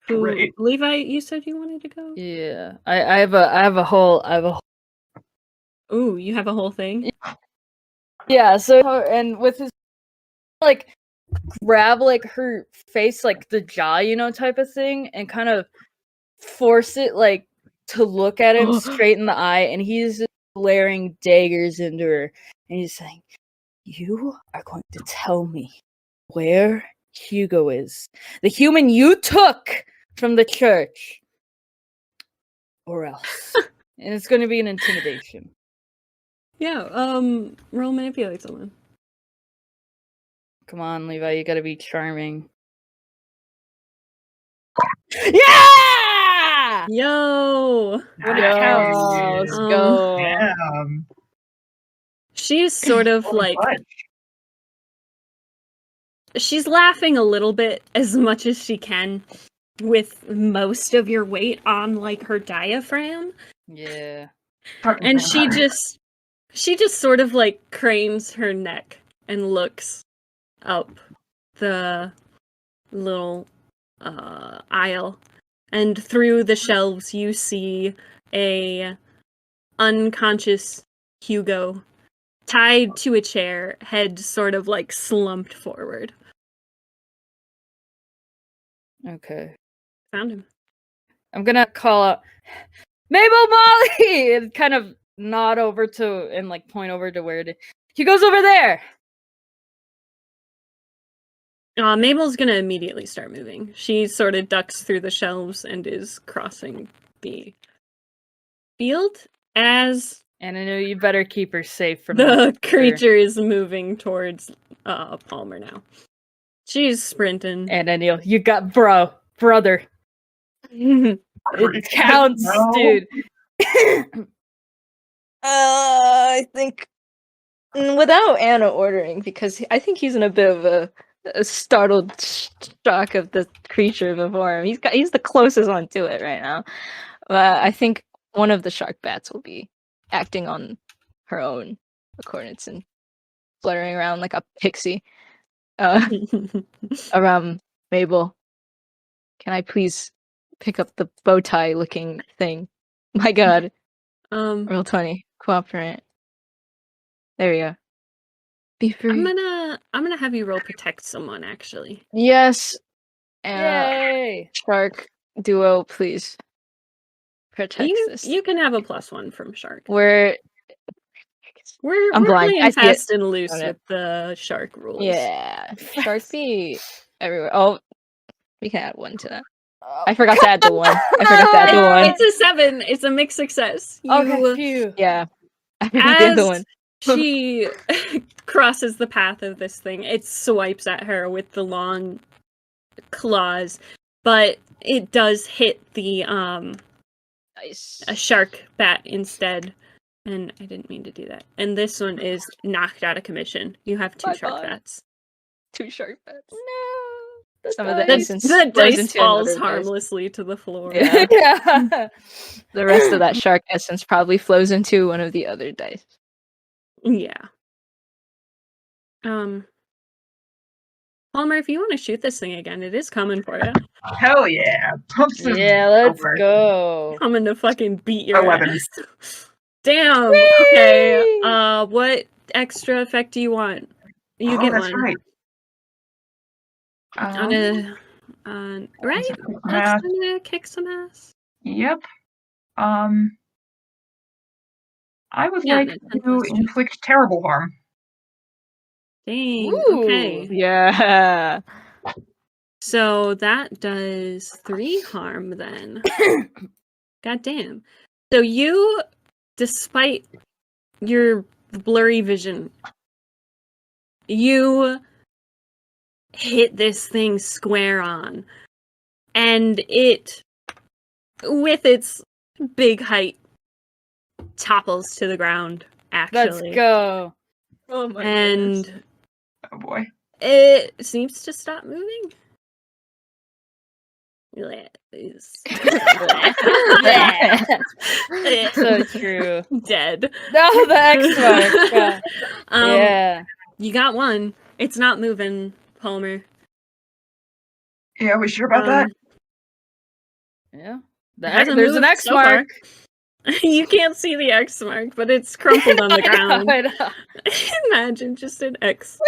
Great. Levi, you said you wanted to go? Yeah. I have a whole Ooh, you have a whole thing? Yeah, so and with his like grab like her face, like the jaw, type of thing, and kind of force it like to look at him straight in the eye, and he's just glaring daggers into her, and he's saying, "You are going to tell me where Hugo is, the human you took from the church, or else." And it's going to be an intimidation. Yeah, roll manipulate someone. Come on, Levi, you gotta be charming. Yeah! Yo! When it Nice. counts. Let's Um, go. Damn. She's sort of What a like bunch. she's laughing a little bit as much as she can with most of your weight on like her diaphragm. Yeah. And she just sort of like cranes her neck and looks up the little aisle, and through the shelves you see a unconscious Hugo tied to a chair, head sort of like slumped forward. Okay. Found him. I'm gonna call out Mabel Molly and kind of nod over to and like point over to where he goes over there. Mabel's gonna immediately start moving. She sort of ducks through the shelves and is crossing the field as And I know you better keep her safe from the creature is moving towards Palmer now. She's sprinting. And I know you got brother. It counts, No. dude. I think without Anna ordering, because I think he's in a bit of a startled shock of the creature before him. He's the closest one to it right now. I think one of the shark bats will be acting on her own accordance and fluttering around like a pixie around Mabel. Can I please pick up the bow tie looking thing? My god. Real 20. Cooperate. There we go. Be free. I'm gonna have you roll protect someone actually. Yes. Yay! Shark duo, please. Protect this. You can have a +1 from Shark. We're I'm We're blind. I playing see it. fast and loose Got it. with the Shark rules. Yeah. Shark be everywhere. Oh, we can add 1 to that. I forgot to add the 1. I forgot to add the 1. It's a 7. It's a mixed success. Okay, phew. Yeah. I forgot the other one. She crosses the path of this thing, it swipes at her with the long claws, but it does hit the Nice. a shark bat instead. And I didn't mean to do that. And this one is knocked out of commission. You have 2 shark Bye-bye. bats. 2 shark bats. No. Some of the The essence dice flows into falls another dice. harmlessly to the floor. Yeah. Yeah. The rest of that shark essence probably flows into one of the other dice. Yeah. Palmer, if you want to shoot this thing again, it is coming for you. Hell yeah. Pump some Yeah, let's over. go. Coming to fucking beat your 11. ass. Damn. Okay. What extra effect do you want? You get that's one. right. On a right? That's gonna kick some ass. Yep. I would Yeah, like that's to 10+2. inflict terrible harm. Dang. Ooh. Okay. Yeah. So that does 3 harm then. God damn. So you, despite your blurry vision, you hit this thing square on. And it, with its big height, topples to the ground, Let's actually. go. Oh my goodness. And Oh boy. it seems to stop moving. So true. Dead. No, the X mark. Yeah. Yeah. You got one. It's not moving, Palmer. Yeah, we sure about that? Yeah. Hasn't There's an moved X so far. mark. You can't see the X mark, but it's crumpled on the ground. I know. Imagine just an X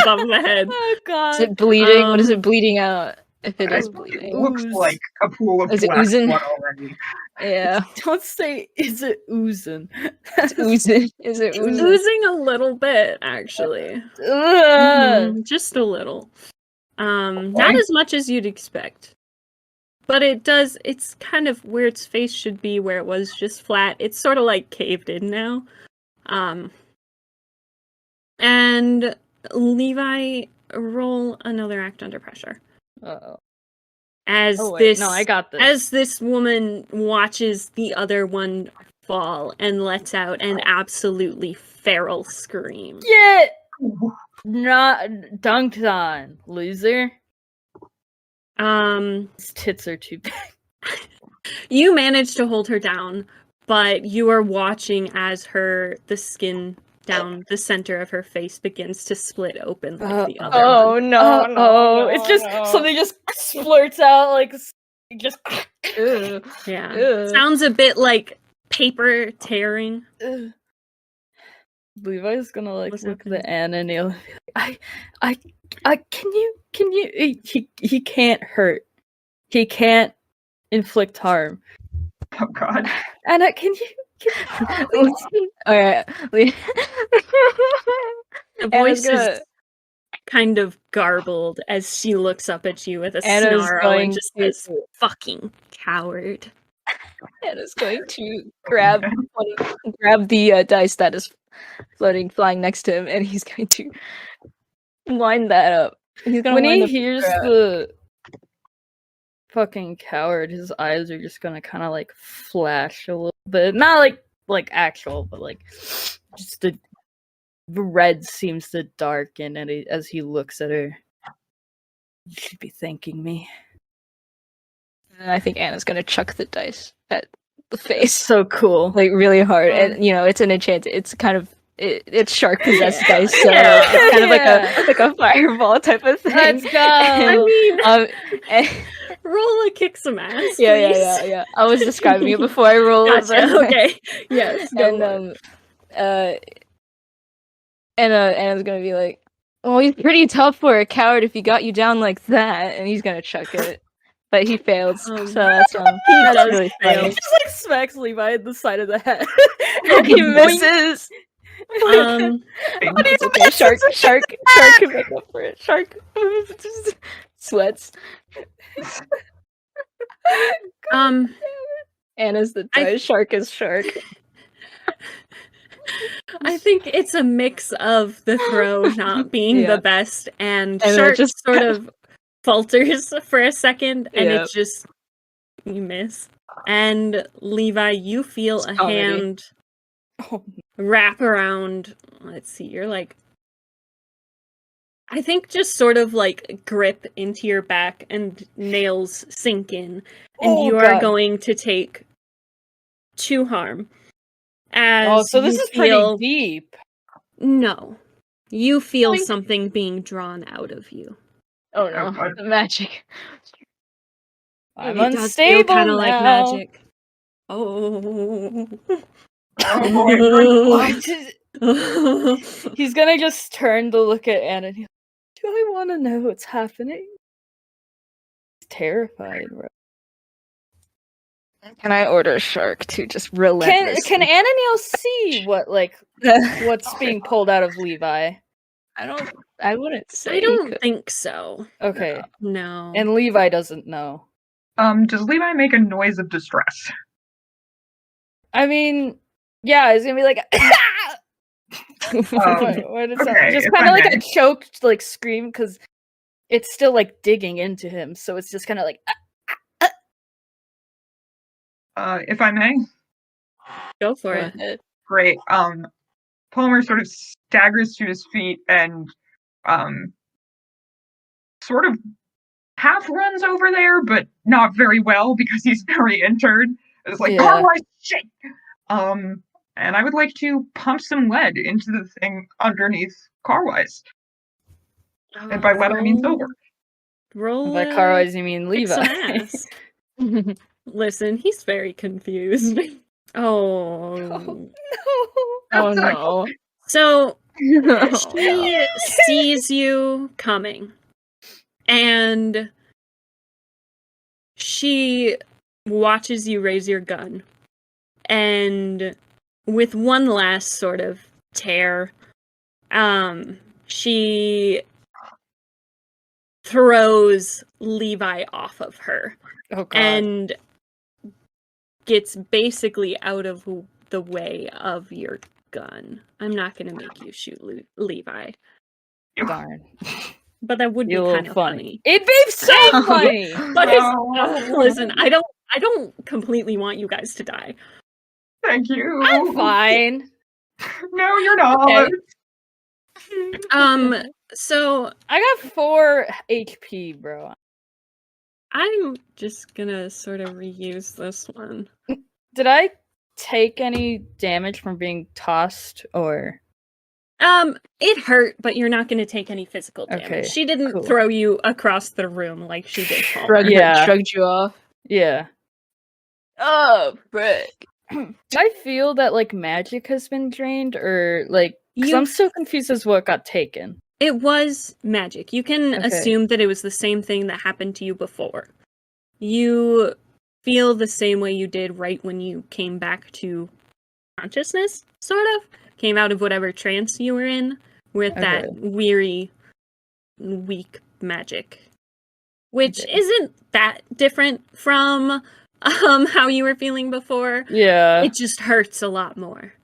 above the head. Oh Is god. it bleeding? What is Um, it bleeding out? If it is It bleeding. looks Ooze. like a pool of Is it black oozing? blood already. Yeah. Don't say is it oozing. It's oozing. Is it It's oozing? oozing a little bit, actually. Ugh. Just a little. Not as much as you'd expect. But it does, it's kind of where its face should be, where it was just flat. It's sort of like caved in now. And Levi, roll another act under pressure. Uh-oh. As Oh, wait, this, no, I got this. as this woman watches the other one fall and lets out an absolutely feral scream. Get not dunked on, loser. His tits are too big. You manage to hold her down, but you are watching as the skin down the center of her face begins to split open like the other Oh one. no! Oh, it's just something just splurts out like just. Ugh. Yeah. Ugh. Sounds a bit like paper tearing. Levi's gonna like What's look happening? at Anna and he'll can you he can't hurt. He can't inflict harm. Oh God. Anna, can you All right. The Anna's voice gonna- is kind of garbled as she looks up at you with a Anna's snarl going and just to- says, "Fucking coward." Anna's going to grab the dice that is flying next to him, and he's going to line that up. He's gonna when line he the hears finger up. the fucking coward, his eyes are just gonna kind of like flash a little bit. Not like actual, but like just the red seems to darken as he looks at her. You should be thanking me. And I think Anna's gonna chuck the dice at the face, So cool. like really hard. And it's an enchanted. It's kind of it's shark possessed Yeah. dice, so Yeah. it's kind of Yeah. like a fireball type of thing. Let's go. I mean, and- roll a kick some ass, please. yeah. I was describing it before I rolled. Gotcha. Okay. Yes. Go And for it. Anna's gonna be like, "Oh, he's pretty tough for a coward if he got you down like that," and he's gonna chuck it, but he fails. So that's He that's does really fail. funny. He just like smacks Levi in the side of the head. He misses. It's Okay, shark can make up for it. Shark sweats. Anna's the dice. Shark is shark. I think it's a mix of the throw not being Yeah. the best and then Shark just sort of falters for a second and Yep. it just you miss. And Levi, you feel a Comedy. hand Oh, wrap around. Let's see, you're like I think just sort of like grip into your back and nails sink in. And you are God. going to take 2 harm. As so this you is feel, pretty deep. No. You feel Boink. something being drawn out of you. Oh no, God. the magic. I'm It does feel unstable kind now. of like magic. Oh. Oh boy. I just- He's gonna just turn to look at Anna and he's like, do I want to know what's happening? He's terrified, bro. Can I order a shark to just relentlessly? Can Anna Neal see what's being pulled out of Levi? I wouldn't say. I don't think so. Okay. No. And Levi doesn't know. Does Levi make a noise of distress? I mean, yeah, it's gonna be like what is that? okay, Just if kind I of like may. a choked like scream because it's still like digging into him, so it's just kind of like If I may. Go for Go it. ahead. Great. Palmer sort of staggers to his feet and sort of half runs over there, but not very well because he's very injured. It's like, Yeah. Carwise, shit! And I would like to pump some lead into the thing underneath Carwise. And by lead, I mean silver. Roll By Carwise, you mean kick some Levi. ass. Listen, he's very confused. Oh. No. Oh no. So No. she sees you coming. And she watches you raise your gun. And with one last sort of tear, she throws Levi off of her Oh god. and gets basically out of the way of your gun. I'm not going to make you shoot Levi. Darn. But that would be Be a little kind of funny. It'd be so funny. But it's, No. listen, I don't completely want you guys to die. Thank you. I'm fine. No, you're not. Okay. So I got 4 HP, bro. I'm just gonna sort of reuse this one. Did I take any damage from being tossed or? It hurt, but you're not gonna take any physical damage. Okay, She didn't cool. throw you across the room like she did Paul. Shrugged you off. Yeah. Oh, frick. Do I feel that like magic has been drained or like? Because You- I'm so confused as what got taken. It was magic. You can Okay. assume that it was the same thing that happened to you before. You feel the same way you did right when you came back to consciousness, sort of. Came out of whatever trance you were in with that weary, weak magic. Which Okay. isn't that different from how you were feeling before. Yeah. It just hurts a lot more.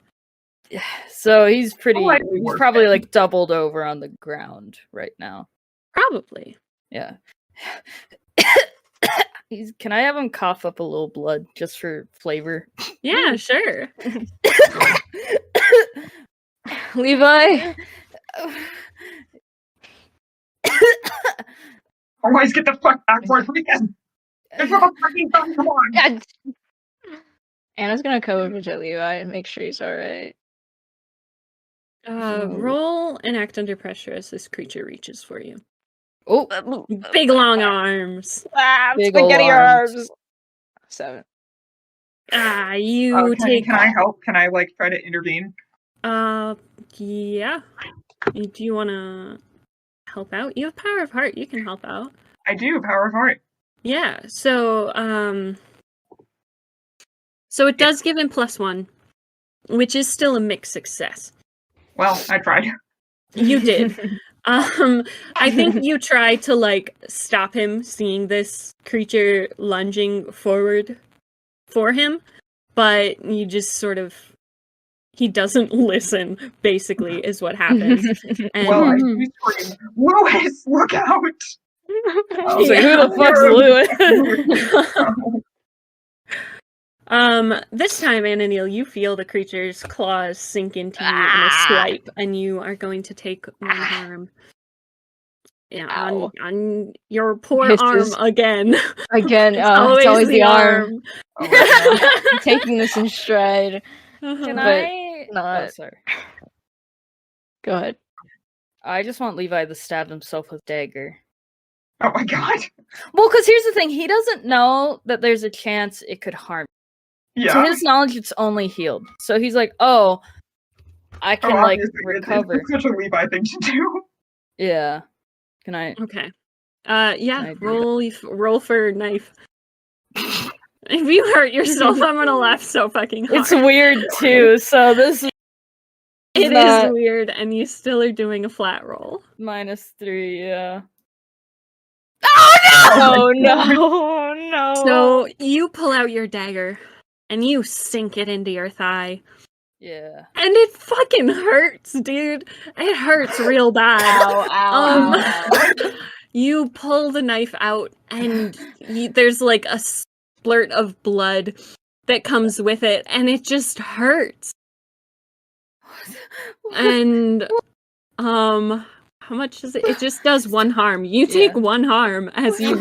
So he's pretty. Slightly He's worse probably then. like doubled over on the ground right now. Probably. Yeah. Can I have him cough up a little blood just for flavor? Yeah, sure. Levi? Always get the fuck backwards again. There's a fucking gun, come on. Yeah. Anna's gonna come over to Levi and make sure he's alright. Roll and act under pressure as this creature reaches for you. Oh, Big long arms. Big ol' Spaghetti arms. arms. 7. You take. Can I help? Can I like try to intervene? Yeah. Do you want to help out? You have power of heart. You can help out. I do, power of heart. Yeah. So it does give him +1, which is still a mixed success. Well, I tried. You did. I think you try to like stop him seeing this creature lunging forward for him, but you just sort of he doesn't listen, basically, is what happens. And Well, I do scream, Lewis, look out! I was like, who the fuck's Lewis? This time, Ananil, you feel the creature's claws sink into you in a swipe, and you are going to take 1 harm. Yeah, on your poor arm again. Again, It's it's always the arm. Oh my God. I'm taking this in stride. Can But I? not. Oh, sorry. Go ahead. I just want Levi to stab himself with dagger. Oh my God. Well, because here's the thing: he doesn't know that there's a chance it could harm. Yeah. To his knowledge, it's only healed. So he's like, "Oh, I can like obviously, recover." It's such a Levi thing to do. Yeah. Can I? Okay. Yeah. I do Roll for knife. If you hurt yourself, I'm gonna laugh so fucking hard. It's weird too. So this is It not- is weird, and you still are doing a flat roll. -3. Yeah. Oh no! No! So you pull out your dagger, and you sink it into your thigh, Yeah. and it fucking hurts, dude. It hurts real bad. Ow, ow. You pull the knife out, and there's like a splurt of blood that comes with it, and it just hurts. And how much does it? It just does 1 harm. You take 1 harm as you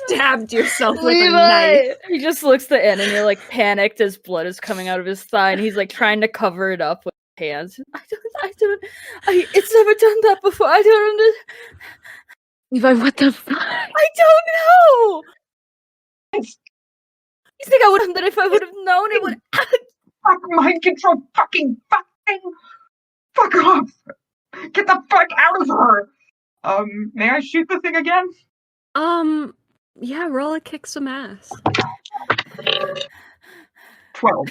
stabbed yourself with a knife. He just looks the end and you're like panicked as blood is coming out of his thigh and he's like trying to cover it up with his hands. It's never done that before. I don't understand. Levi, what the fuck? I don't know. You think I would have done that if I would have known it would? Fuck mind control, fucking fucking. Fuck off. Get the fuck out of her. May I shoot the thing again? Yeah, roll a kick some ass. 12.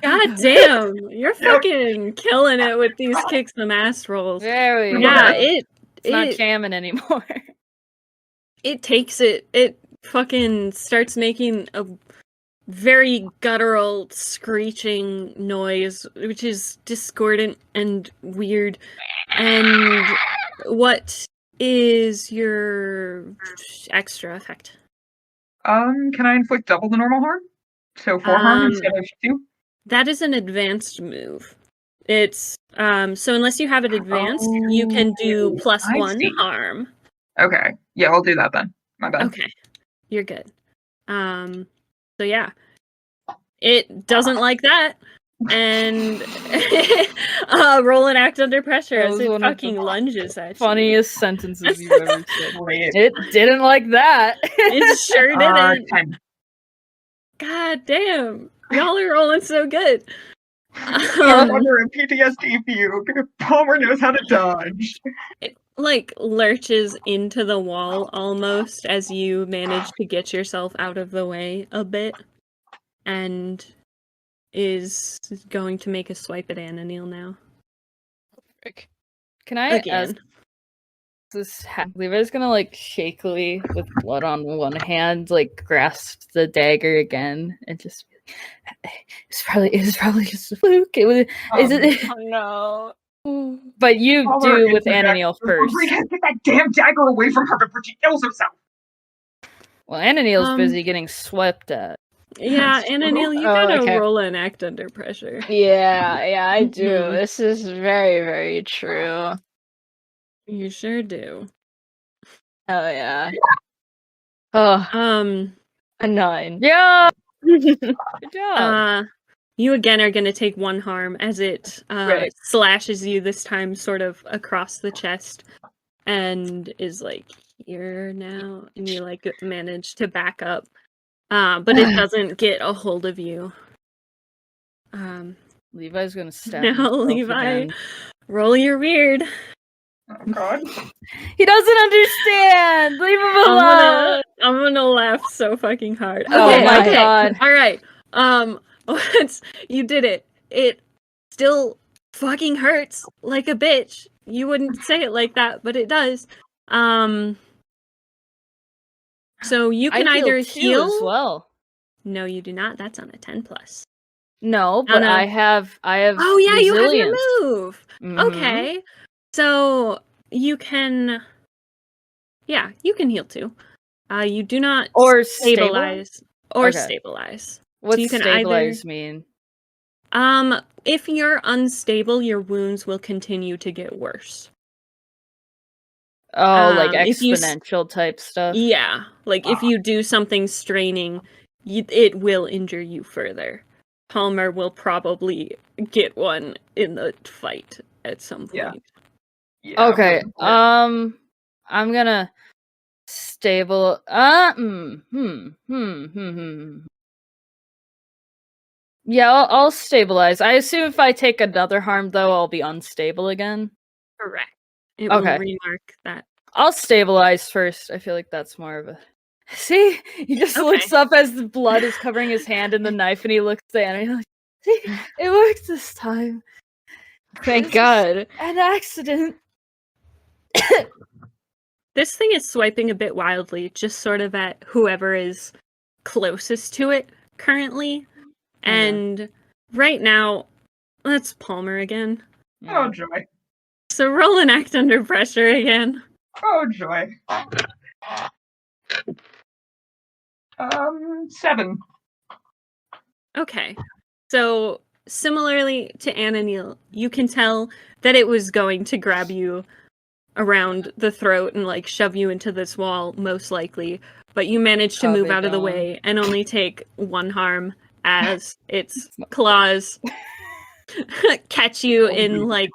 God damn, you're fucking killing it with these kick some ass rolls. There we go. Yeah, It's not jamming anymore. it takes it. It fucking starts making a very guttural screeching noise, which is discordant and weird. And what is your extra effect? Can I inflict double the normal harm? So 4 harm instead of 2? That is an advanced move. It's so unless you have it advanced, you can do I +1 see. harm. Okay. Yeah, I'll do that then. My bad. Okay, you're good. So yeah, it doesn't like that, and roll an act under pressure That as was it one of the fucking lunges at you. Funniest sentences you've ever said. Great. It didn't like that. It sure didn't. 10. God damn, y'all are rolling so good. Under a PTSD fugue. Palmer knows how to dodge. It like lurches into the wall almost as you manage to get yourself out of the way a bit, and is going to make a swipe at Ananil now. Can I ask Again. this? Levi's gonna like shakily, with blood on one hand, like grasp the dagger again and just. It's probably just a fluke. Is it? Oh no. But you Palmer do with interjects, Ananil first. Get that damn dagger away from her before she kills herself. Well, Ananil's Um, busy getting swept at. Yeah, That's Ananil, true. you Oh, gotta okay. roll an act under pressure. Yeah, I do. Mhm. This is very, very true. You sure do. Oh yeah. Oh, a 9. Yeah. Good job. You again are gonna take 1 harm as it Right. slashes you this time sort of across the chest and is like here now, and you like manage to back up. But it doesn't get a hold of you. Levi's gonna stab Now, himself Levi, again. roll your weird. Oh god. He doesn't understand. Leave him I'm alone. gonna laugh so fucking hard. Oh Okay, my okay. god. All right. You did it. It still fucking hurts like a bitch. You wouldn't say it like that, but it does. So you can I either heal heal. as well. No, you do not. That's on a 10+. No, but no. I have. Oh yeah, you have your resilience. move. Mhm. Okay. So you can. Yeah, you can heal too. You do not Or stabilize or Okay. stabilize. What's you can stabilize mean? If you're unstable, your wounds will continue to get worse. Oh, like if you exponential type stuff. Yeah, like if you do something straining, it will injure you further. Palmer will probably get one in the fight at some point. Yeah. Okay. I'm gonna stable. Yeah, I'll stabilize. I assume if I take another harm, though, I'll be unstable again. Correct. It Okay. will remark that. I'll stabilize first. I feel like that's more of a. See, he just Okay. looks up as the blood is covering his hand and the knife, and he looks down and he's like, "See, it worked this time. Thank This is God. an accident." This thing is swiping a bit wildly, just sort of at whoever is closest to it currently. And right now, that's Palmer again. Oh joy. So roll an act under pressure again. Oh joy. 7. Okay. So similarly to Ananil, you can tell that it was going to grab you around the throat and like shove you into this wall, most likely. But you managed to move out of the way and only take 1 harm as its claws catch you in like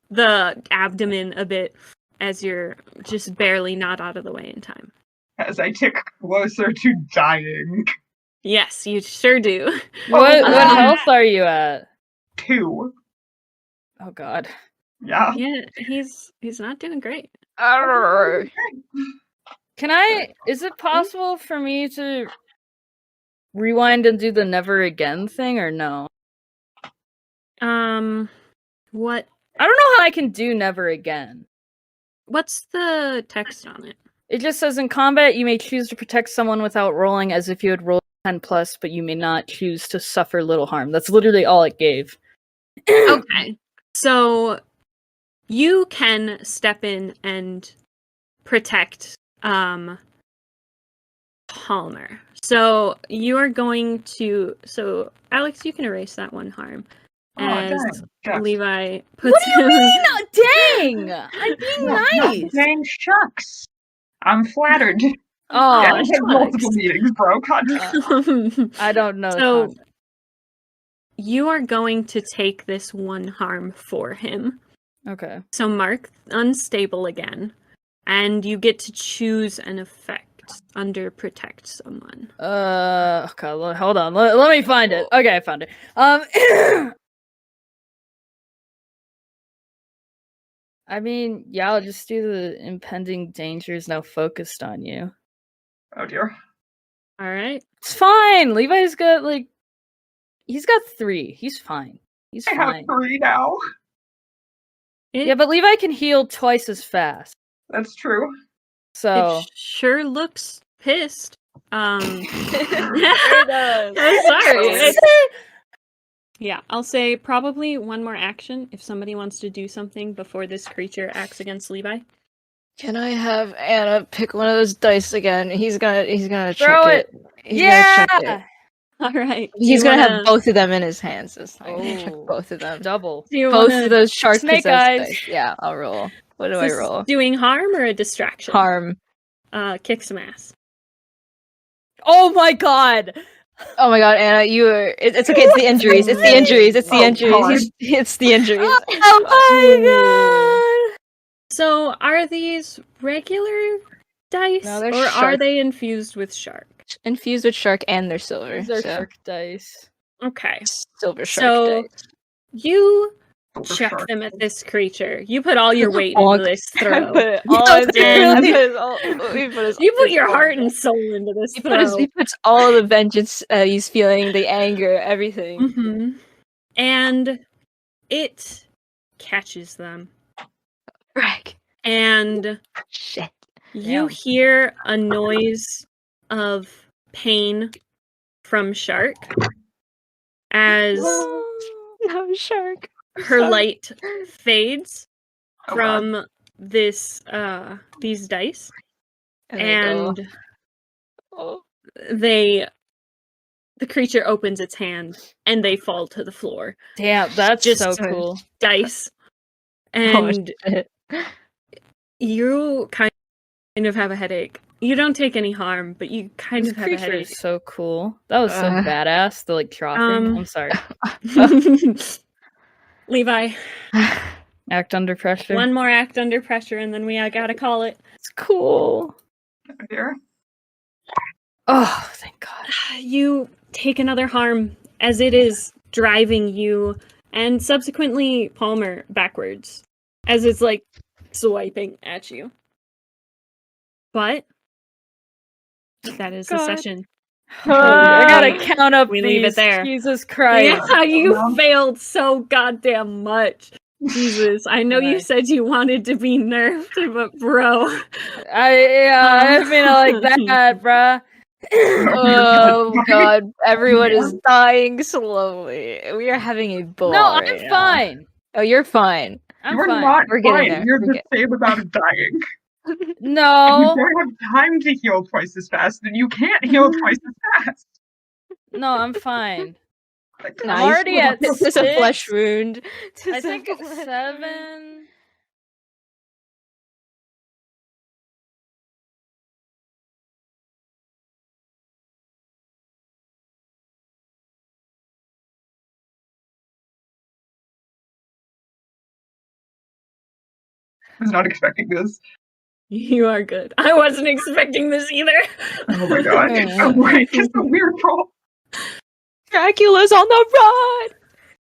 the abdomen a bit as you're just barely not out of the way in time. As I tick closer to dying. Yes, you sure do. What health are you at? 2. Oh god. Yeah. Yeah, he's not doing great. Can I? Is it possible for me to rewind and do the never again thing, or no? What? I don't know how I can do never again. What's the text on it? It just says in combat you may choose to protect someone without rolling as if you had rolled 10+, but you may not choose to suffer little harm. That's literally all it gave. Okay. So you can step in and protect Palmer. So you are going to. So Alex, you can erase that one harm. As dang. Levi puts. What do you mean? Dang! I'm being nice. Dang shucks. I'm flattered. Oh, Yeah, I've had shucks. multiple meetings, bro. I don't know. So you are going to take this one harm for him. Okay. So mark unstable again, and you get to choose an effect under protect someone. Okay, hold on. Let me find it. Okay, I found it. I mean, yeah, I'll just do the impending danger is now focused on you. Oh dear. All right. It's fine. Levi's got he's got 3. He's fine. He's I have fine. 3 now. Yeah, but Levi can heal twice as fast. That's true. So It sure looks pissed. It does. Sorry. Yeah, I'll say probably one more action if somebody wants to do something before this creature acts against Levi. Can I have Anna pick one of those dice again? He's gonna throw chuck it. He's gonna chuck it. All right. He's gonna have both of them in his hands this time. Oh. Chuck both of them. Double. Do you Both wanna- of those shark Snake possessed eyes. dice. Yeah, I'll roll. What do is I this roll? doing harm or a distraction? Harm. Kick some ass. Oh my god. Oh my god, Anna, you are. It's okay. It's the injuries. It's the injuries. It's the Oh, injuries. It's the injuries. Oh my god. So, are these regular dice, No, they're or are shark. they infused with shark? Infused with shark and they're silver. These are so shark dice. Okay. silver shark So, dice. you Silver chuck shark. them at this creature. You put all your weight Bonk. into this I throw. put it Yeah, all that's into it. I really- put his all. He put his, You put his your all heart into and it. soul into this He throw. puts all the vengeance he's feeling, the anger, everything. Mm-hmm. And it catches them. Frick. And Shit. you Damn. hear a noise of pain from Shark as No shark. her light fades Oh, God. from this these dice, and Oh. the creature opens its hand and they fall to the floor. Damn, that's Just so so- cool. Dice. Oh, And shit. you kind of have a headache. You don't take any harm, but you kind This of have a creature headache. is so cool. That was so badass. The dropping. I'm sorry. Levi, Act under pressure. one more act under pressure, and then we gotta call it. It's cool. Oh, dear. Oh, thank God. You take another harm as it is driving you and subsequently Palmer backwards as it's like swiping at you. But that is the God. session. I gotta count up We leave it these. there. Jesus Christ. Yeah, you No. failed so goddamn much. Jesus, I know you Nice. said you wanted to be nerfed, but bro. I mean it like that, bruh. Oh god, everyone is dying slowly. We are having a ball. No, I'm right now. fine. Oh, you're fine. I'm You're fine. not We're getting fine. there. You're We're the same amount of dying. You No, don't have time to heal twice as fast, and you can't heal twice as fast. no, I'm fine. Like, I'm already at It's just a 6. flesh wound. I think it's 7. I was not expecting this. You are good. I wasn't expecting this either. Oh my god. It's so weird. It's a weird roll. Dracula's on the run.